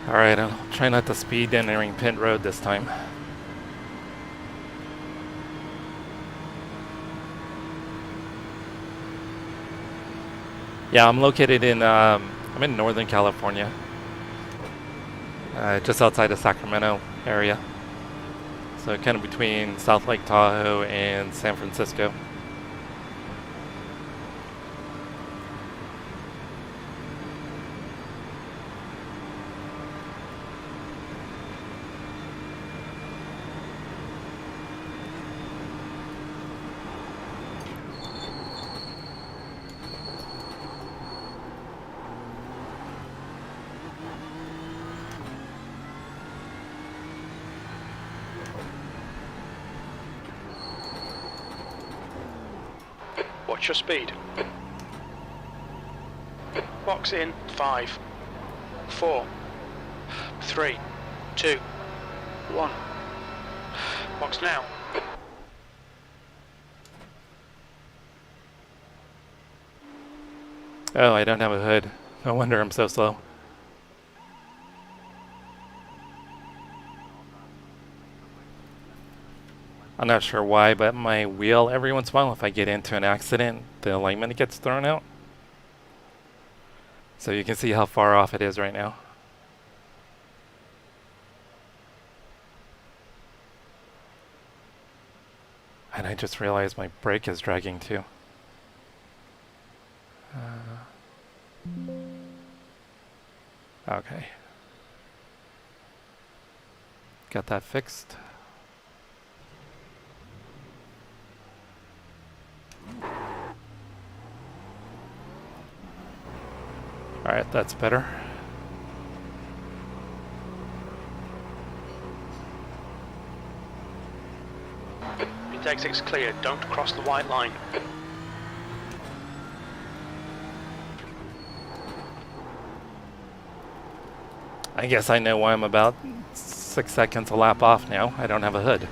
Alright, I'll try not to speed entering pit road this time. Yeah, I'm located in, I'm in Northern California. Just outside of Sacramento area. So kind of between South Lake Tahoe and San Francisco. Watch your speed. Box in 5, 4, 3, 2, 1. Box now. Oh, I don't have a hood. No wonder I'm so slow. I'm not sure why, but my wheel, every once in a while, if I get into an accident, the alignment gets thrown out. So you can see how far off it is right now. And I just realized my brake is dragging too. Okay. Got that fixed. Alright, that's better. Pit exit's clear, don't cross the white line. I guess I know why I'm about 6 seconds a lap off now. I don't have a hood.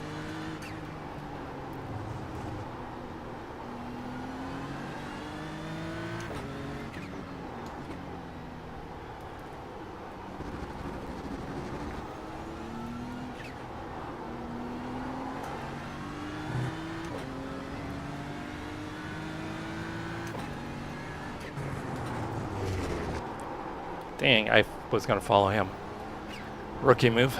Dang, I was going to follow him. Rookie move.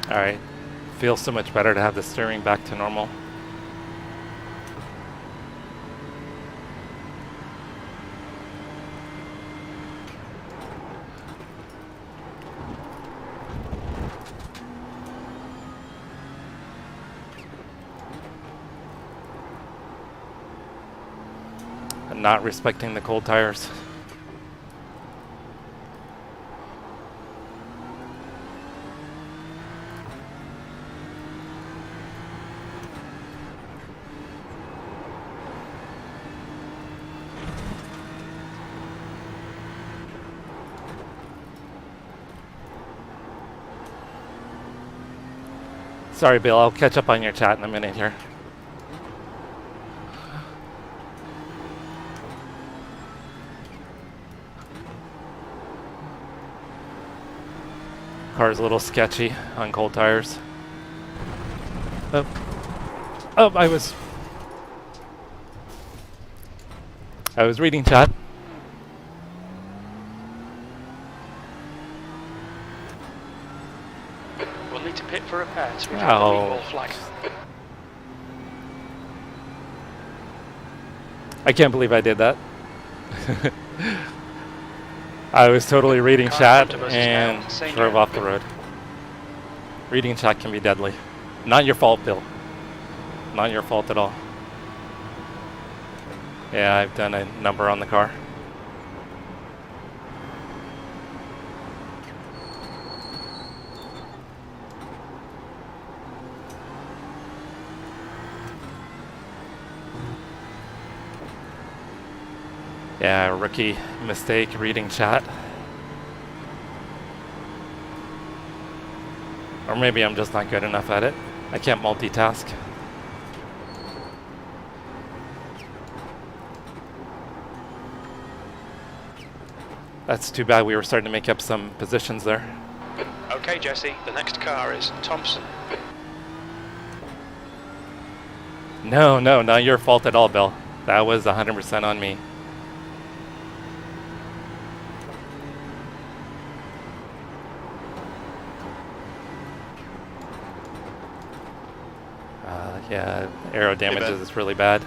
Alright. Feels so much better to have the steering back to normal. I'm not respecting the cold tires. Sorry, Bill, I'll catch up on your chat in a minute here. Car's a little sketchy on cold tires. Oh, I was reading chat. We'll need to pit for repairs. We've had the recall flag. I can't believe I did that. I was totally reading chat and drove off the road. Reading chat can be deadly. Not your fault, Bill. Not your fault at all. Yeah, I've done a number on the car. Yeah, rookie mistake reading chat. Or maybe I'm just not good enough at it. I can't multitask. That's too bad. We were starting to make up some positions there. Okay, Jesse, the next car is Thompson. No, not your fault at all, Bill. That was 100% on me. Yeah, aero damages is really bad.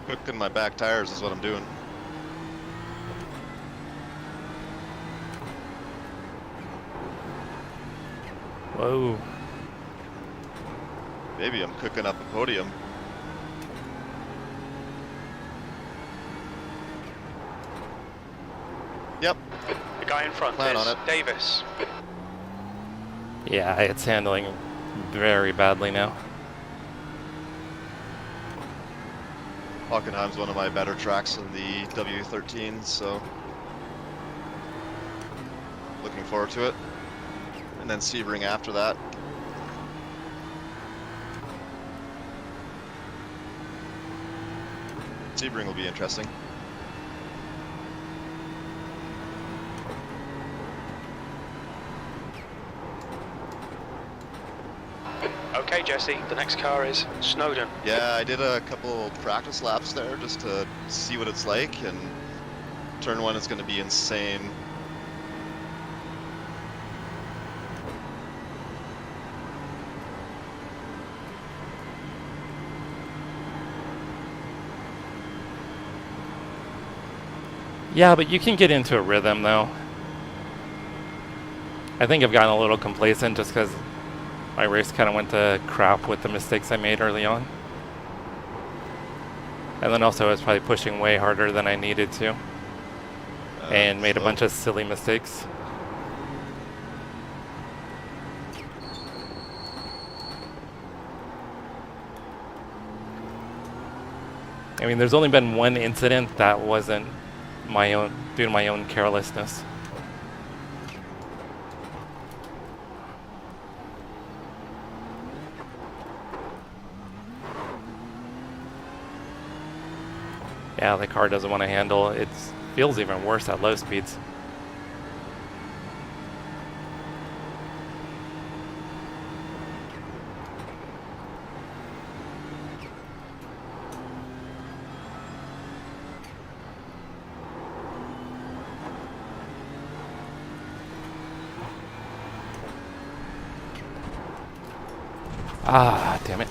Cooking my back tires is what I'm doing. Whoa. Maybe I'm cooking up a podium. Yep. The guy in front Plan is on it. Davis. Yeah, it's handling very badly now. Hockenheim's one of my better tracks in the W13, so looking forward to it. And then Sebring after that. Sebring will be interesting. Jesse. The next car is Snowden. Yeah, I did a couple practice laps there just to see what it's like, and turn 1 is going to be insane. Yeah, but you can get into a rhythm though. I think I've gotten a little complacent just because my race kind of went to crap with the mistakes I made early on. And then also I was probably pushing way harder than I needed to. And made a bunch of silly mistakes. I mean, there's only been one incident that wasn't my own, due to my own carelessness. Yeah, the car doesn't want to handle. It feels even worse at low speeds. Ah, damn it.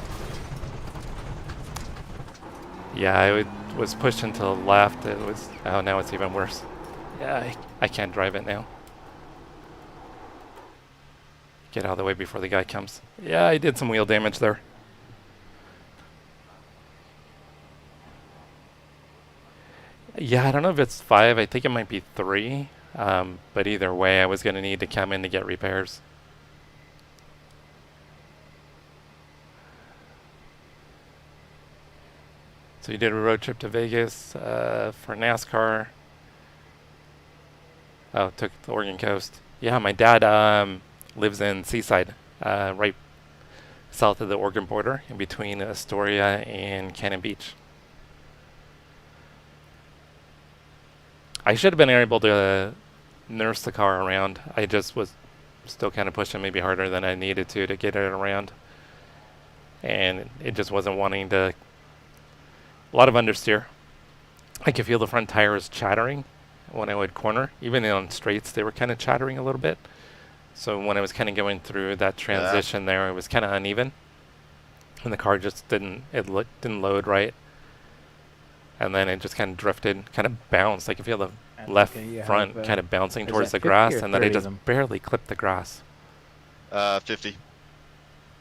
Yeah, I was pushing to the left. It was, oh, now it's even worse. Yeah, I can't drive it now. Get out of the way before the guy comes. Yeah, I did some wheel damage there. Yeah, I don't know if it's 5. I think it might be 3. But either way, I was going to need to come in to get repairs. So you did a road trip to Vegas for NASCAR. Oh, took the Oregon coast. Yeah, my dad lives in Seaside, right south of the Oregon border, in between Astoria and Cannon Beach. I should have been able to nurse the car around. I just was still kind of pushing maybe harder than I needed to get it around. And it just wasn't wanting to. A lot of understeer. I could feel the front tires chattering when I would corner. Even on straights, they were kind of chattering a little bit. So when I was kind of going through that transition there, it was kind of uneven. And the car just didn't load right. And then it just kind of drifted, kind of bounced. I could feel the left front kind of bouncing towards the grass, and then I just barely clipped the grass. 50.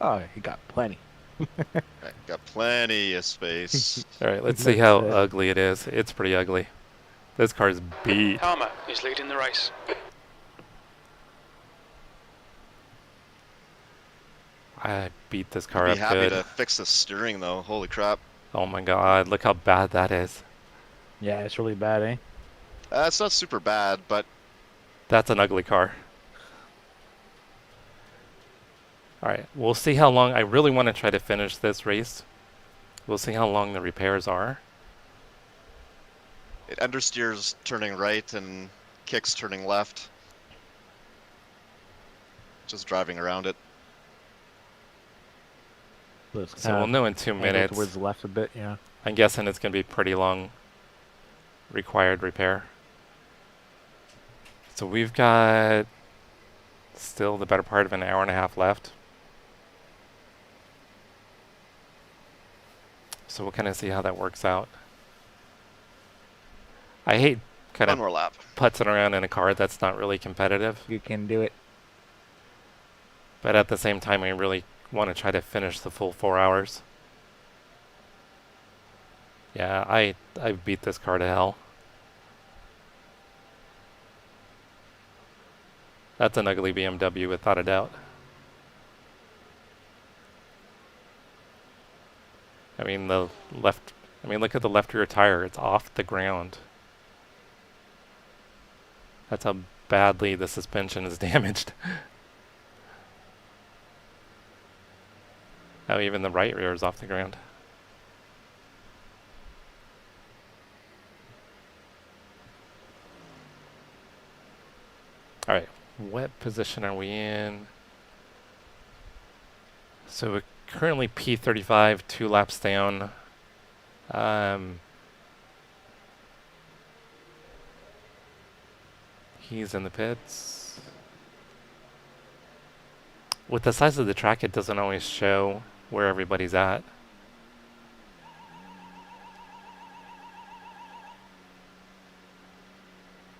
Oh, you got plenty. I got plenty of space. All right, let's see how ugly it is. It's pretty ugly. This car's beat. Palmer is leading the race. I beat this car I'd up be happy good. to fix the steering though. Holy crap. Oh my god, look how bad that is. Yeah, it's really bad, eh? It's not super bad, but That's an ugly car. Alright, we'll see how long. I really want to try to finish this race. We'll see how long the repairs are. it understeers turning right and kicks turning left. Just driving around it. So we'll know in 2 minutes. Towards the left a bit, yeah. I'm guessing it's going to be pretty long required repair. So we've got still the better part of an hour and a half left. So we'll kind of see how that works out. I hate kind One of more lap. putzing around in a car that's not really competitive. You can do it. But at the same time, I really want to try to finish the full 4 hours. Yeah, I beat this car to hell. That's an ugly BMW without a doubt. I mean, look at the left rear tire. It's off the ground. That's how badly the suspension is damaged. Oh, even the right rear is off the ground. Alright, what position are we in? So currently P35, 2 laps down. He's in the pits. With the size of the track, it doesn't always show where everybody's at.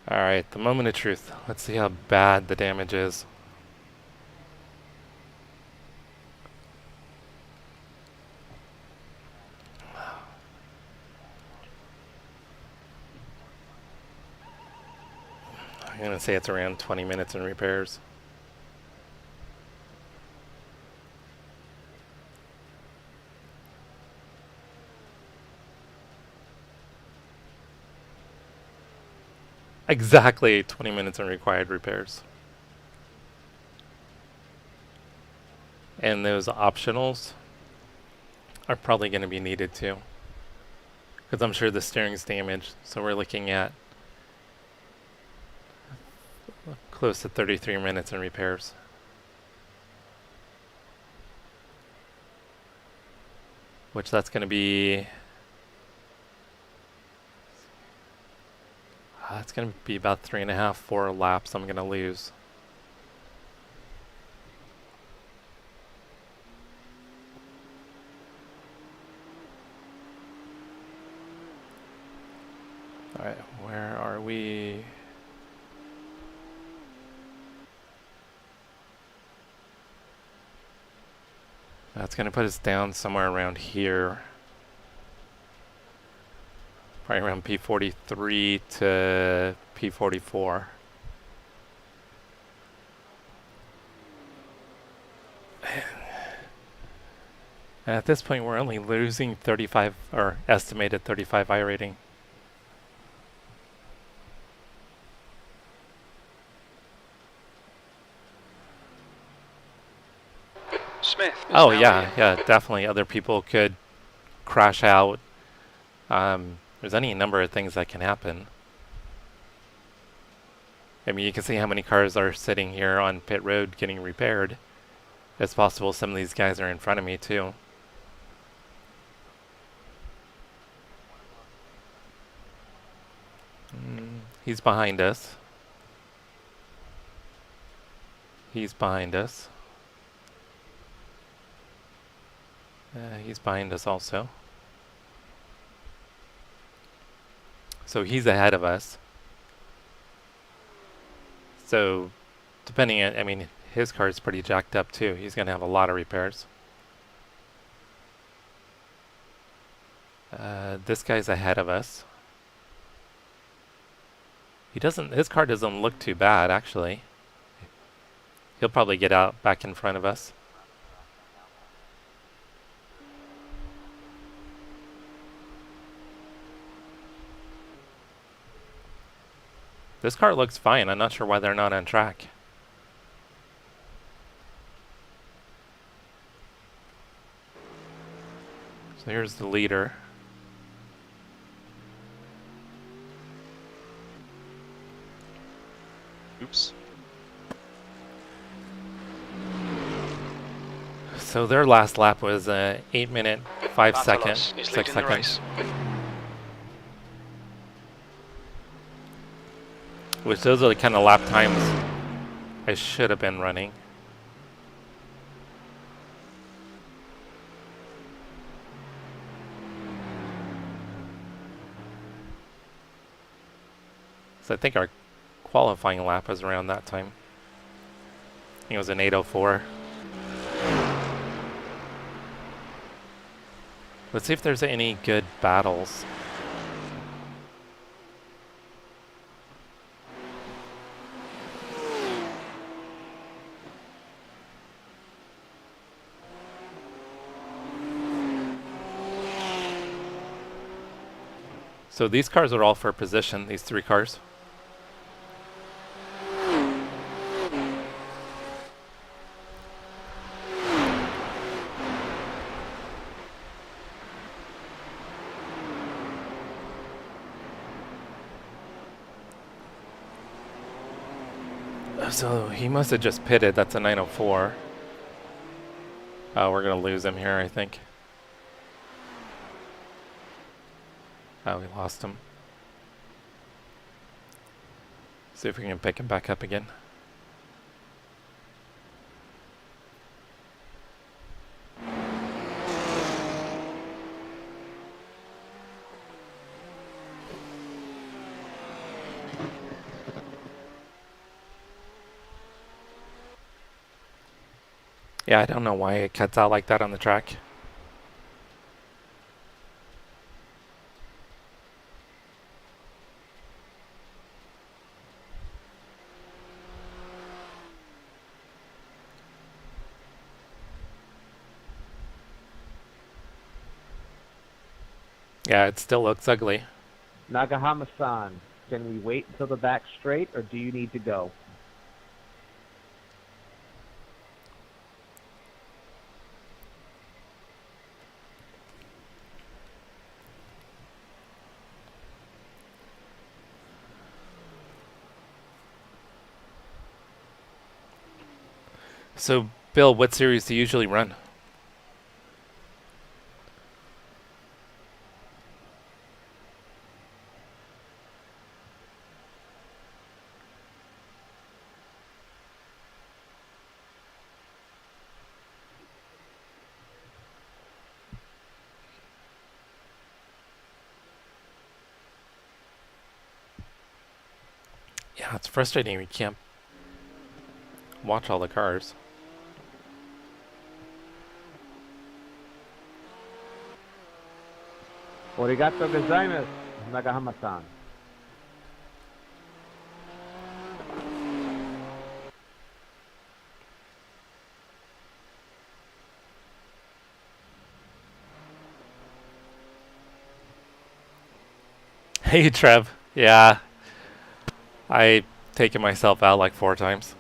Alright, the moment of truth. Let's see how bad the damage is. I'm going to say it's around 20 minutes in repairs. Exactly 20 minutes in required repairs. And those optionals are probably going to be needed too, because I'm sure the steering's damaged. So we're looking at close to 33 minutes in repairs. Which that's going to be... it's going to be about 3.5, 4 laps I'm going to lose. Alright, where are we? That's going to put us down somewhere around here. Probably around P43 to P44. And at this point, we're only losing 35, or estimated 35 I rating. Smith. Oh yeah, yeah, definitely. Other people could crash out. There's any number of things that can happen. I mean, you can see how many cars are sitting here on pit road getting repaired. It's possible some of these guys are in front of me too. He's behind us. He's behind us. He's behind us also. So he's ahead of us. So depending on, I mean, his car is pretty jacked up too. He's going to have a lot of repairs. This guy's ahead of us. His car doesn't look too bad actually. He'll probably get out back in front of us. This car looks fine. I'm not sure why they're not on track. So here's the leader. Oops. So their last lap was 8 minute 5 second, Bartolos is 6 leading the seconds. race. Which those are the kind of lap times I should have been running. So I think our qualifying lap was around that time. I think it was an 8:04. Let's see if there's any good battles. So these cars are all for position, these 3 cars. So he must have just pitted. That's a 904. Oh, we're going to lose him here, I think. Oh, we lost him. See if we can pick him back up again. Yeah, I don't know why it cuts out like that on the track. Yeah, it still looks ugly. Nagahama-san, can we wait until the back's straight, or do you need to go? So, Bill, what series do you usually run? Yeah, it's frustrating. We can't watch all the cars. Arigato gozaimasu, Nagahama-san. Hey, Trev. Yeah. I've taken myself out like 4 times.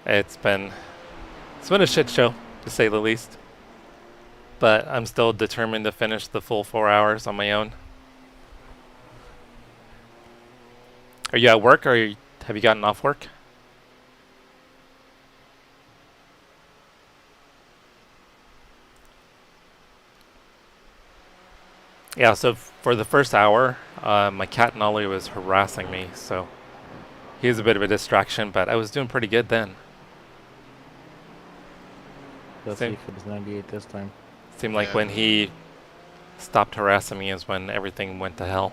It's been a shit show, to say the least. But I'm still determined to finish the full 4 hours on my own. Are you at work, or have you gotten off work? Yeah, so for the first hour, my cat Nolly was harassing me, so he was a bit of a distraction, but I was doing pretty good then. Let's see if it's 98 this time. Seemed like when he stopped harassing me is when everything went to hell.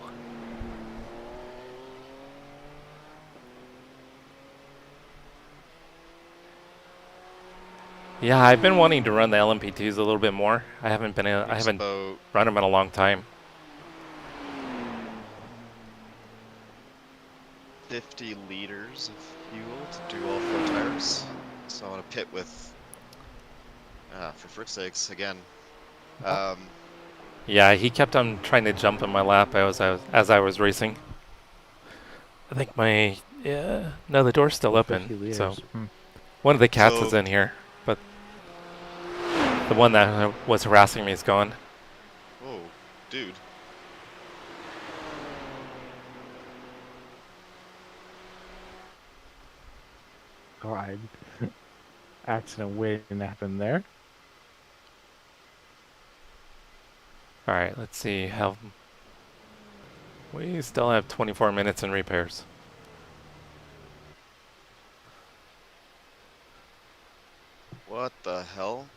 Yeah, I've been wanting to run the LMP2s a little bit more. I haven't run them in a long time. 50 liters of fuel to do all 4 tires. So I want to pit with, for frick's sakes, again. Yeah, he kept on trying to jump in my lap as I was racing. I think no, the door's still open. So one of the cats is in here, but the one that was harassing me is gone. Whoa, dude. Alright. Accident waiting to happen there. Alright, let's see how... We still have 24 minutes in repairs. What the hell?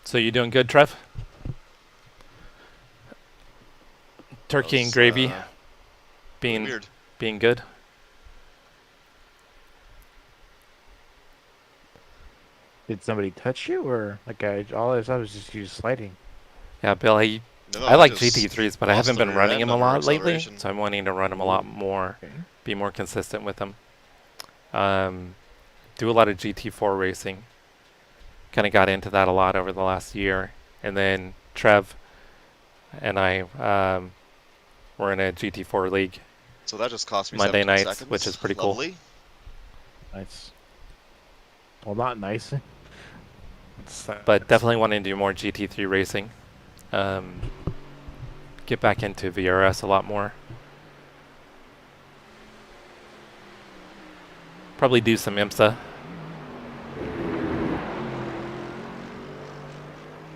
So you doing good, Trev? Turkey and gravy Weird. being good. Did somebody touch you, or like all I saw was just you sliding? Yeah, Bill, I like GT3s, but I haven't been running them a lot lately, so I'm wanting to run them a lot more, be more consistent with them. Do a lot of GT4 racing. Kind of got into that a lot over the last year, and then Trev and I were in a GT4 league. So that just cost me Monday 17 nights, seconds. which is pretty Lovely. cool. Nice. Well, not nice. But definitely want to do more GT3 racing. Get back into VRS a lot more. Probably do some IMSA.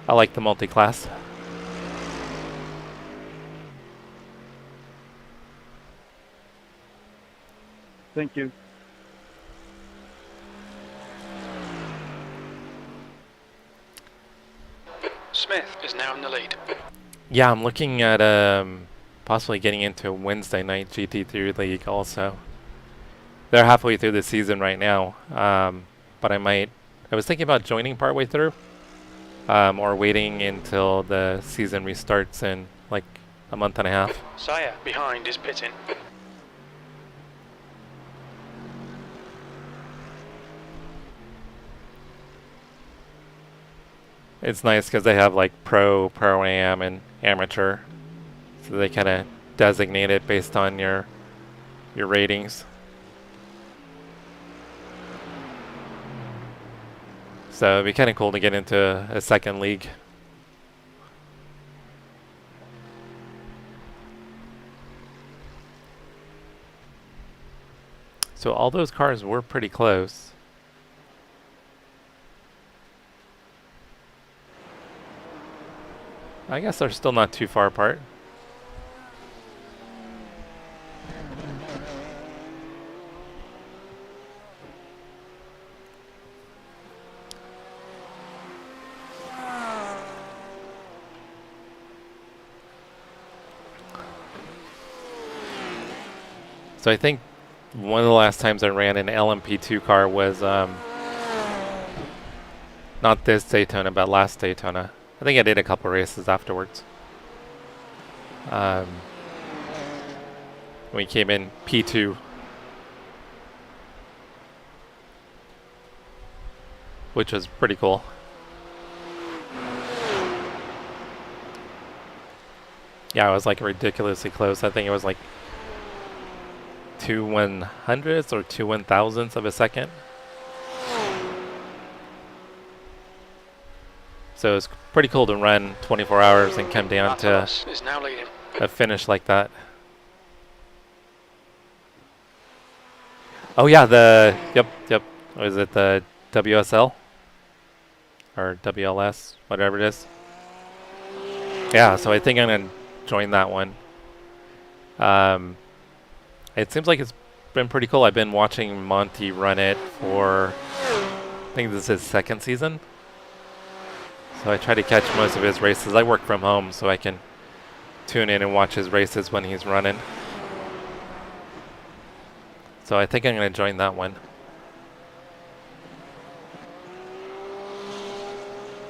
I like the multi-class. Thank you. Smith is now in the lead. Yeah, I'm looking at possibly getting into a Wednesday night GT3 league also. They're halfway through the season right now, but I was thinking about joining partway through, or waiting until the season restarts in like a month and a half. Saya behind is pitting. It's nice because they have like pro am, and amateur, so they kind of designate it based on your ratings. So it'd be kind of cool to get into a second league. So all those cars were pretty close. I guess they're still not too far apart. So I think one of the last times I ran an LMP2 car was not this Daytona, but last Daytona. I think I did a couple races afterwards. We came in P2. Which was pretty cool. Yeah, it was like ridiculously close. I think it was like 2/100ths or 2/1000ths of a second. So it's pretty cool to run 24 hours and come down to is now leading. a finish like that. Oh yeah, yep. Was it the WSL? Or WLS, whatever it is. Yeah, so I think I'm going to join that one. It seems like it's been pretty cool. I've been watching Monty run it for, I think this is his second season. So I try to catch most of his races. I work from home, so I can tune in and watch his races when he's running. So I think I'm going to join that one.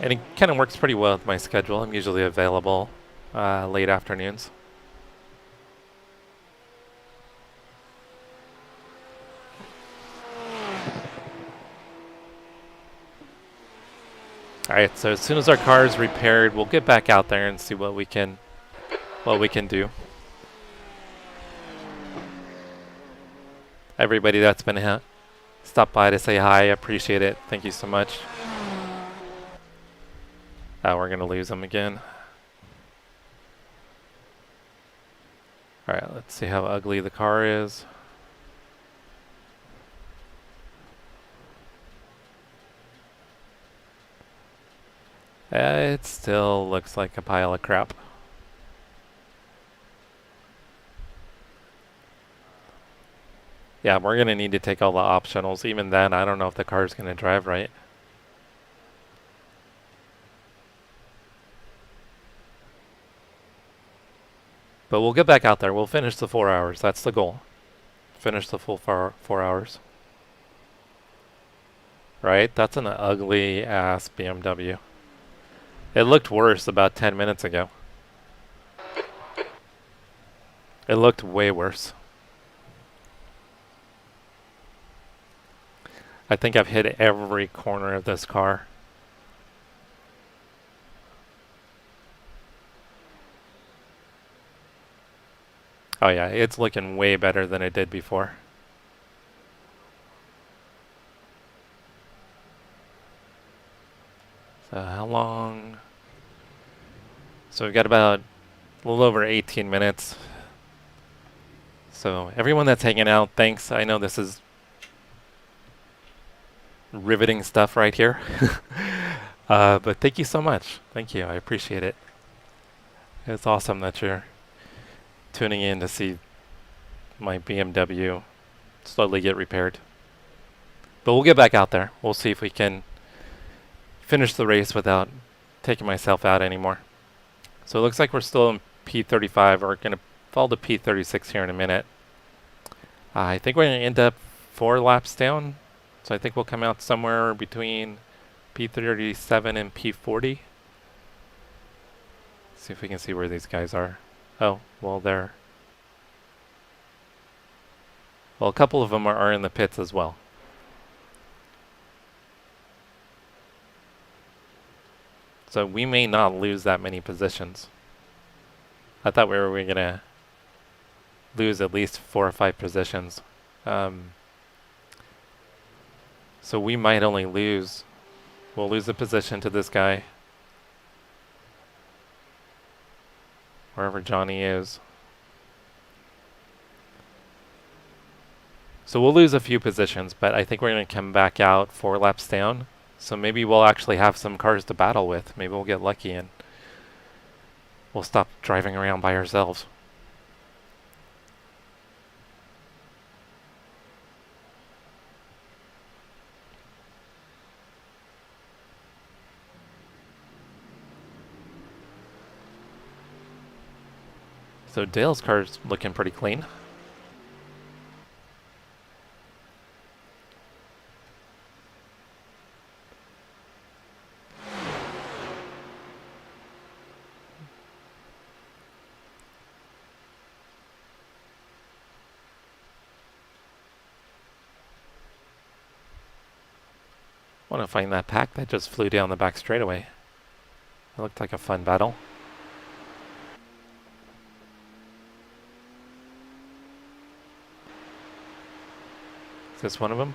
And it kind of works pretty well with my schedule. I'm usually available late afternoons. Alright, so as soon as our car is repaired, we'll get back out there and see what we can do. Everybody that's been stopped by to say hi, I appreciate it. Thank you so much. We're gonna lose them again. Alright, let's see how ugly the car is. It still looks like a pile of crap. Yeah, we're going to need to take all the optionals. Even then, I don't know if the car's going to drive right. But we'll get back out there. We'll finish the 4 hours. That's the goal. Finish the full 4 hours. Right? That's an ugly ass BMW. It looked worse about 10 minutes ago. It looked way worse. I think I've hit every corner of this car. Oh yeah, it's looking way better than it did before. So how long? So we've got about a little over 18 minutes. So everyone that's hanging out, thanks. I know this is riveting stuff right here. But thank you so much. Thank you. I appreciate it. It's awesome that you're tuning in to see my BMW slowly get repaired. But we'll get back out there. We'll see if we can finish the race without taking myself out anymore. So it looks like we're still in P35. We're going to fall to P36 here in a minute. I think we're going to end up 4 laps down. So I think we'll come out somewhere between P37 and P40. See if we can see where these guys are. Oh, well, they're... Well, a couple of them are in the pits as well. So we may not lose that many positions. I thought we were going to lose at least 4 or 5 positions. So we might only lose... We'll lose a position to this guy. Wherever Johnny is. So we'll lose a few positions, but I think we're going to come back out 4 laps down. So maybe we'll actually have some cars to battle with. Maybe we'll get lucky and we'll stop driving around by ourselves. So Dale's car's looking pretty clean. I want to find that pack that just flew down the back straightaway. It looked like a fun battle. Is this one of them?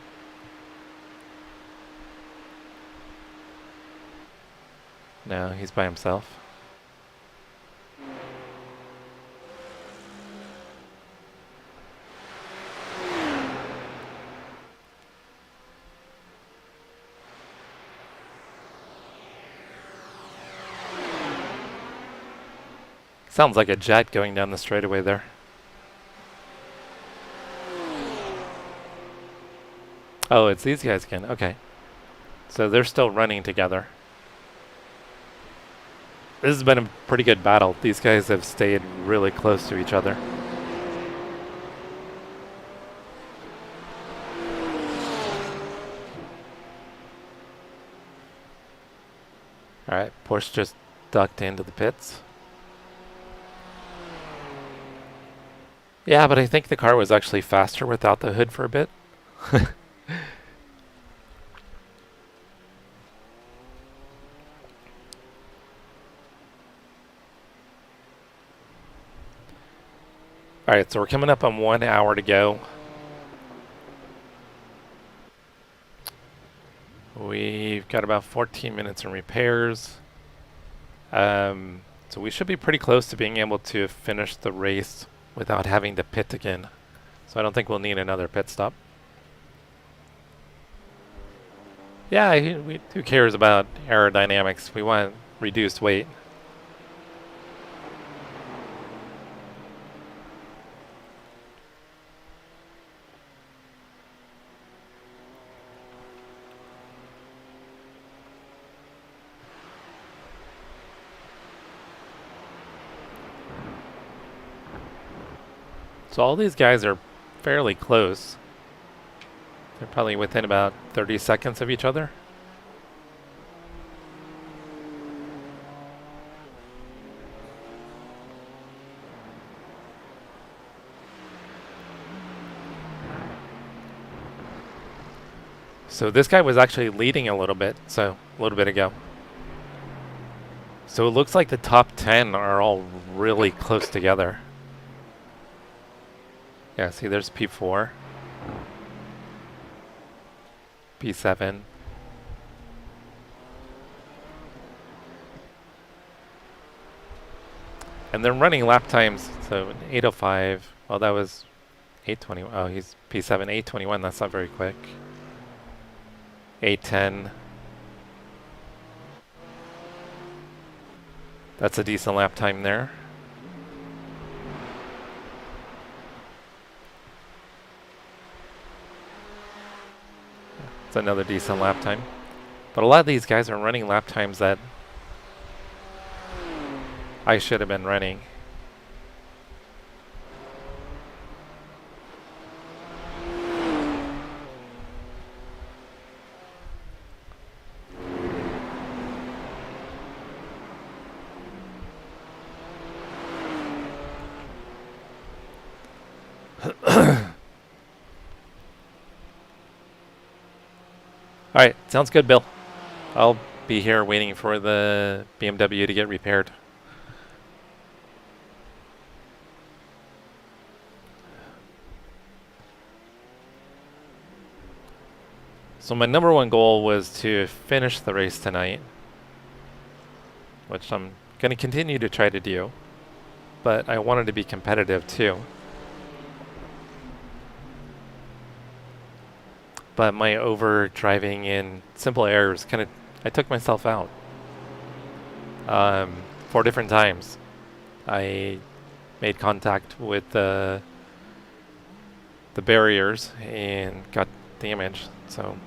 No, he's by himself. Sounds like a jet going down the straightaway there. Oh, it's these guys again. Okay. So they're still running together. This has been a pretty good battle. These guys have stayed really close to each other. Alright, Porsche just ducked into the pits. Yeah, but I think the car was actually faster without the hood for a bit. Alright, so we're coming up on 1 hour to go. We've got about 14 minutes in repairs. So we should be pretty close to being able to finish the race without having to pit again. So I don't think we'll need another pit stop. Yeah, who cares about aerodynamics? We want reduced weight. So all these guys are fairly close. They're probably within about 30 seconds of each other. So this guy was actually leading a little bit ago. So it looks like the top 10 are all really close together. Yeah, see, there's P4, P7. And they're running lap times, so 8:05. Well, that was 8:20. Oh, he's P7, 8:21. That's not very quick. 8:10. That's a decent lap time there. It's another decent lap time. But a lot of these guys are running lap times that I should have been running. Alright, sounds good, Bill. I'll be here waiting for the BMW to get repaired. So my number one goal was to finish the race tonight, which I'm going to continue to try to do, but I wanted to be competitive too. But my over driving in simple errors I took myself out. 4 different times I made contact with the barriers and got damaged, so.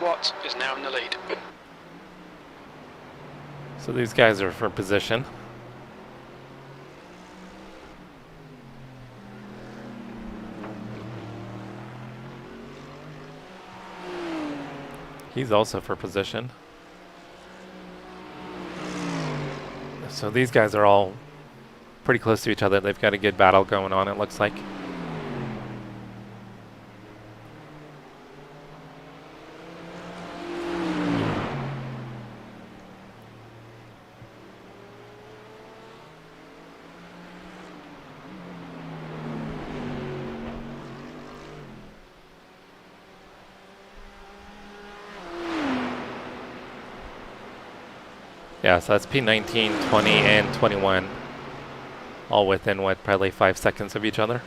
Watt is now in the lead. So these guys are for position. He's also for position. So these guys are all pretty close to each other. They've got a good battle going on, it looks like. Yeah, so that's P19, 20, and 21. All within, what, probably 5 seconds of each other?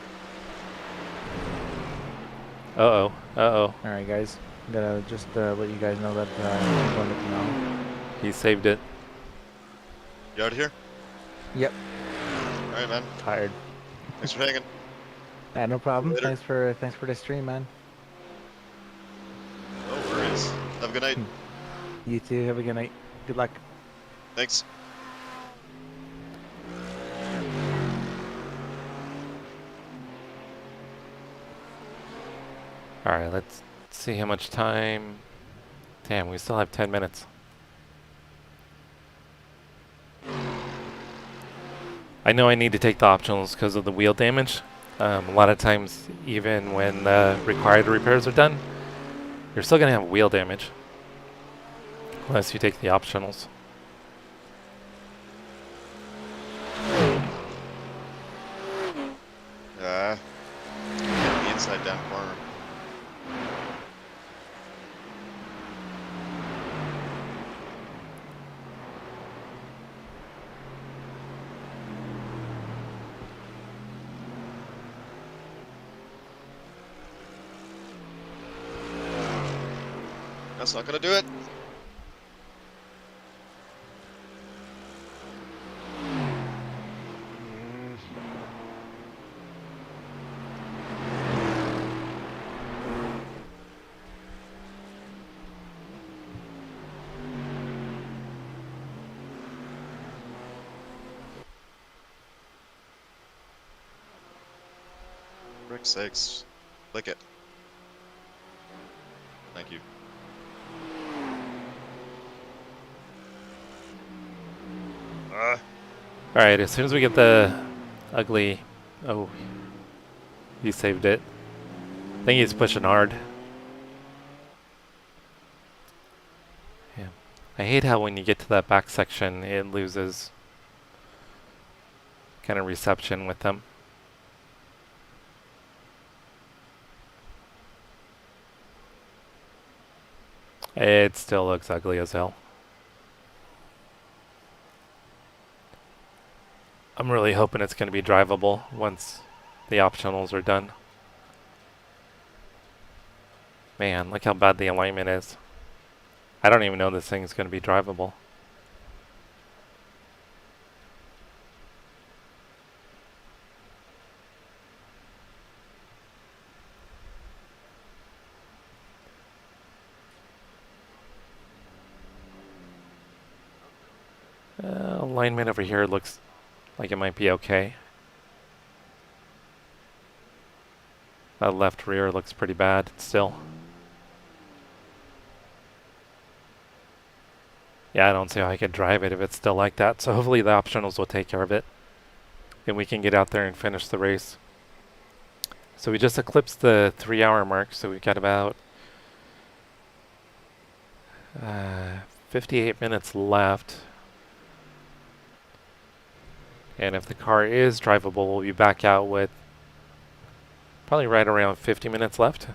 Uh-oh, uh-oh. Alright, guys. I'm gonna just let you guys know that I'm going to now. He saved it. You out of here? Yep. Alright, man. Tired. Thanks for hanging. Yeah, no problem. Later. Thanks for the stream, man. No worries. Have a good night. You too. Have a good night. Good luck. Thanks. Alright, let's see how much time. Damn, we still have 10 minutes. I know I need to take the optionals because of the wheel damage. A lot of times, even when required repairs are done, you're still going to have wheel damage. Unless you take the optionals. Hit the inside down corner. That's not gonna do it. Frick's sakes. Click it. Thank you. Alright, as soon as we get the ugly... Oh, he saved it. I think he's pushing hard. Yeah. I hate how when you get to that back section, it loses kind of reception with them. It still looks ugly as hell. I'm really hoping it's going to be drivable once the optionals are done. Man, look how bad the alignment is. I don't even know this thing's going to be drivable. Alignment over here looks like it might be okay. That left rear looks pretty bad still. Yeah, I don't see how I could drive it if it's still like that. So hopefully the optionals will take care of it, and we can get out there and finish the race. So we just eclipsed the 3-hour mark, so we've got about 58 minutes left. And if the car is drivable, we'll be back out with probably right around 50 minutes left.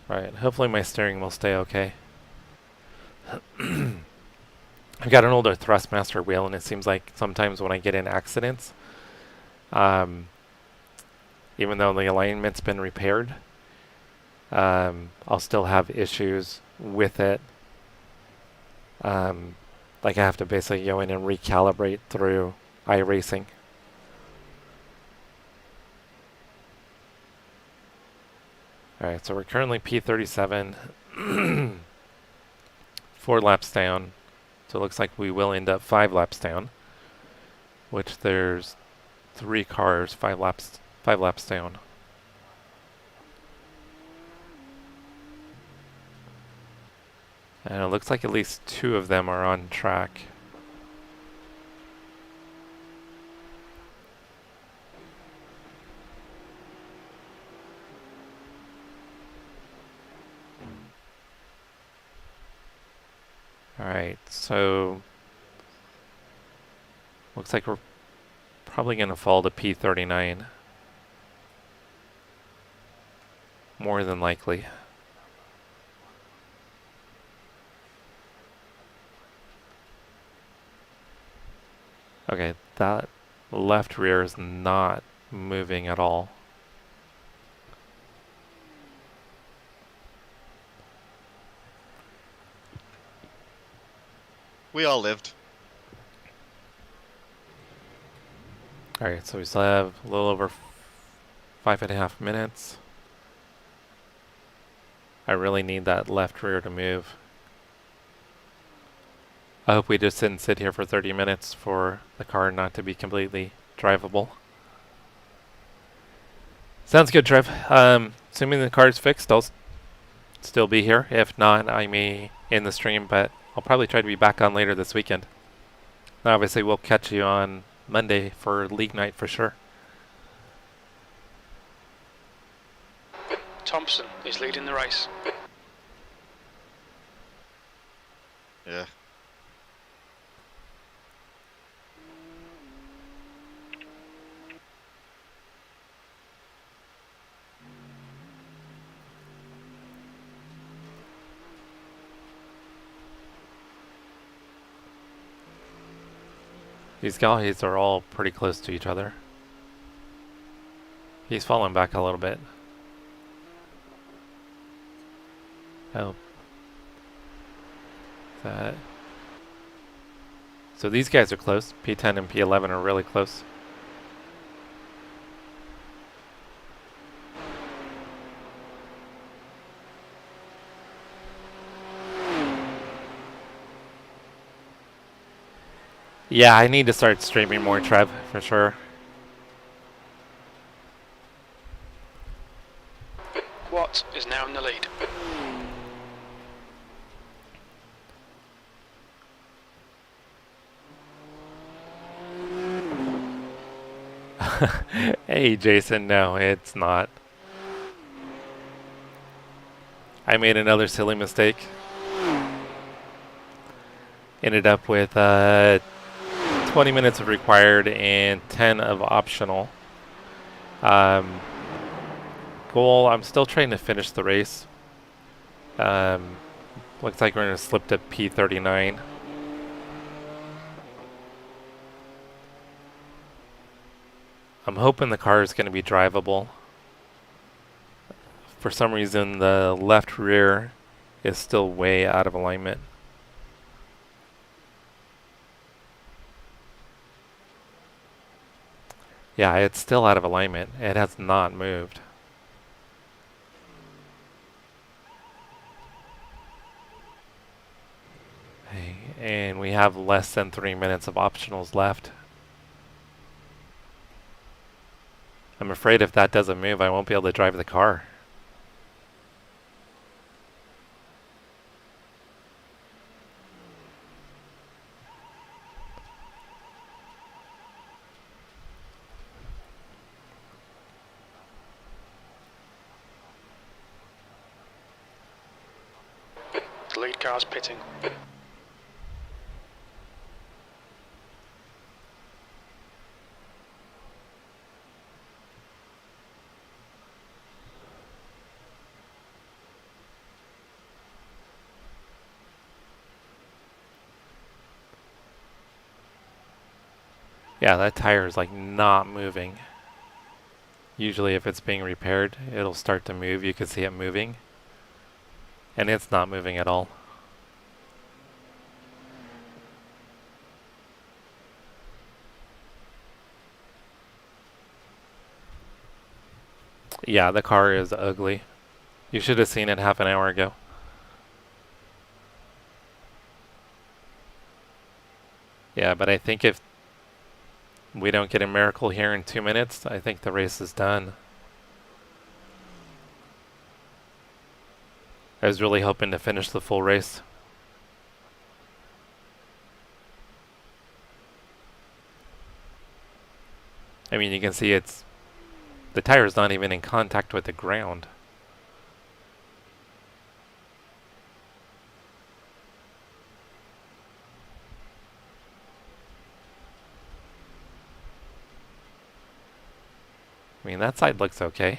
Right, hopefully my steering will stay okay. I've got an older Thrustmaster wheel, and it seems like sometimes when I get in accidents, even though the alignment's been repaired, I'll still have issues with it. Like I have to basically go in and recalibrate through iRacing. Alright, so we're currently P37, 4 laps down. So it looks like we will end up 5 laps down, which there's 3 cars 5 laps down. And it looks like at least 2 of them are on track. Alright, so looks like we're probably going to fall to P39. More than likely. Okay, that left rear is not moving at all. We all lived. Alright, so we still have a little over 5.5 minutes. I really need that left rear to move. I hope we just didn't sit here for 30 minutes for the car not to be completely drivable. Sounds good, Trev. Assuming the car's fixed, I'll still be here. If not, I may end the stream, but I'll probably try to be back on later this weekend. Now, obviously, we'll catch you on Monday for league night for sure. Thompson is leading the race. Yeah. These guys are all pretty close to each other. He's falling back a little bit. Oh. That. So these guys are close. P10 and P11 are really close. Yeah, I need to start streaming more, Trev, for sure. Watt is now in the lead. Hey, Jason, no, it's not. I made another silly mistake. Ended up with 20 minutes of required and 10 of optional. Going goal. I'm still trying to finish the race. Looks like we're going to slip to P39. I'm hoping the car is going to be drivable. For some reason, the left rear is still way out of alignment. Yeah, it's still out of alignment. It has not moved. Okay, and we have less than 3 minutes of optionals left. I'm afraid if that doesn't move, I won't be able to drive the car. The lead car's pitting. Yeah, that tire is like not moving. Usually if it's being repaired, it'll start to move. You can see it moving. And it's not moving at all. Yeah, the car is ugly. You should have seen it half an hour ago. Yeah, but I think if we don't get a miracle here in 2 minutes, I think the race is done. I was really hoping to finish the full race. I mean, you can see the tire's not even in contact with the ground. I mean, that side looks okay.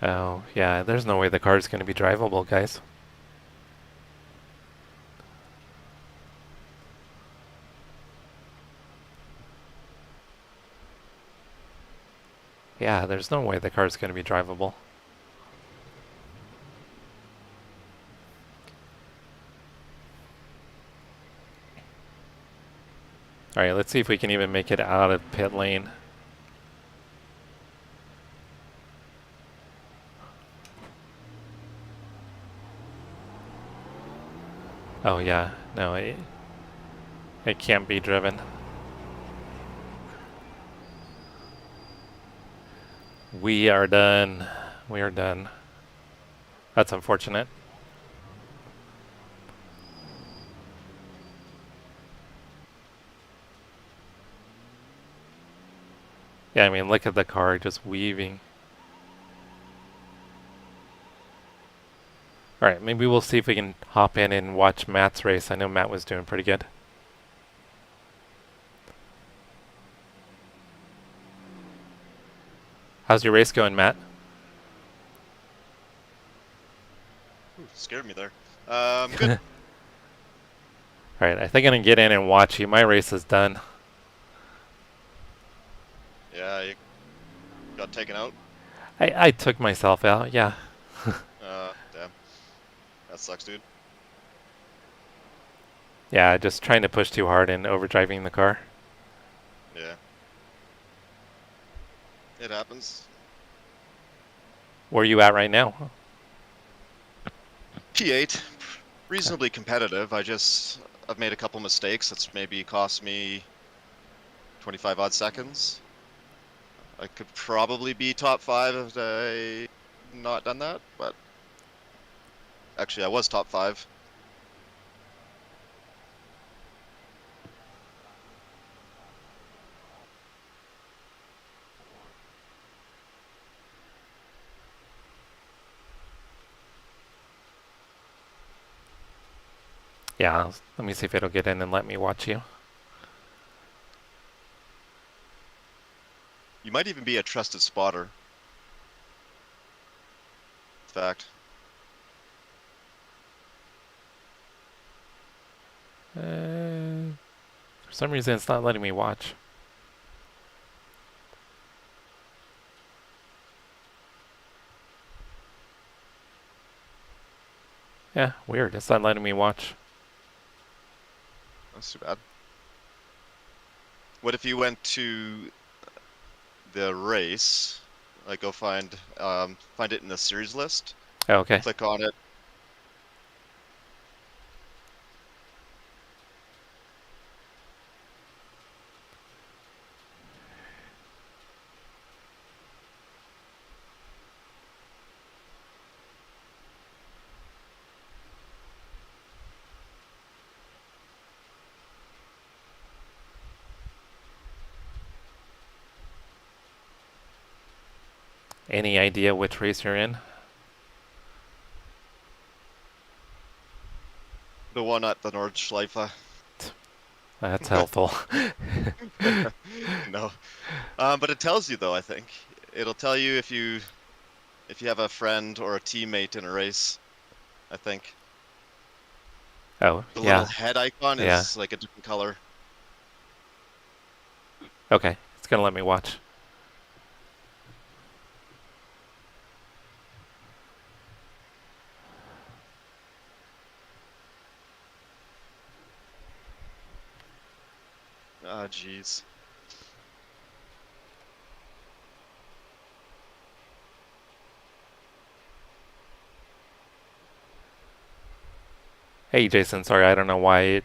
Oh, yeah, there's no way the car's going to be drivable, guys. Yeah, there's no way the car's going to be drivable. Alright, let's see if we can even make it out of pit lane. Oh yeah, no, it can't be driven. We are done. We are done. That's unfortunate. Yeah, I mean, look at the car just weaving. Alright, maybe we'll see if we can hop in and watch Matt's race. I know Matt was doing pretty good. How's your race going, Matt? Ooh, scared me there. Good. Alright, I think I'm going to get in and watch you. My race is done. Yeah, you got taken out. I took myself out, yeah. Damn. That sucks, dude. Yeah, just trying to push too hard and overdriving the car. Yeah. It happens. Where are you at right now? P8, reasonably competitive. I've made a couple mistakes. That's maybe cost me 25 odd seconds. I could probably be top 5 if I not done that, but actually I was top 5. Yeah, let me see if it'll get in and let me watch you. You might even be a trusted spotter. In fact, For some reason, it's not letting me watch. Yeah, weird. It's not letting me watch. that's too bad. What if you went to the race, like go find it in the series list, Oh, okay. click on it. Any idea which race you're in? The one at the Nordschleife. That's helpful. No, but it tells you though. I think it'll tell you if you have a friend or a teammate in a race. I think Oh, the yeah. little head icon Yeah. is like a different color. Okay, it's gonna let me watch. Ah, jeez. Hey, Jason. Sorry, I don't know why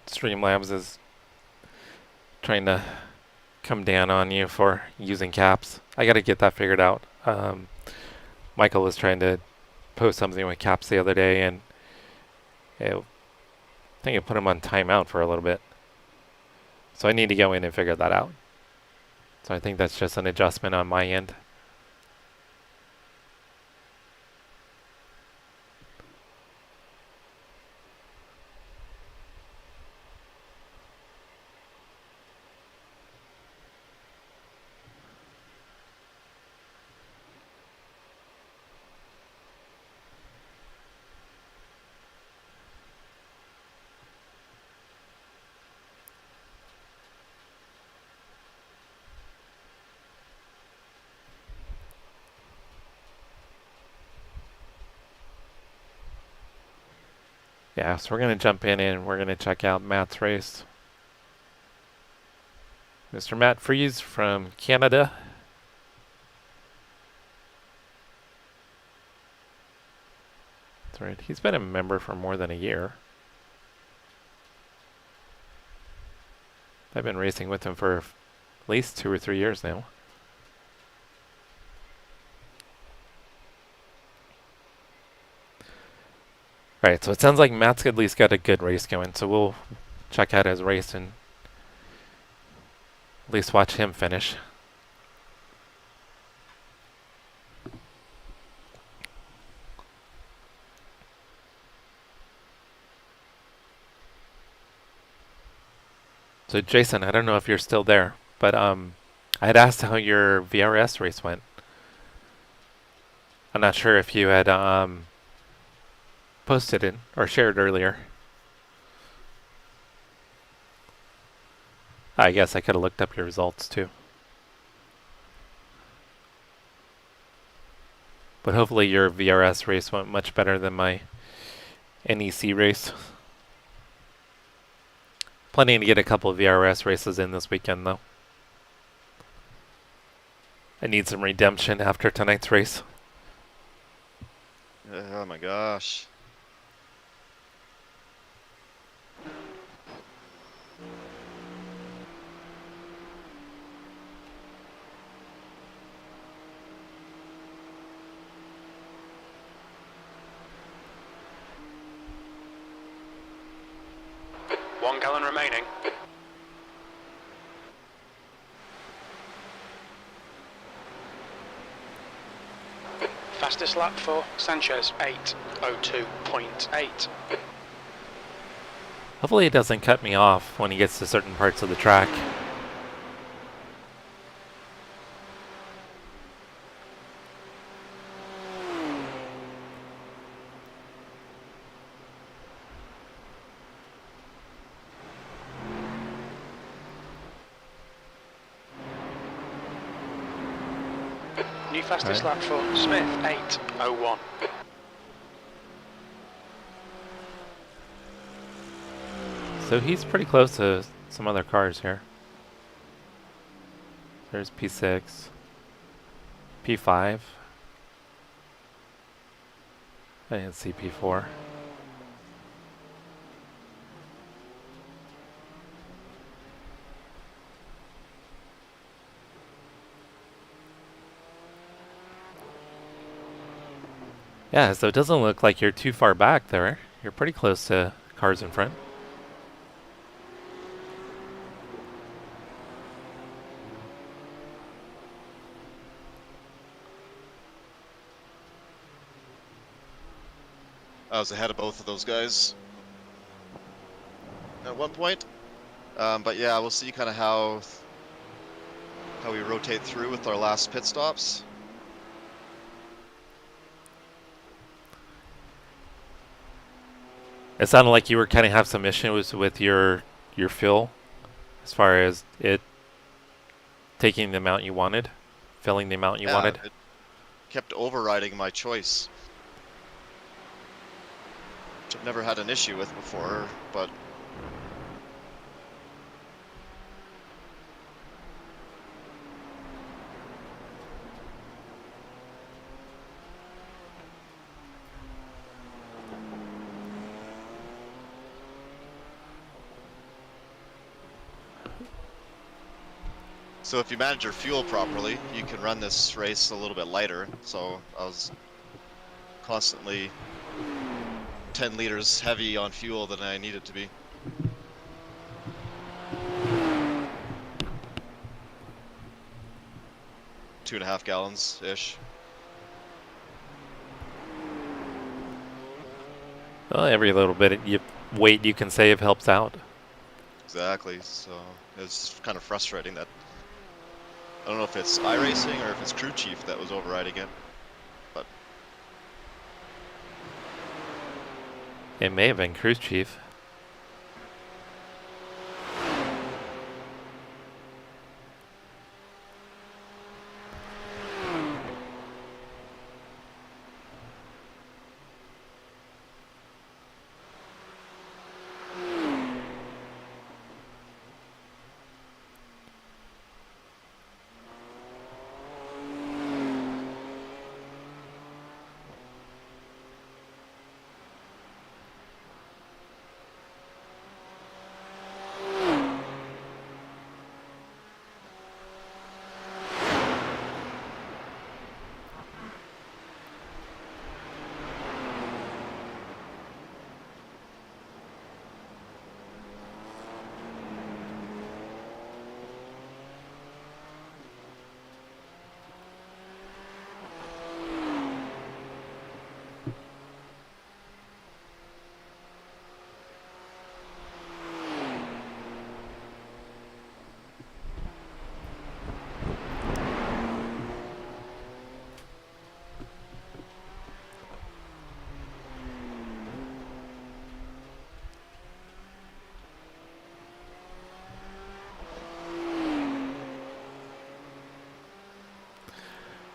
Streamlabs is trying to come down on you for using caps. I got to get that figured out. Michael was trying to post something with caps the other day, and I think it put him on timeout for a little bit. So I need to go in and figure that out. So I think that's just an adjustment on my end. Yeah, so we're going to jump in and we're going to check out Matt's race. Mr. Matt Freeze from Canada. That's right. He's been a member for more than a year. I've been racing with him for at least 2 or 3 years now. Alright, so it sounds like Matt's at least got a good race going, so we'll check out his race and at least watch him finish. So Jason, I don't know if you're still there, but I had asked how your VRS race went. I'm not sure if you had posted it or shared earlier. I guess I could have looked up your results too. But hopefully your VRS race went much better than my NEC race. Planning to get a couple of VRS races in this weekend though. I need some redemption after tonight's race. Oh my gosh. 1 gallon remaining. Fastest lap for Sanchez, 8:02.8. Hopefully it doesn't cut me off when he gets to certain parts of the track. New fastest lap for Smith, 8:01. So he's pretty close to some other cars here. There's P6, P5. I didn't see P4. Yeah, so it doesn't look like you're too far back there. You're pretty close to cars in front. I was ahead of both of those guys at one point. But yeah, we'll see kind of how we rotate through with our last pit stops. It sounded like you were kind of have some issues with your fuel, as far as it taking the amount you wanted, filling the amount you wanted. It kept overriding my choice, which I've never had an issue with before, but so if you manage your fuel properly, you can run this race a little bit lighter. So I was constantly 10 liters heavy on fuel than I needed to be. Two and a half gallons-ish. Well, every little bit weight you can save helps out. Exactly, so it's kind of frustrating that I don't know if it's iRacing or if it's crew chief that was overriding it, but It may have been crew chief.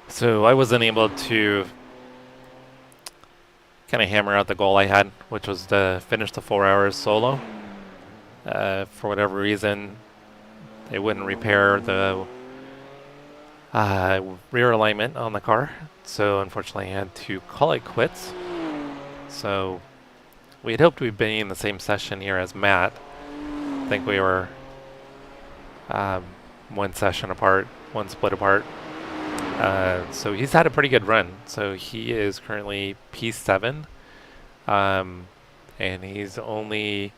So I wasn't able to kind of hammer out the goal I had, which was to finish the 4 hours solo. For whatever reason, they wouldn't repair the rear alignment on the car, so unfortunately I had to call it quits. So we had hoped we'd be in the same session here as Matt. I think we were one session apart, one split apart. So he's had a pretty good run. So he is currently P7, and he's only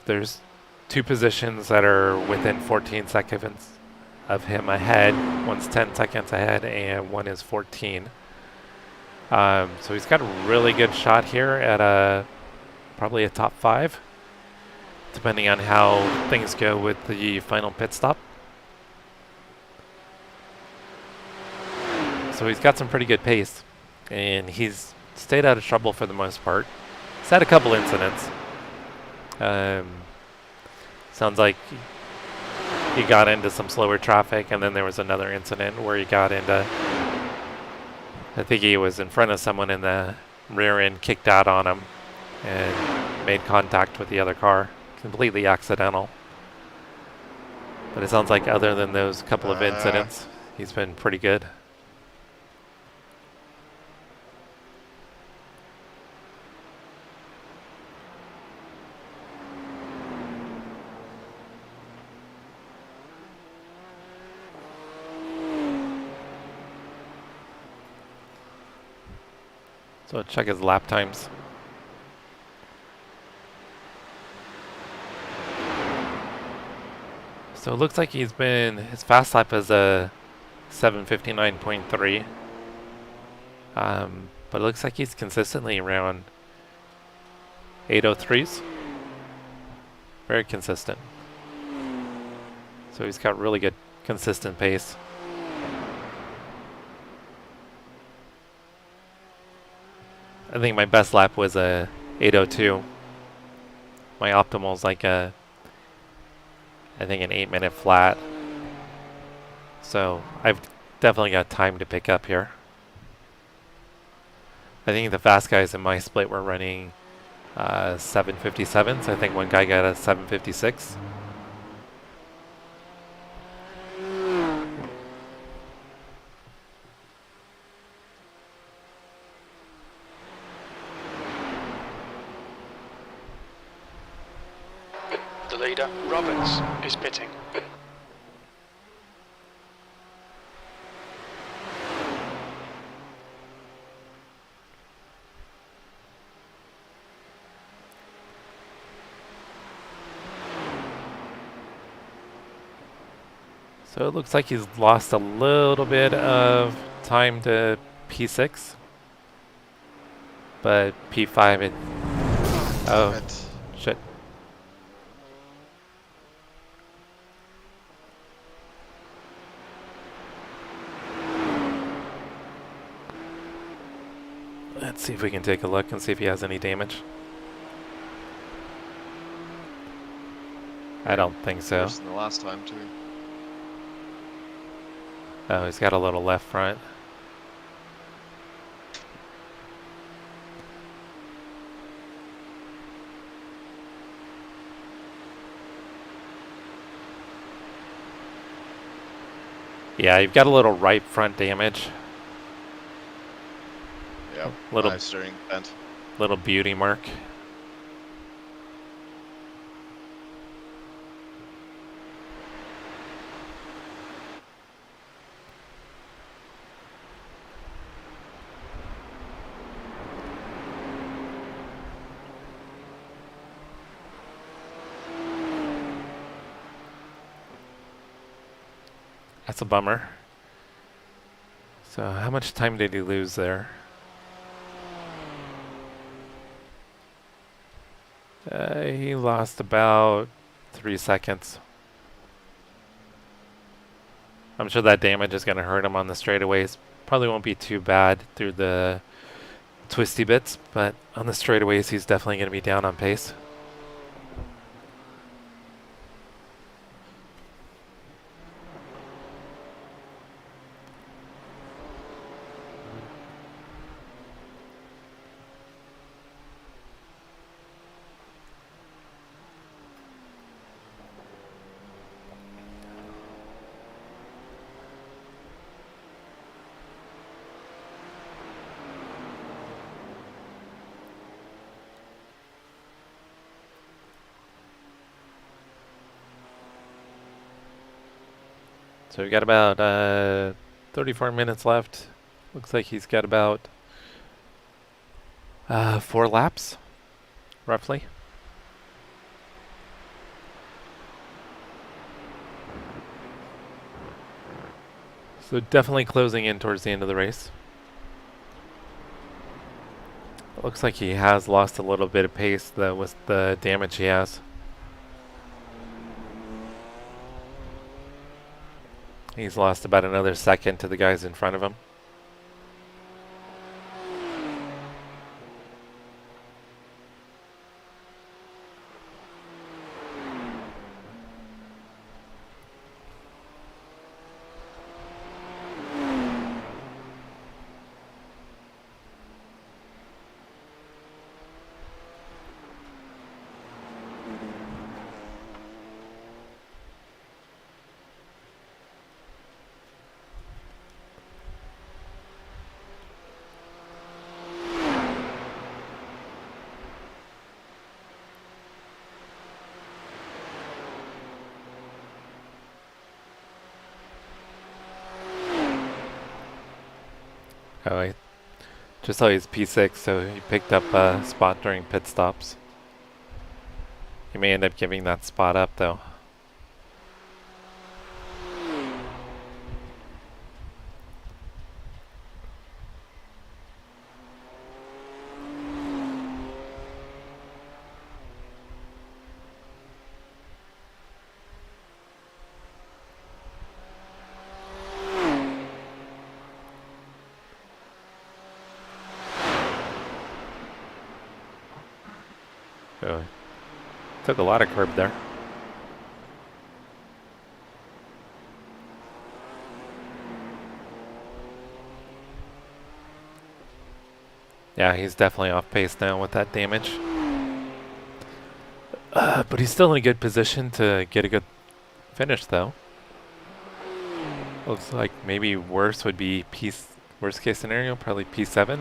there's two positions that are within 14 seconds of him ahead. One's 10 seconds ahead and one is 14. So he's got a really good shot here at probably a top 5, depending on how things go with the final pit stop. So he's got some pretty good pace, and he's stayed out of trouble for the most part. He's had a couple incidents. Sounds like he got into some slower traffic, and then there was another incident where he got into, I think he was in front of someone in the rear end, kicked out on him, and made contact with the other car. Completely accidental. But it sounds like other than those couple of incidents, he's been pretty good. So check his lap times. So it looks like his fast lap is a 7:59.3. But it looks like he's consistently around 8:03s. Very consistent. So he's got really good consistent pace. I think my best lap was a 8:02. My optimal is like I think an 8-minute flat. So I've definitely got time to pick up here. I think the fast guys in my split were running 7:57s. I think one guy got a 7:56. The leader, Roberts, is pitting. So it looks like he's lost a little bit of time to P6, but P5 it. Oh, shit. Let's see if we can take a look and see if he has any damage. I don't think so. Worse than the last time too. Oh, he's got a little left front. Yeah, you've got a little right front damage. Yeah, Little steering bent. little beauty mark. That's a bummer. So how much time did he lose there? He lost about 3 seconds. I'm sure that damage is going to hurt him on the straightaways. Probably won't be too bad through the twisty bits, but on the straightaways he's definitely going to be down on pace. So we've got about 34 minutes left. Looks like he's got about 4 laps, roughly. So definitely closing in towards the end of the race. It looks like he has lost a little bit of pace though with the damage he has. He's lost about another second to the guys in front of him. Oh, I just saw he's P6, so he picked up a spot during pit stops. He may end up giving that spot up though. Oh, took a lot of curb there. Yeah, he's definitely off pace now with that damage. But he's still in a good position to get a good finish though. Looks like maybe worse would be worst case scenario, probably P7.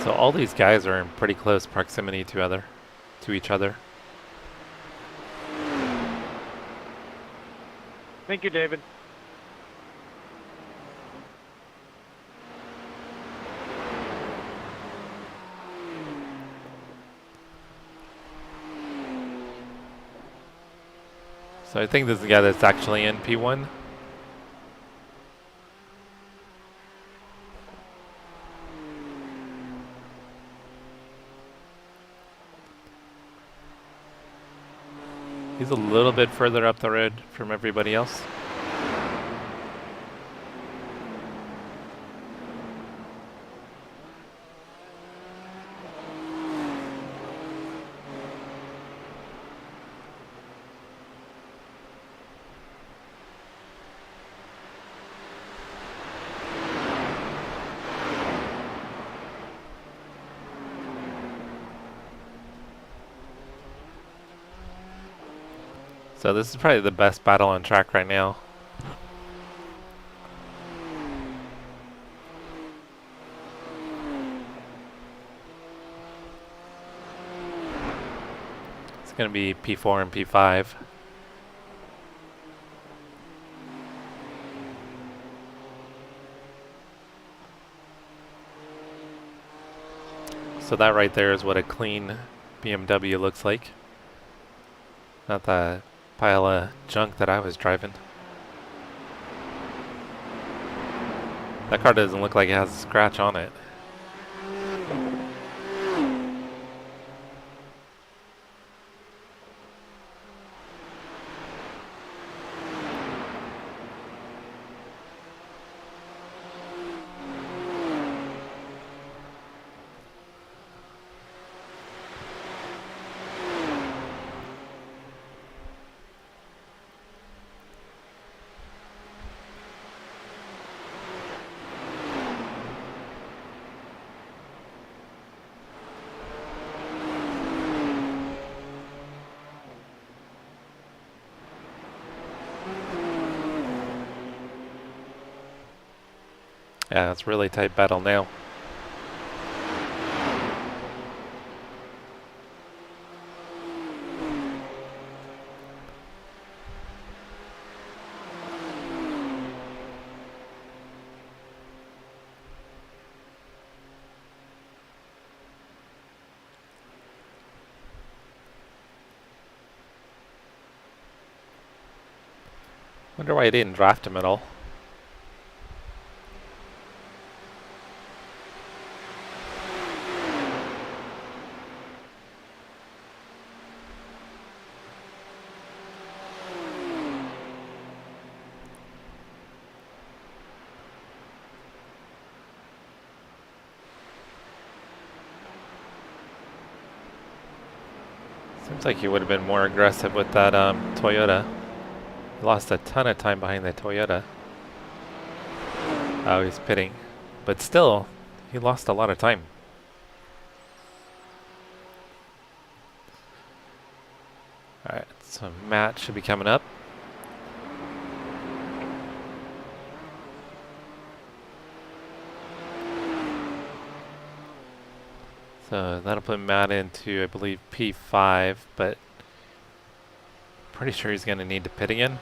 So all these guys are in pretty close proximity to each other. Thank you, David. So I think this is the guy that's actually in P1. He's a little bit further up the road from everybody else. So this is probably the best battle on track right now. It's going to be P4 and P5. So that right there is what a clean BMW looks like. Not the pile of junk that I was driving. That car doesn't look like it has a scratch on it. Yeah, it's really tight battle now. Wonder why I didn't draft him at all. Seems like he would have been more aggressive with that Toyota. He lost a ton of time behind the Toyota. Oh, he's pitting. But still, he lost a lot of time. Alright, so Matt should be coming up. So that'll put Matt into, I believe, P5, but pretty sure he's going to need to pit again.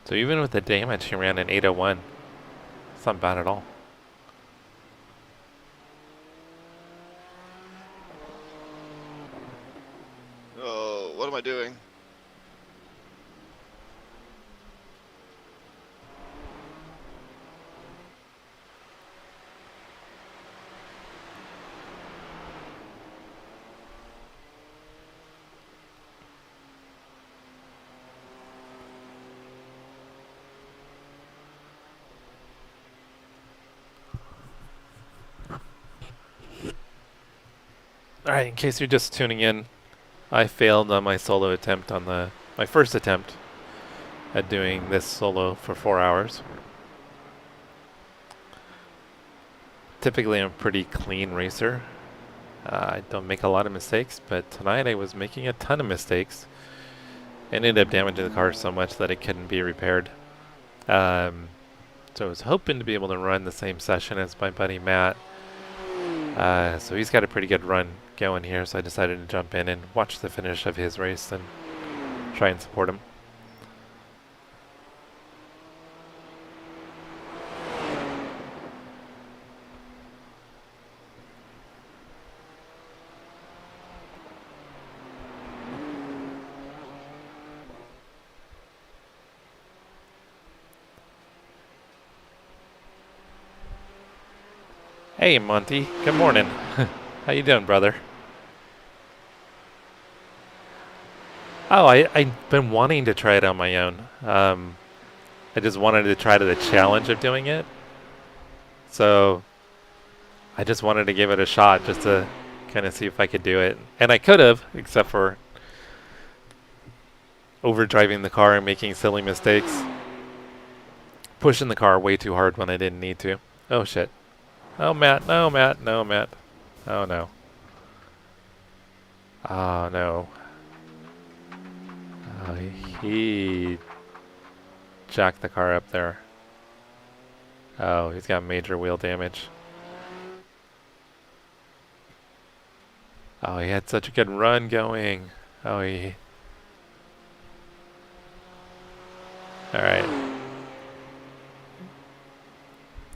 So even with the damage, he ran an 801. It's not bad at all. Oh, what am I doing? Alright, in case you're just tuning in, I failed on my solo attempt on my first attempt at doing this solo for 4 hours. Typically I'm a pretty clean racer. I don't make a lot of mistakes, but tonight I was making a ton of mistakes. And ended up damaging the car so much that it couldn't be repaired. So I was hoping to be able to run the same session as my buddy Matt. So he's got a pretty good run going here, so I decided to jump in and watch the finish of his race and try and support him. Hey Monty, good morning. How you doing, brother? Oh, I've been wanting to try it on my own. I just wanted to try the challenge of doing it. So I just wanted to give it a shot just to kind of see if I could do it. And I could have, except for overdriving the car and making silly mistakes. Pushing the car way too hard when I didn't need to. Oh shit. Oh Matt, no Matt, no Matt. Oh no. Oh no. Oh, he jacked the car up there. Oh, he's got major wheel damage. Oh, he had such a good run going. Oh, he... Alright.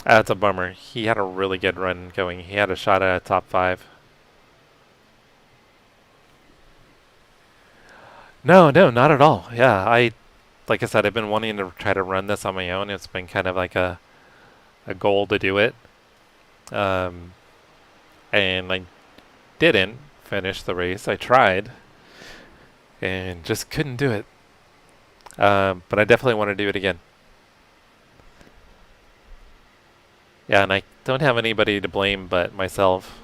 That's a bummer. He had a really good run going. He had a shot at a top 5. No, not at all. Yeah, like I said, I've been wanting to try to run this on my own. It's been kind of like a goal to do it. And I didn't finish the race. I tried and just couldn't do it. But I definitely want to do it again. Yeah, and I don't have anybody to blame but myself.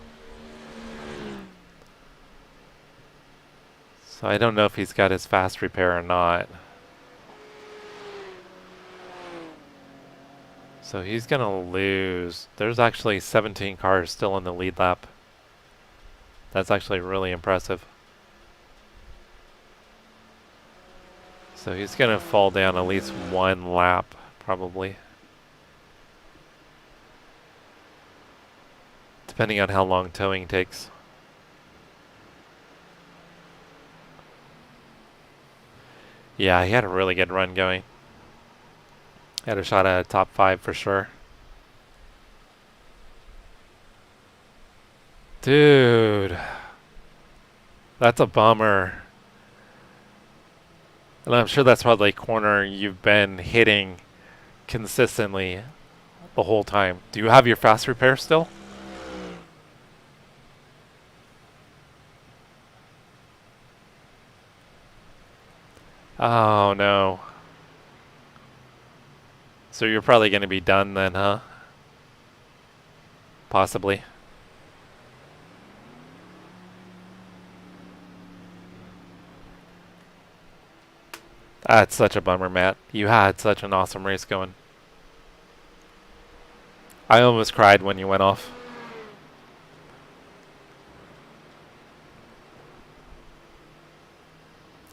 So I don't know if he's got his fast repair or not. So he's going to lose. There's actually 17 cars still in the lead lap. That's actually really impressive. So he's going to fall down at least one lap, probably. Depending on how long towing takes. Yeah, he had a really good run going. Had a shot at a top 5 for sure. Dude. That's a bummer. And I'm sure that's probably a corner you've been hitting consistently the whole time. Do you have your fast repair still? Oh no. So you're probably going to be done then, huh? Possibly. That's such a bummer, Matt. You had such an awesome race going. I almost cried when you went off.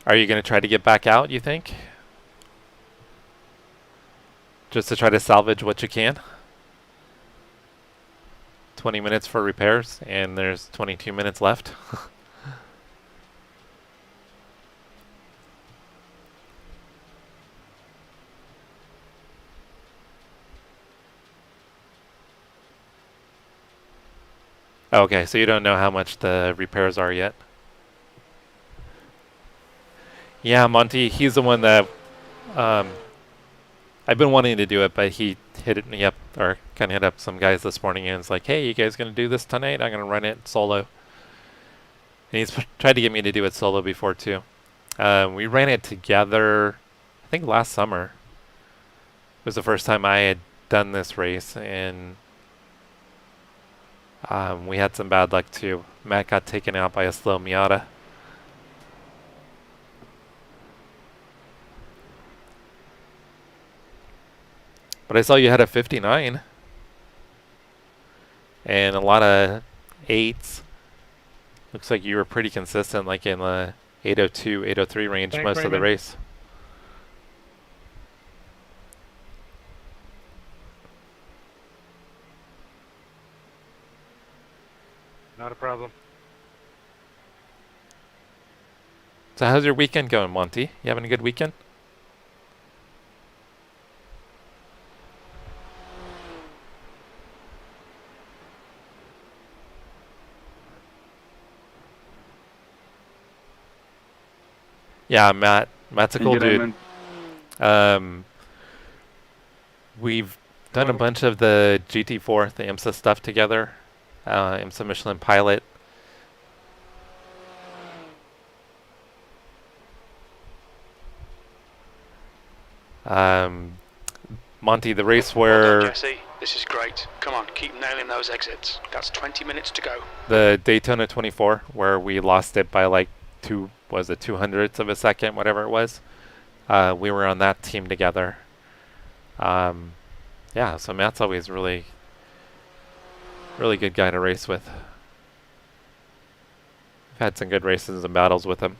Are you going to try to get back out, you think? Just to try to salvage what you can? 20 minutes for repairs, and there's 22 minutes left. Okay, so you don't know how much the repairs are yet. Yeah, Monty, he's the one that I've been wanting to do it, but he hit me up, or kind of hit up some guys this morning, and it's like, hey, you guys going to do this tonight? I'm going to run it solo. And he's tried to get me to do it solo before, too. We ran it together, I think last summer. It was the first time I had done this race, and we had some bad luck, too. Matt got taken out by a slow Miata. But I saw you had a 59 and a lot of 8s. Looks like you were pretty consistent, like in the 802, 803 range most of the race. Not a problem. So how's your weekend going, Monty? You having a good weekend? Yeah, Matt's a cool dude. We've done a bunch of the GT4, the IMSA stuff together. IMSA Michelin Pilot. Monty, the race where... Well done, Jesse. This is great. Come on, keep nailing those exits. That's 20 minutes to go. The Daytona 24, where we lost it by like 2/200ths of a second, whatever it was. We were on that team together. Yeah, so Matt's always really good guy to race with. I've had some good races and battles with him.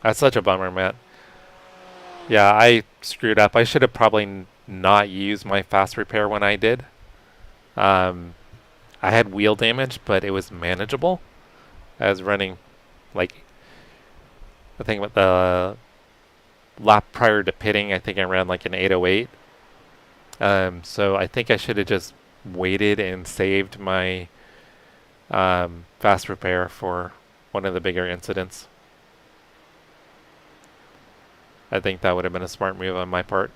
That's such a bummer, Matt. Yeah, I screwed up. I should have probably not used my fast repair when I did. I had wheel damage, but it was manageable. I was running, like, I think with the lap prior to pitting, I think I ran like an 808. So I think I should have just waited and saved my fast repair for one of the bigger incidents. I think that would have been a smart move on my part.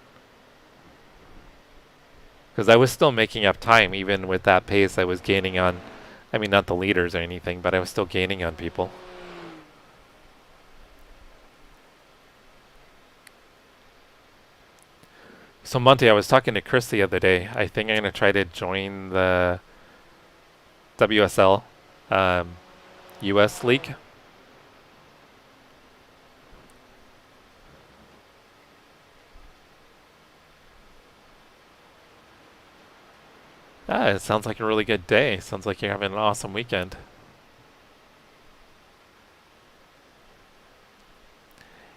Because I was still making up time, even with that pace I was gaining on, I mean, not the leaders or anything, but I was still gaining on people. So Monty, I was talking to Chris the other day. I think I'm going to try to join the WSL. US league. Ah, it sounds like a really good day. Sounds like you're having an awesome weekend.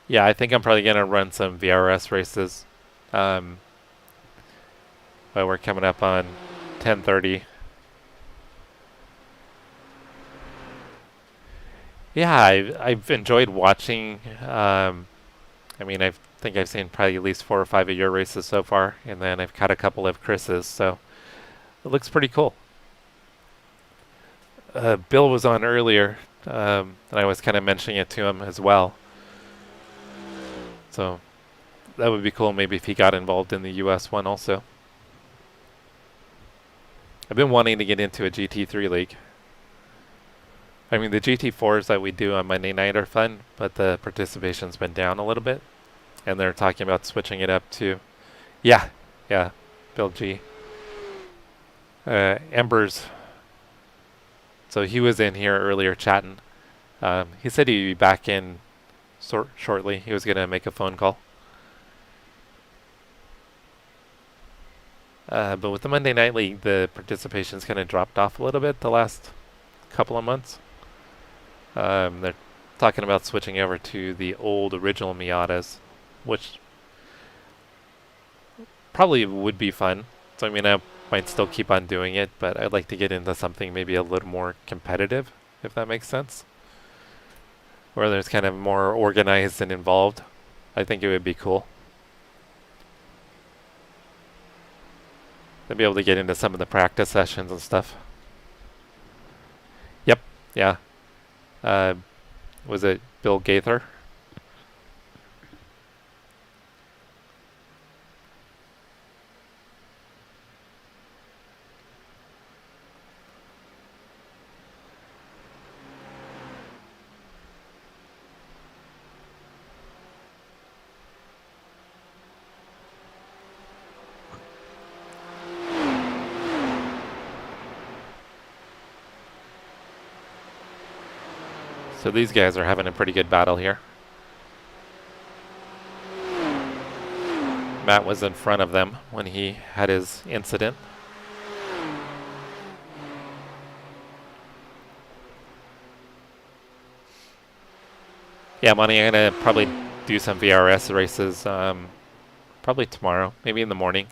Yeah, I think I'm probably going to run some VRS races. But we're coming up on 10:30. Yeah, I've enjoyed watching. I mean, I think I've seen probably at least 4 or 5 of your races so far, and then I've caught a couple of Chris's, so it looks pretty cool. Bill was on earlier, and I was kind of mentioning it to him as well. So that would be cool maybe if he got involved in the US one also. I've been wanting to get into a GT3 league. I mean, the GT4s that we do on Monday night are fun, but the participation's been down a little bit. And they're talking about switching it up to... Yeah, Bill G. Embers. So he was in here earlier chatting. He said he'd be back in shortly. He was going to make a phone call. But with the Monday Night League, the participation's kind of dropped off a little bit the last couple of months. They're talking about switching over to the old original Miatas, which probably would be fun. So I mean, I might still keep on doing it, but I'd like to get into something maybe a little more competitive, if that makes sense. Where there's kind of more organized and involved. I think it would be cool. To be able to get into some of the practice sessions and stuff. Yep, yeah. Was it Bill Gaither? So these guys are having a pretty good battle here. Matt was in front of them when he had his incident. Yeah, Monty, I'm going to probably do some VRS races probably tomorrow, maybe in the morning.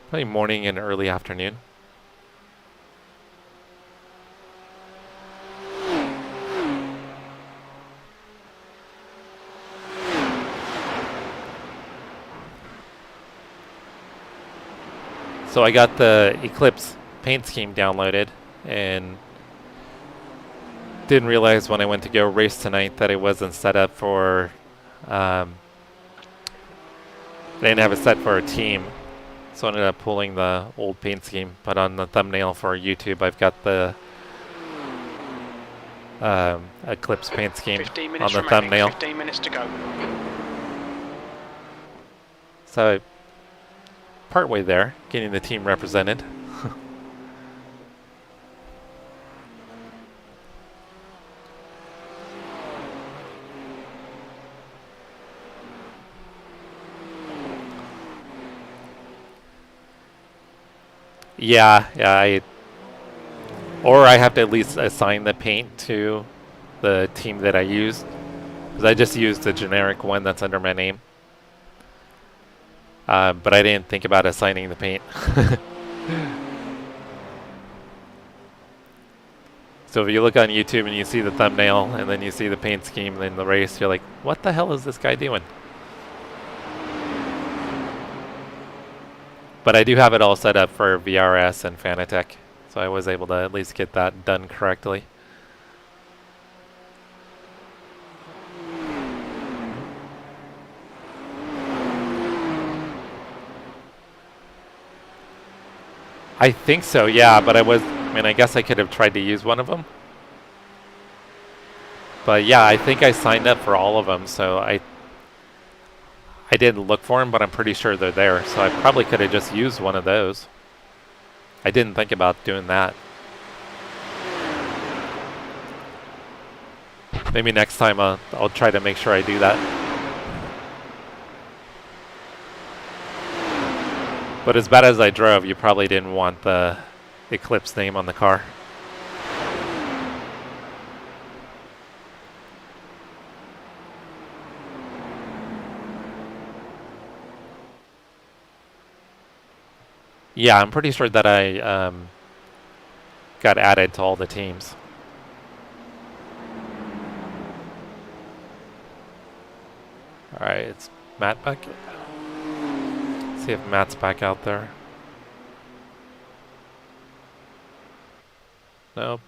Probably morning and early afternoon. So I got the Eclipse paint scheme downloaded and didn't realize when I went to go race tonight that it wasn't set up for they didn't have it set for a team. So I ended up pulling the old paint scheme, but on the thumbnail for YouTube, I've got the Eclipse paint scheme on the thumbnail. 15 minutes to go. So partway there, getting the team represented. Yeah, or I have to at least assign the paint to the team that I used, because I just used the generic one that's under my name. But I didn't think about assigning the paint. So if you look on YouTube and you see the thumbnail and then you see the paint scheme in the race, you're like, what the hell is this guy doing? But I do have it all set up for VRS and Fanatec, so I was able to at least get that done correctly. I think so, yeah, but I mean, I guess I could have tried to use one of them. But yeah, I think I signed up for all of them, so I didn't look for them, but I'm pretty sure they're there, so I probably could have just used one of those. I didn't think about doing that. Maybe next time I'll try to make sure I do that. But as bad as I drove, you probably didn't want the Eclipse name on the car. Yeah, I'm pretty sure that I got added to all the teams. Alright, it's Matt back. Let's see if Matt's back out there. Nope.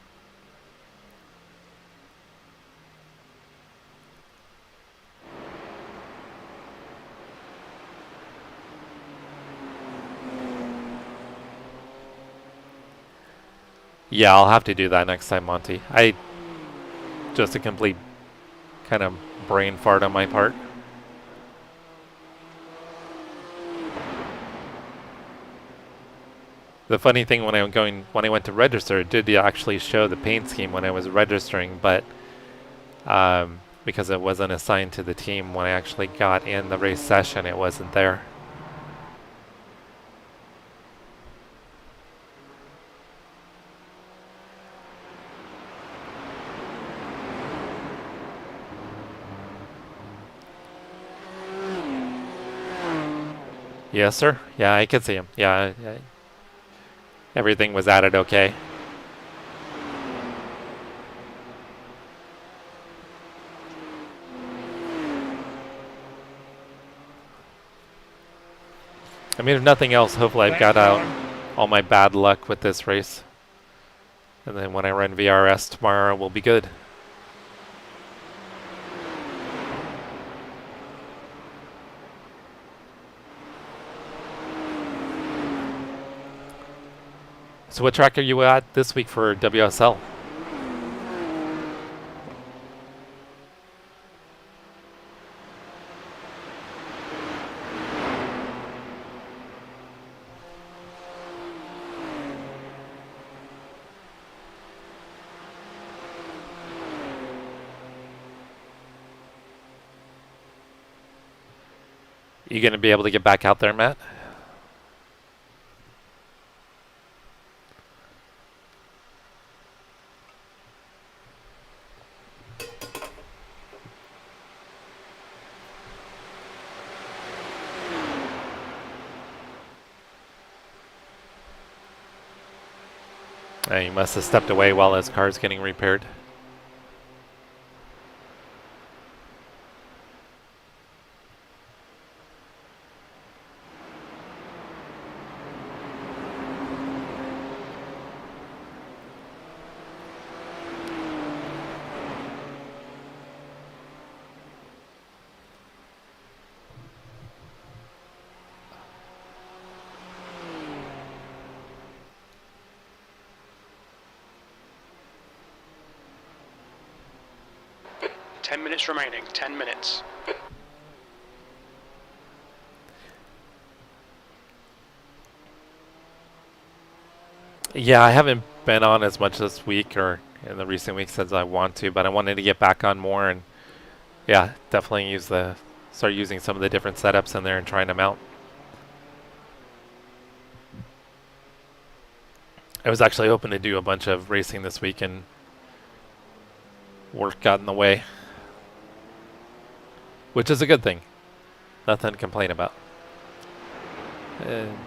Yeah, I'll have to do that next time, Monty. Just a complete kind of brain fart on my part. The funny thing when I went to register, it did actually show the paint scheme when I was registering, but because it wasn't assigned to the team, when I actually got in the race session, it wasn't there. Yes, sir. Yeah, I can see him. Yeah, everything was added okay. I mean, if nothing else, hopefully I've got out all my bad luck with this race. And then when I run VRS tomorrow, we'll be good. So what track are you at this week for WSL? You going to be able to get back out there, Matt? He must have stepped away while his car's getting repaired. Minutes remaining. 10 minutes. Yeah, I haven't been on as much this week or in the recent weeks as I want to, but I wanted to get back on more and yeah, definitely start using some of the different setups in there and trying them out. I was actually hoping to do a bunch of racing this week and work got in the way. Which is a good thing. Nothing to complain about.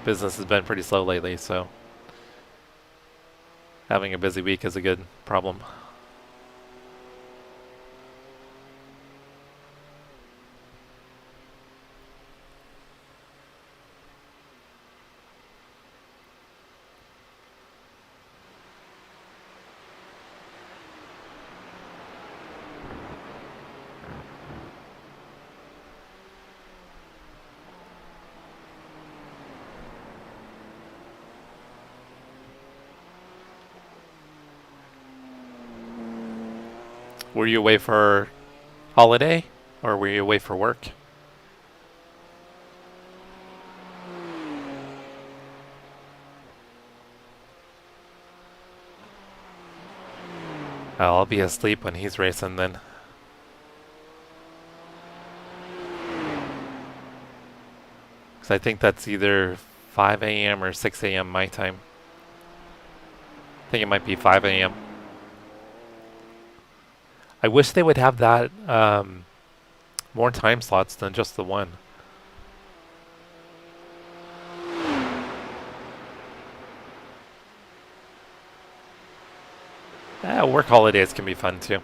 Business has been pretty slow lately, so having a busy week is a good problem. Were you away for holiday or were you away for work? I'll be asleep when he's racing then. Because I think that's either 5 a.m. or 6 a.m. my time. I think it might be 5 a.m. I wish they would have that more time slots than just the one. Work holidays can be fun too.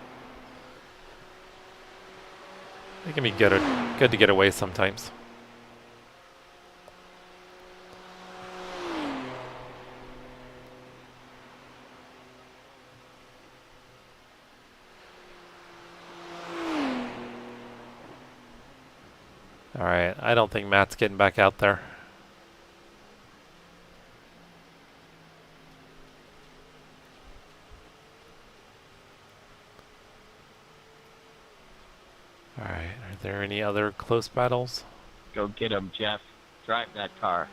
They can be good to get away sometimes. Alright, I don't think Matt's getting back out there. Alright, are there any other close battles? Go get him, Jeff. Drive that car.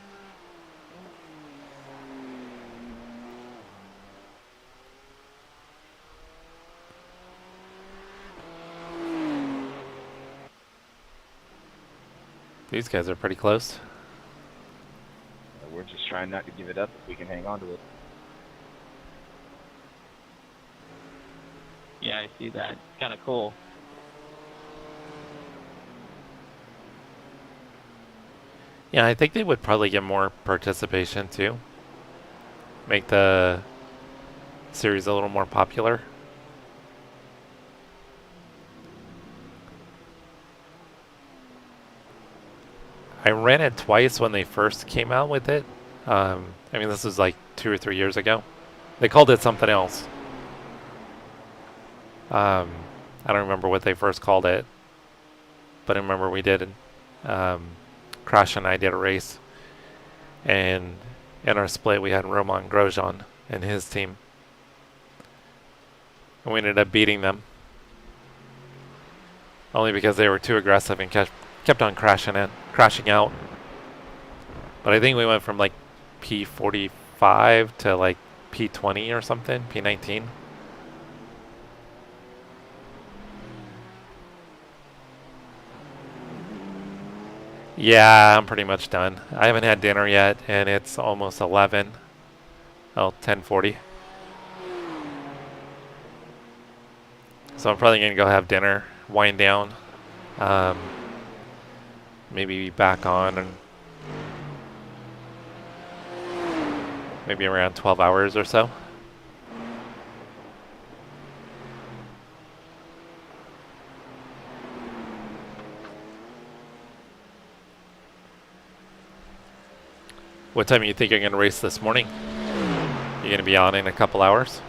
These guys are pretty close. We're just trying not to give it up if we can hang on to it. Yeah, I see that. It's kind of cool. Yeah, I think they would probably get more participation too. Make the series a little more popular. I ran it twice when they first came out with it. I mean, this was like 2 or 3 years ago. They called it something else. I don't remember what they first called it, but I remember we did. Crash and I did a race, and in our split we had Roman Grosjean and his team, and we ended up beating them only because they were too aggressive and kept on crashing out. But I think we went from like P45 to like P20 or something, P19. Yeah, I'm pretty much done. I haven't had dinner yet, and it's almost 11. Oh, 10:40. So I'm probably going to go have dinner, wind down, maybe be back on, and maybe around 12 hours or so. What time do you think you're going to race this morning? You're going to be on in a couple hours?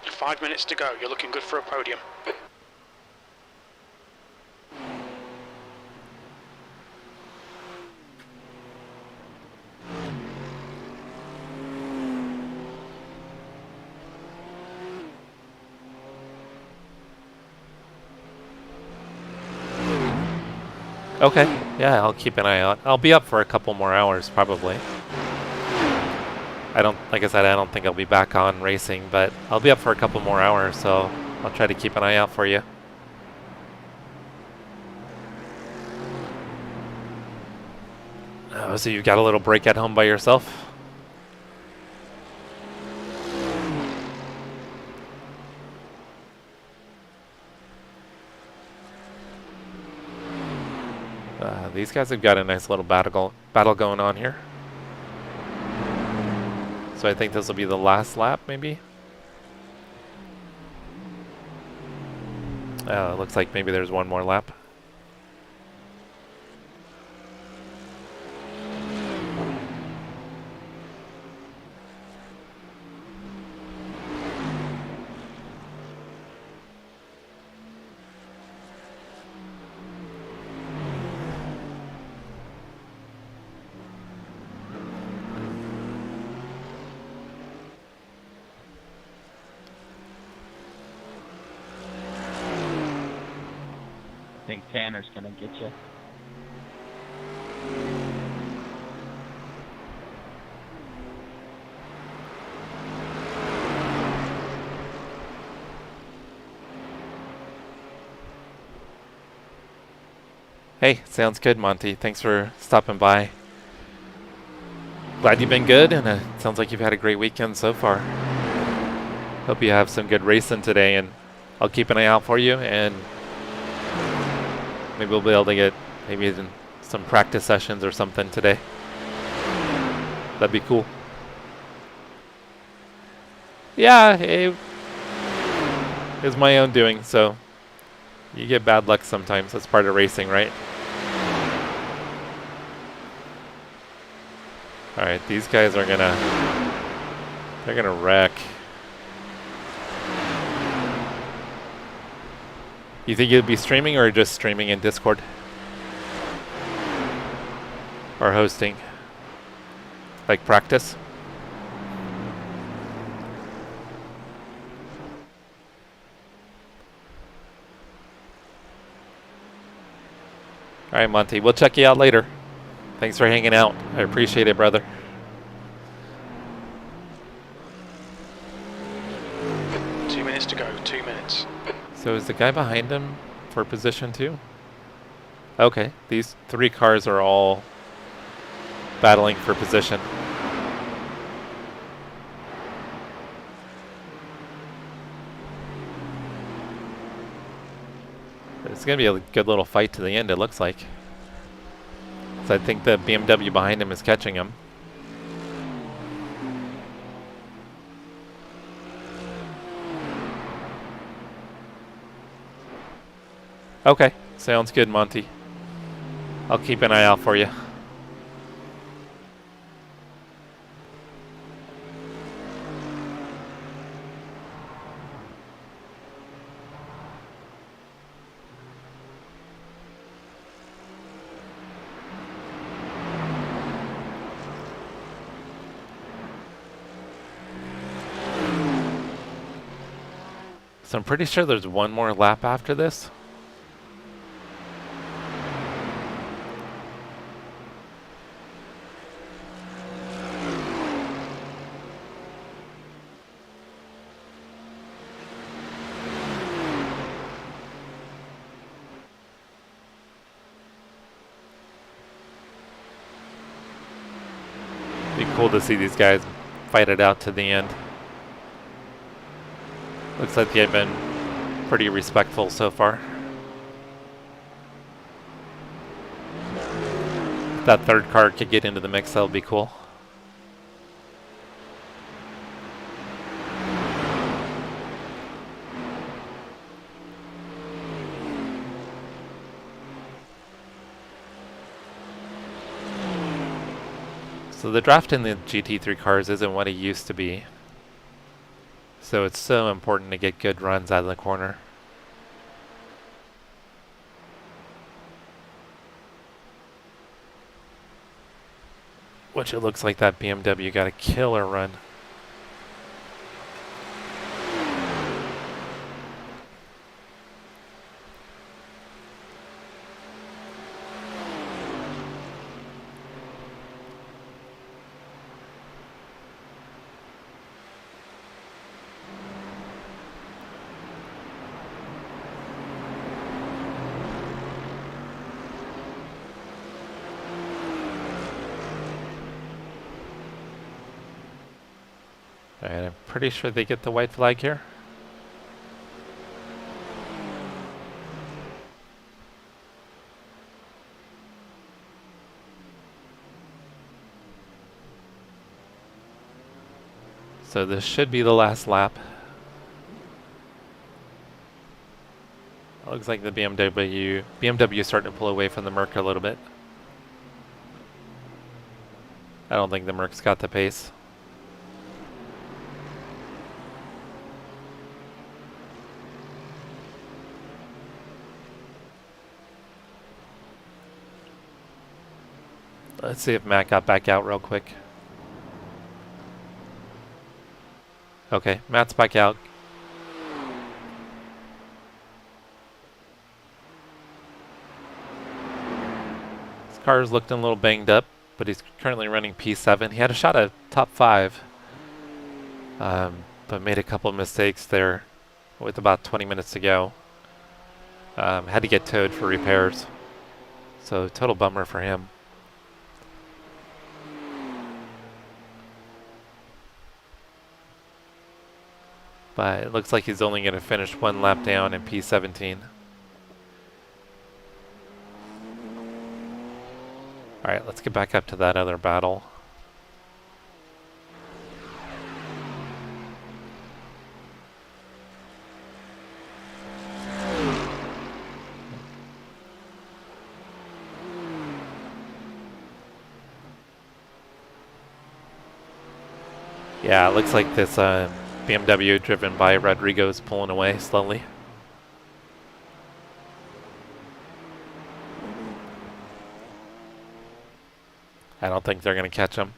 Five minutes to go. You're looking good for a podium. Okay, yeah, I'll keep an eye out. I'll be up for a couple more hours, probably. Like I said, I don't think I'll be back on racing, but I'll be up for a couple more hours, so I'll try to keep an eye out for you. Oh, so you got a little break at home by yourself? These guys have got a nice little battle going on here. So I think this will be the last lap, maybe? It looks like maybe there's one more lap. think Tanner's gonna get you. Hey, sounds good, Monty. Thanks for stopping by. Glad you've been good, and it sounds like you've had a great weekend so far. Hope you have some good racing today, and I'll keep an eye out for you, and maybe we'll be able to get maybe even some practice sessions or something today. That'd be cool. Yeah, it is my own doing, so you get bad luck sometimes. That's part of racing, right? Alright, these guys are they're gonna wreck. You think you'll be streaming or just streaming in Discord? Or hosting? Like practice? Alright, Monty, we'll check you out later. Thanks for hanging out. I appreciate it, brother. Two minutes to go, 2 minutes. So is the guy behind him for position 2? Okay, these 3 cars are all battling for position. It's going to be a good little fight to the end, it looks like. So I think the BMW behind him is catching him. Okay, sounds good, Monty. I'll keep an eye out for you. So I'm pretty sure there's one more lap after this. Be cool to see these guys fight it out to the end. Looks like they've been pretty respectful so far. If that third car could get into the mix, that would be cool. So the draft in the GT3 cars isn't what it used to be. So it's so important to get good runs out of the corner. Which it looks like that BMW got a killer run. Alright, I'm pretty sure they get the white flag here. So this should be the last lap. Looks like the BMW is starting to pull away from the Merc a little bit. I don't think the Merc's got the pace. Let's see if Matt got back out real quick. Okay, Matt's back out. Car's looked a little banged up, but he's currently running P7. He had a shot at top 5, but made a couple of mistakes there with about 20 minutes to go. Had to get towed for repairs. So total bummer for him. But it looks like he's only going to finish 1 lap down in P17. Alright, let's get back up to that other battle. Yeah, it looks like this BMW driven by Rodrigo is pulling away slowly. I don't think they're going to catch him.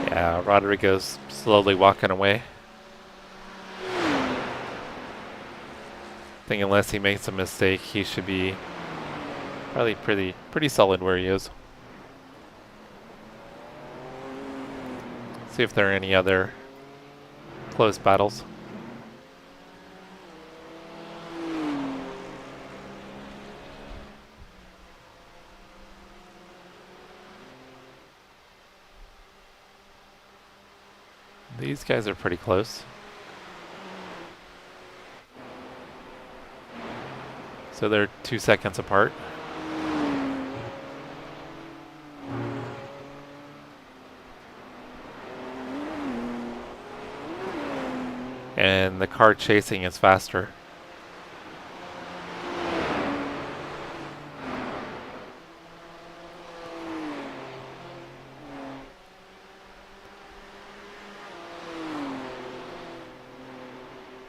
Yeah, Rodrigo's slowly walking away. I think unless he makes a mistake, he should be probably pretty solid where he is. See if there are any other close battles. These guys are pretty close. So they're 2 seconds apart. And the car chasing is faster.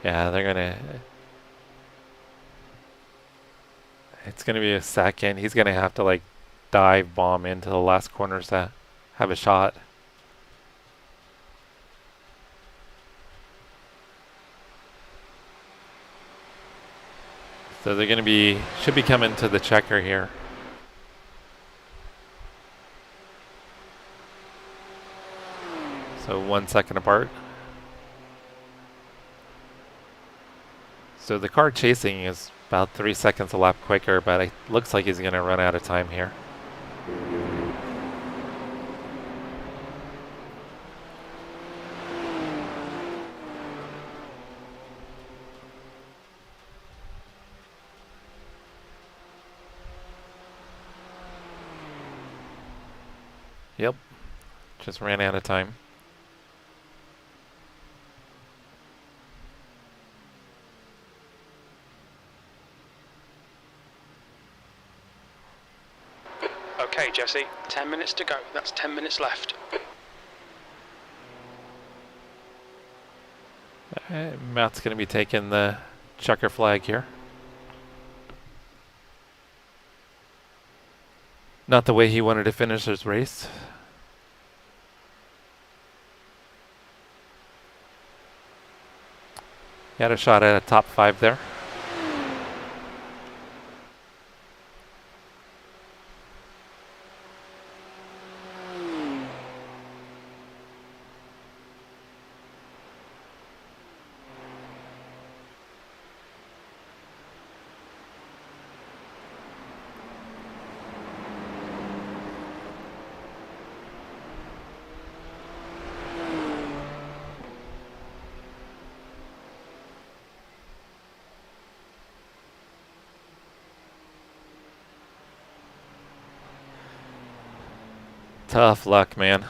Yeah, they're gonna... It's gonna be a second. He's gonna have to like dive bomb into the last corners to have a shot. So they're gonna should be coming to the checker here. So 1 second apart. So the car chasing is about 3 seconds a lap quicker, but it looks like he's going to run out of time here. Yep, just ran out of time. Okay, Jesse, 10 minutes to go. That's 10 minutes left. Matt's going to be taking the checker flag here. Not the way he wanted to finish his race. He had a shot at a top 5 there. Tough luck, man.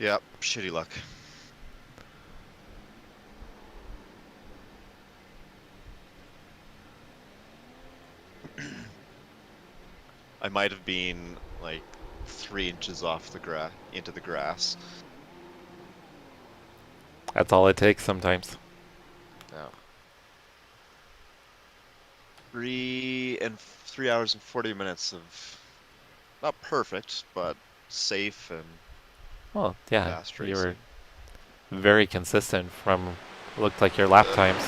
Yep, shitty luck. I might have been like 3 inches off the into the grass. That's all it takes sometimes. Yeah. 3 hours and 40 minutes of not perfect, but safe and Well, yeah, fast you racing. were very consistent from looked like your lap times.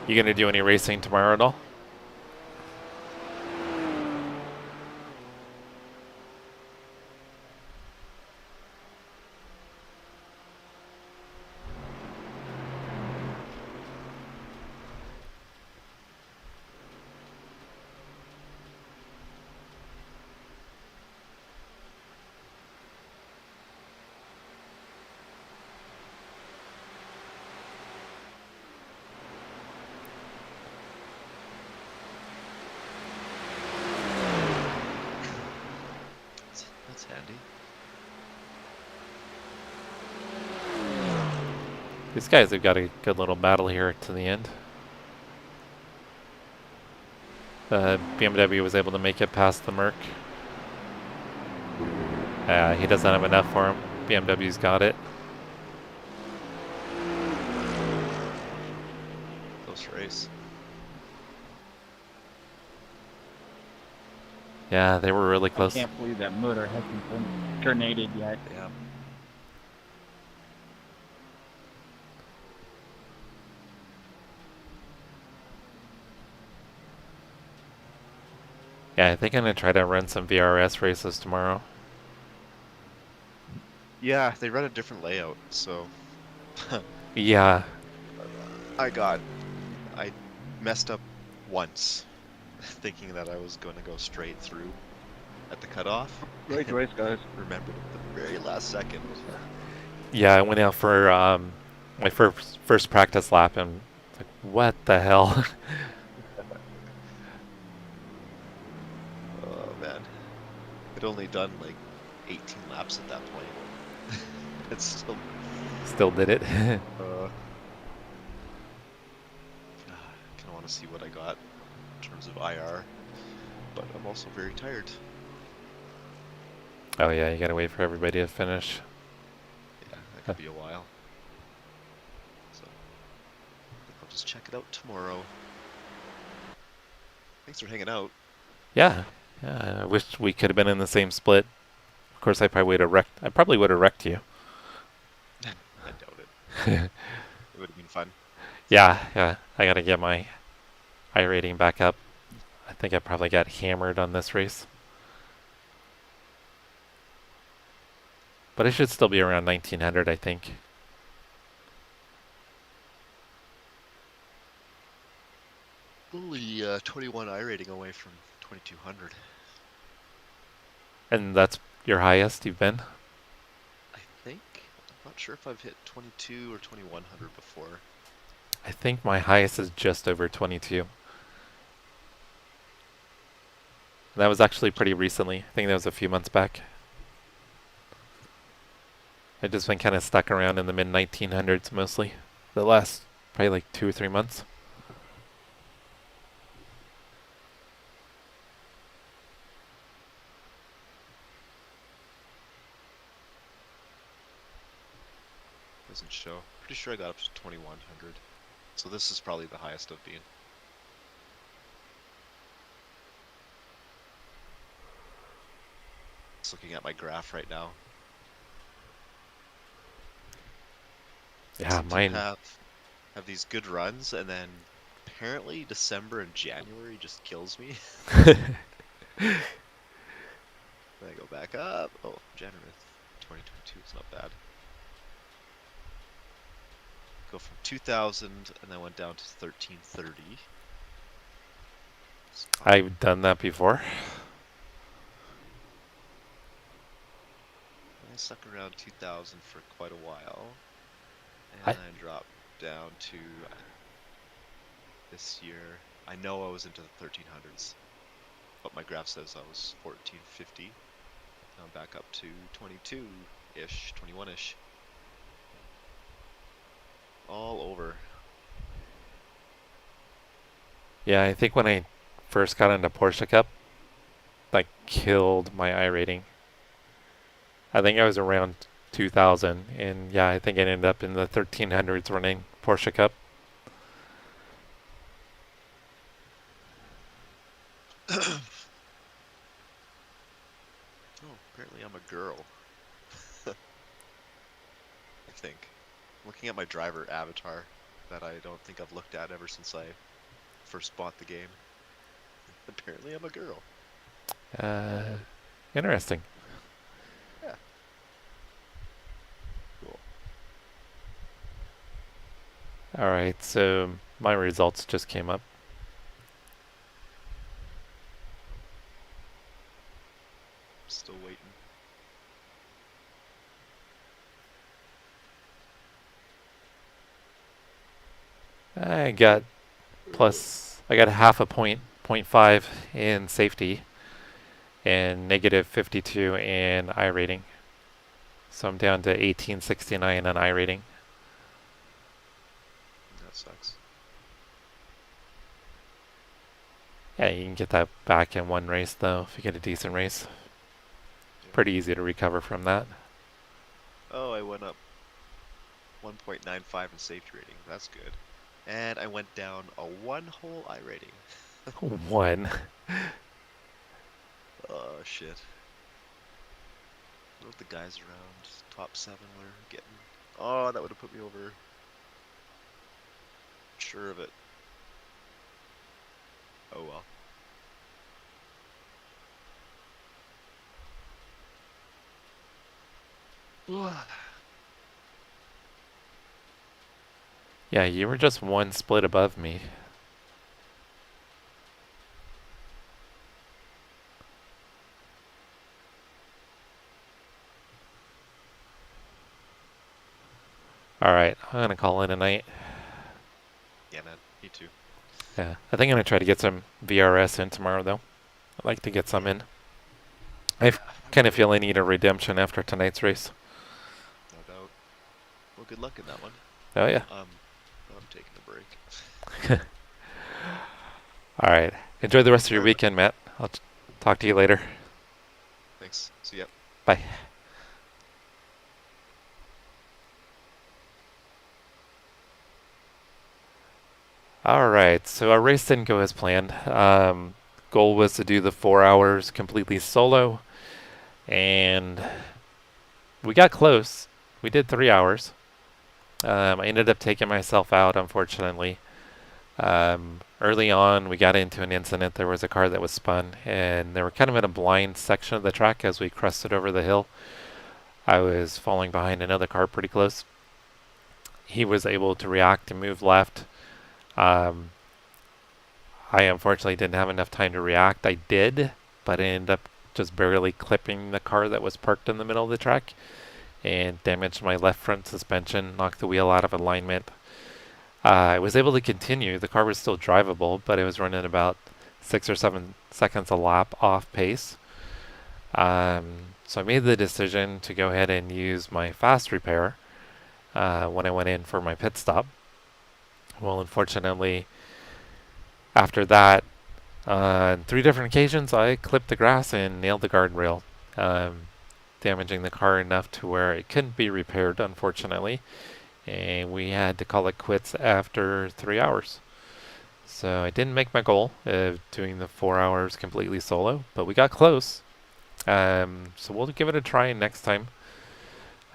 You gonna do any racing tomorrow at all? That's handy. These guys have got a good little battle here to the end. BMW was able to make it past the Merc. He doesn't have enough for him. BMW's got it. Close race. Yeah, they were really I close. can't believe that motor hasn't been tornadoed yet. Yeah. Yeah, I think I'm gonna try to run some VRS races tomorrow. Yeah, they run a different layout, so Yeah. I messed up once, thinking that I was going to go straight through at the cutoff. Great race, guys. Remembered at the very last second. Yeah, I went out for my first practice lap and it's like, what the hell? Oh man, I'd only done like 18 laps at that point. It's still Still did it. kind of want to see what I got in terms of IR, but I'm also very tired. Oh yeah, you gotta wait for everybody to finish. Yeah, that could be a while. So I'll just check it out tomorrow. Thanks for hanging out. Yeah. Yeah, I wish we could have been in the same split. Of course, I probably would have wrecked you. I doubt it. It would have been fun. Yeah. I gotta get my iRating back up. I think I probably got hammered on this race. But I should still be around 1900, I think. Only 21 iRating away from 2200. And that's your highest you've been? I think. I'm not sure if I've hit 22 or 2100 before. I think my highest is just over 22. That was actually pretty recently. I think that was a few months back. I've just been kind of stuck around in the mid 1900s mostly. The last probably like 2 or 3 months. Doesn't show. Pretty sure I got up to 2100. So this is probably the highest I've been. Just looking at my graph right now. Yeah, Seem to mine. have these good runs, and then apparently December and January just kills me. Then I go back up. Oh, generous. 2022 is not bad. Go from 2000 and then went down to 1330. I've done that before. I stuck around 2000 for quite a while. And I dropped down to this year. I know I was into the 1300s, but my graph says I was 1450. Now I'm back up to 22-ish, 21-ish. All over. Yeah, I think when I first got into Porsche Cup, that killed my iRating. I think I was around 2000, and yeah, I think I ended up in the 1300s running Porsche Cup. Oh, apparently I'm a girl. I think. Looking at my driver avatar that I don't think I've looked at ever since I first bought the game. Apparently I'm a girl. Interesting. Yeah. Cool. Alright, so my results just came up. Still waiting. I got half a point, 0.5 in safety, and negative 52 in iRating. So I'm down to 1869 on iRating. That sucks. Yeah, you can get that back in one race though, if you get a decent race. Pretty easy to recover from that. Oh, I went up 1.95 in safety rating. That's good. And I went down a 1 whole iRating. One. Oh, shit. What if the guys around top 7 were getting... Oh, that would have put me over. Sure of it. Oh well. Yeah, you were just one split above me. Alright, I'm going to call it a night. Yeah, man. Me too. Yeah, I think I'm going to try to get some VRS in tomorrow, though. I'd like to get some in. I kind of feel I need a redemption after tonight's race. No doubt. Well, good luck in that one. Oh, yeah. I'm taking a break. Alright. Enjoy the rest of your weekend, Matt. I'll talk to you later. Thanks. See ya. Bye. Alright, so our race didn't go as planned. Goal was to do the 4 hours completely solo, and we got close. We did 3 hours. I ended up taking myself out, unfortunately. Early on, we got into an incident. There was a car that was spun, and they were kind of in a blind section of the track as we crested over the hill. I was falling behind another car pretty close. He was able to react and move left. I unfortunately didn't have enough time to react. I did, but I ended up just barely clipping the car that was parked in the middle of the track and damaged my left front suspension, knocked the wheel out of alignment. I was able to continue. The car was still drivable, but it was running about 6 or 7 seconds a lap off pace. So I made the decision to go ahead and use my fast repair when I went in for my pit stop. Well, unfortunately, after that, on 3 different occasions, I clipped the grass and nailed the guardrail, damaging the car enough to where it couldn't be repaired, unfortunately. And we had to call it quits after 3 hours. So I didn't make my goal of doing the 4 hours completely solo, but we got close. So we'll give it a try next time.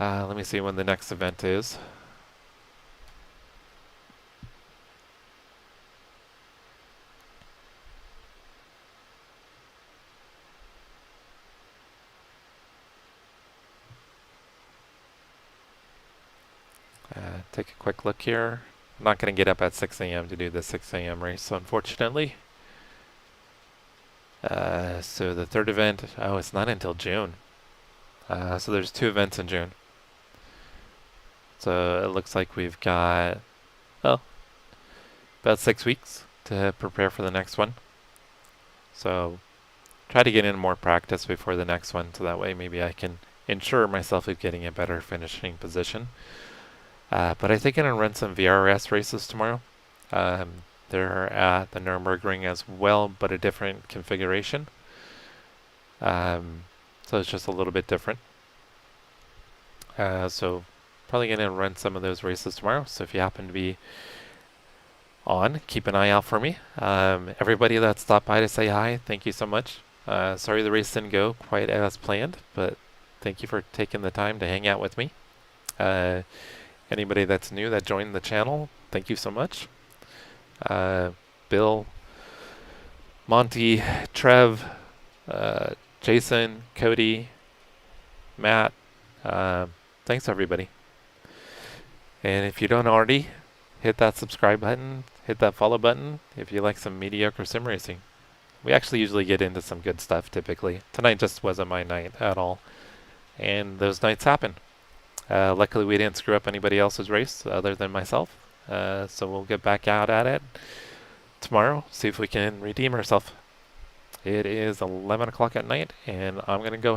Let me see when the next event is. take a quick look here. I'm not going to get up at 6 a.m. to do the 6 a.m. race, unfortunately. So the third event, oh, it's not until June. So there's 2 events in June. So it looks like we've got, well, about 6 weeks to prepare for the next one. So try to get in more practice before the next one, so that way maybe I can ensure myself of getting a better finishing position. But I think I'm going to run some VRS races tomorrow. They're at the Nurburgring as well, but a different configuration. So it's just a little bit different. So probably going to run some of those races tomorrow. So if you happen to be on, keep an eye out for me. Everybody that stopped by to say hi, thank you so much. Sorry the race didn't go quite as planned, but thank you for taking the time to hang out with me. Anybody that's new that joined the channel, thank you so much. Bill, Monty, Trev, Jason, Cody, Matt, thanks everybody. And if you don't already, hit that subscribe button, hit that follow button if you like some mediocre sim racing. We actually usually get into some good stuff typically. Tonight just wasn't my night at all. And those nights happen. Luckily we didn't screw up anybody else's race other than myself. So we'll get back out at it tomorrow, see if we can redeem ourselves. It is 11 o'clock at night, and I'm going to go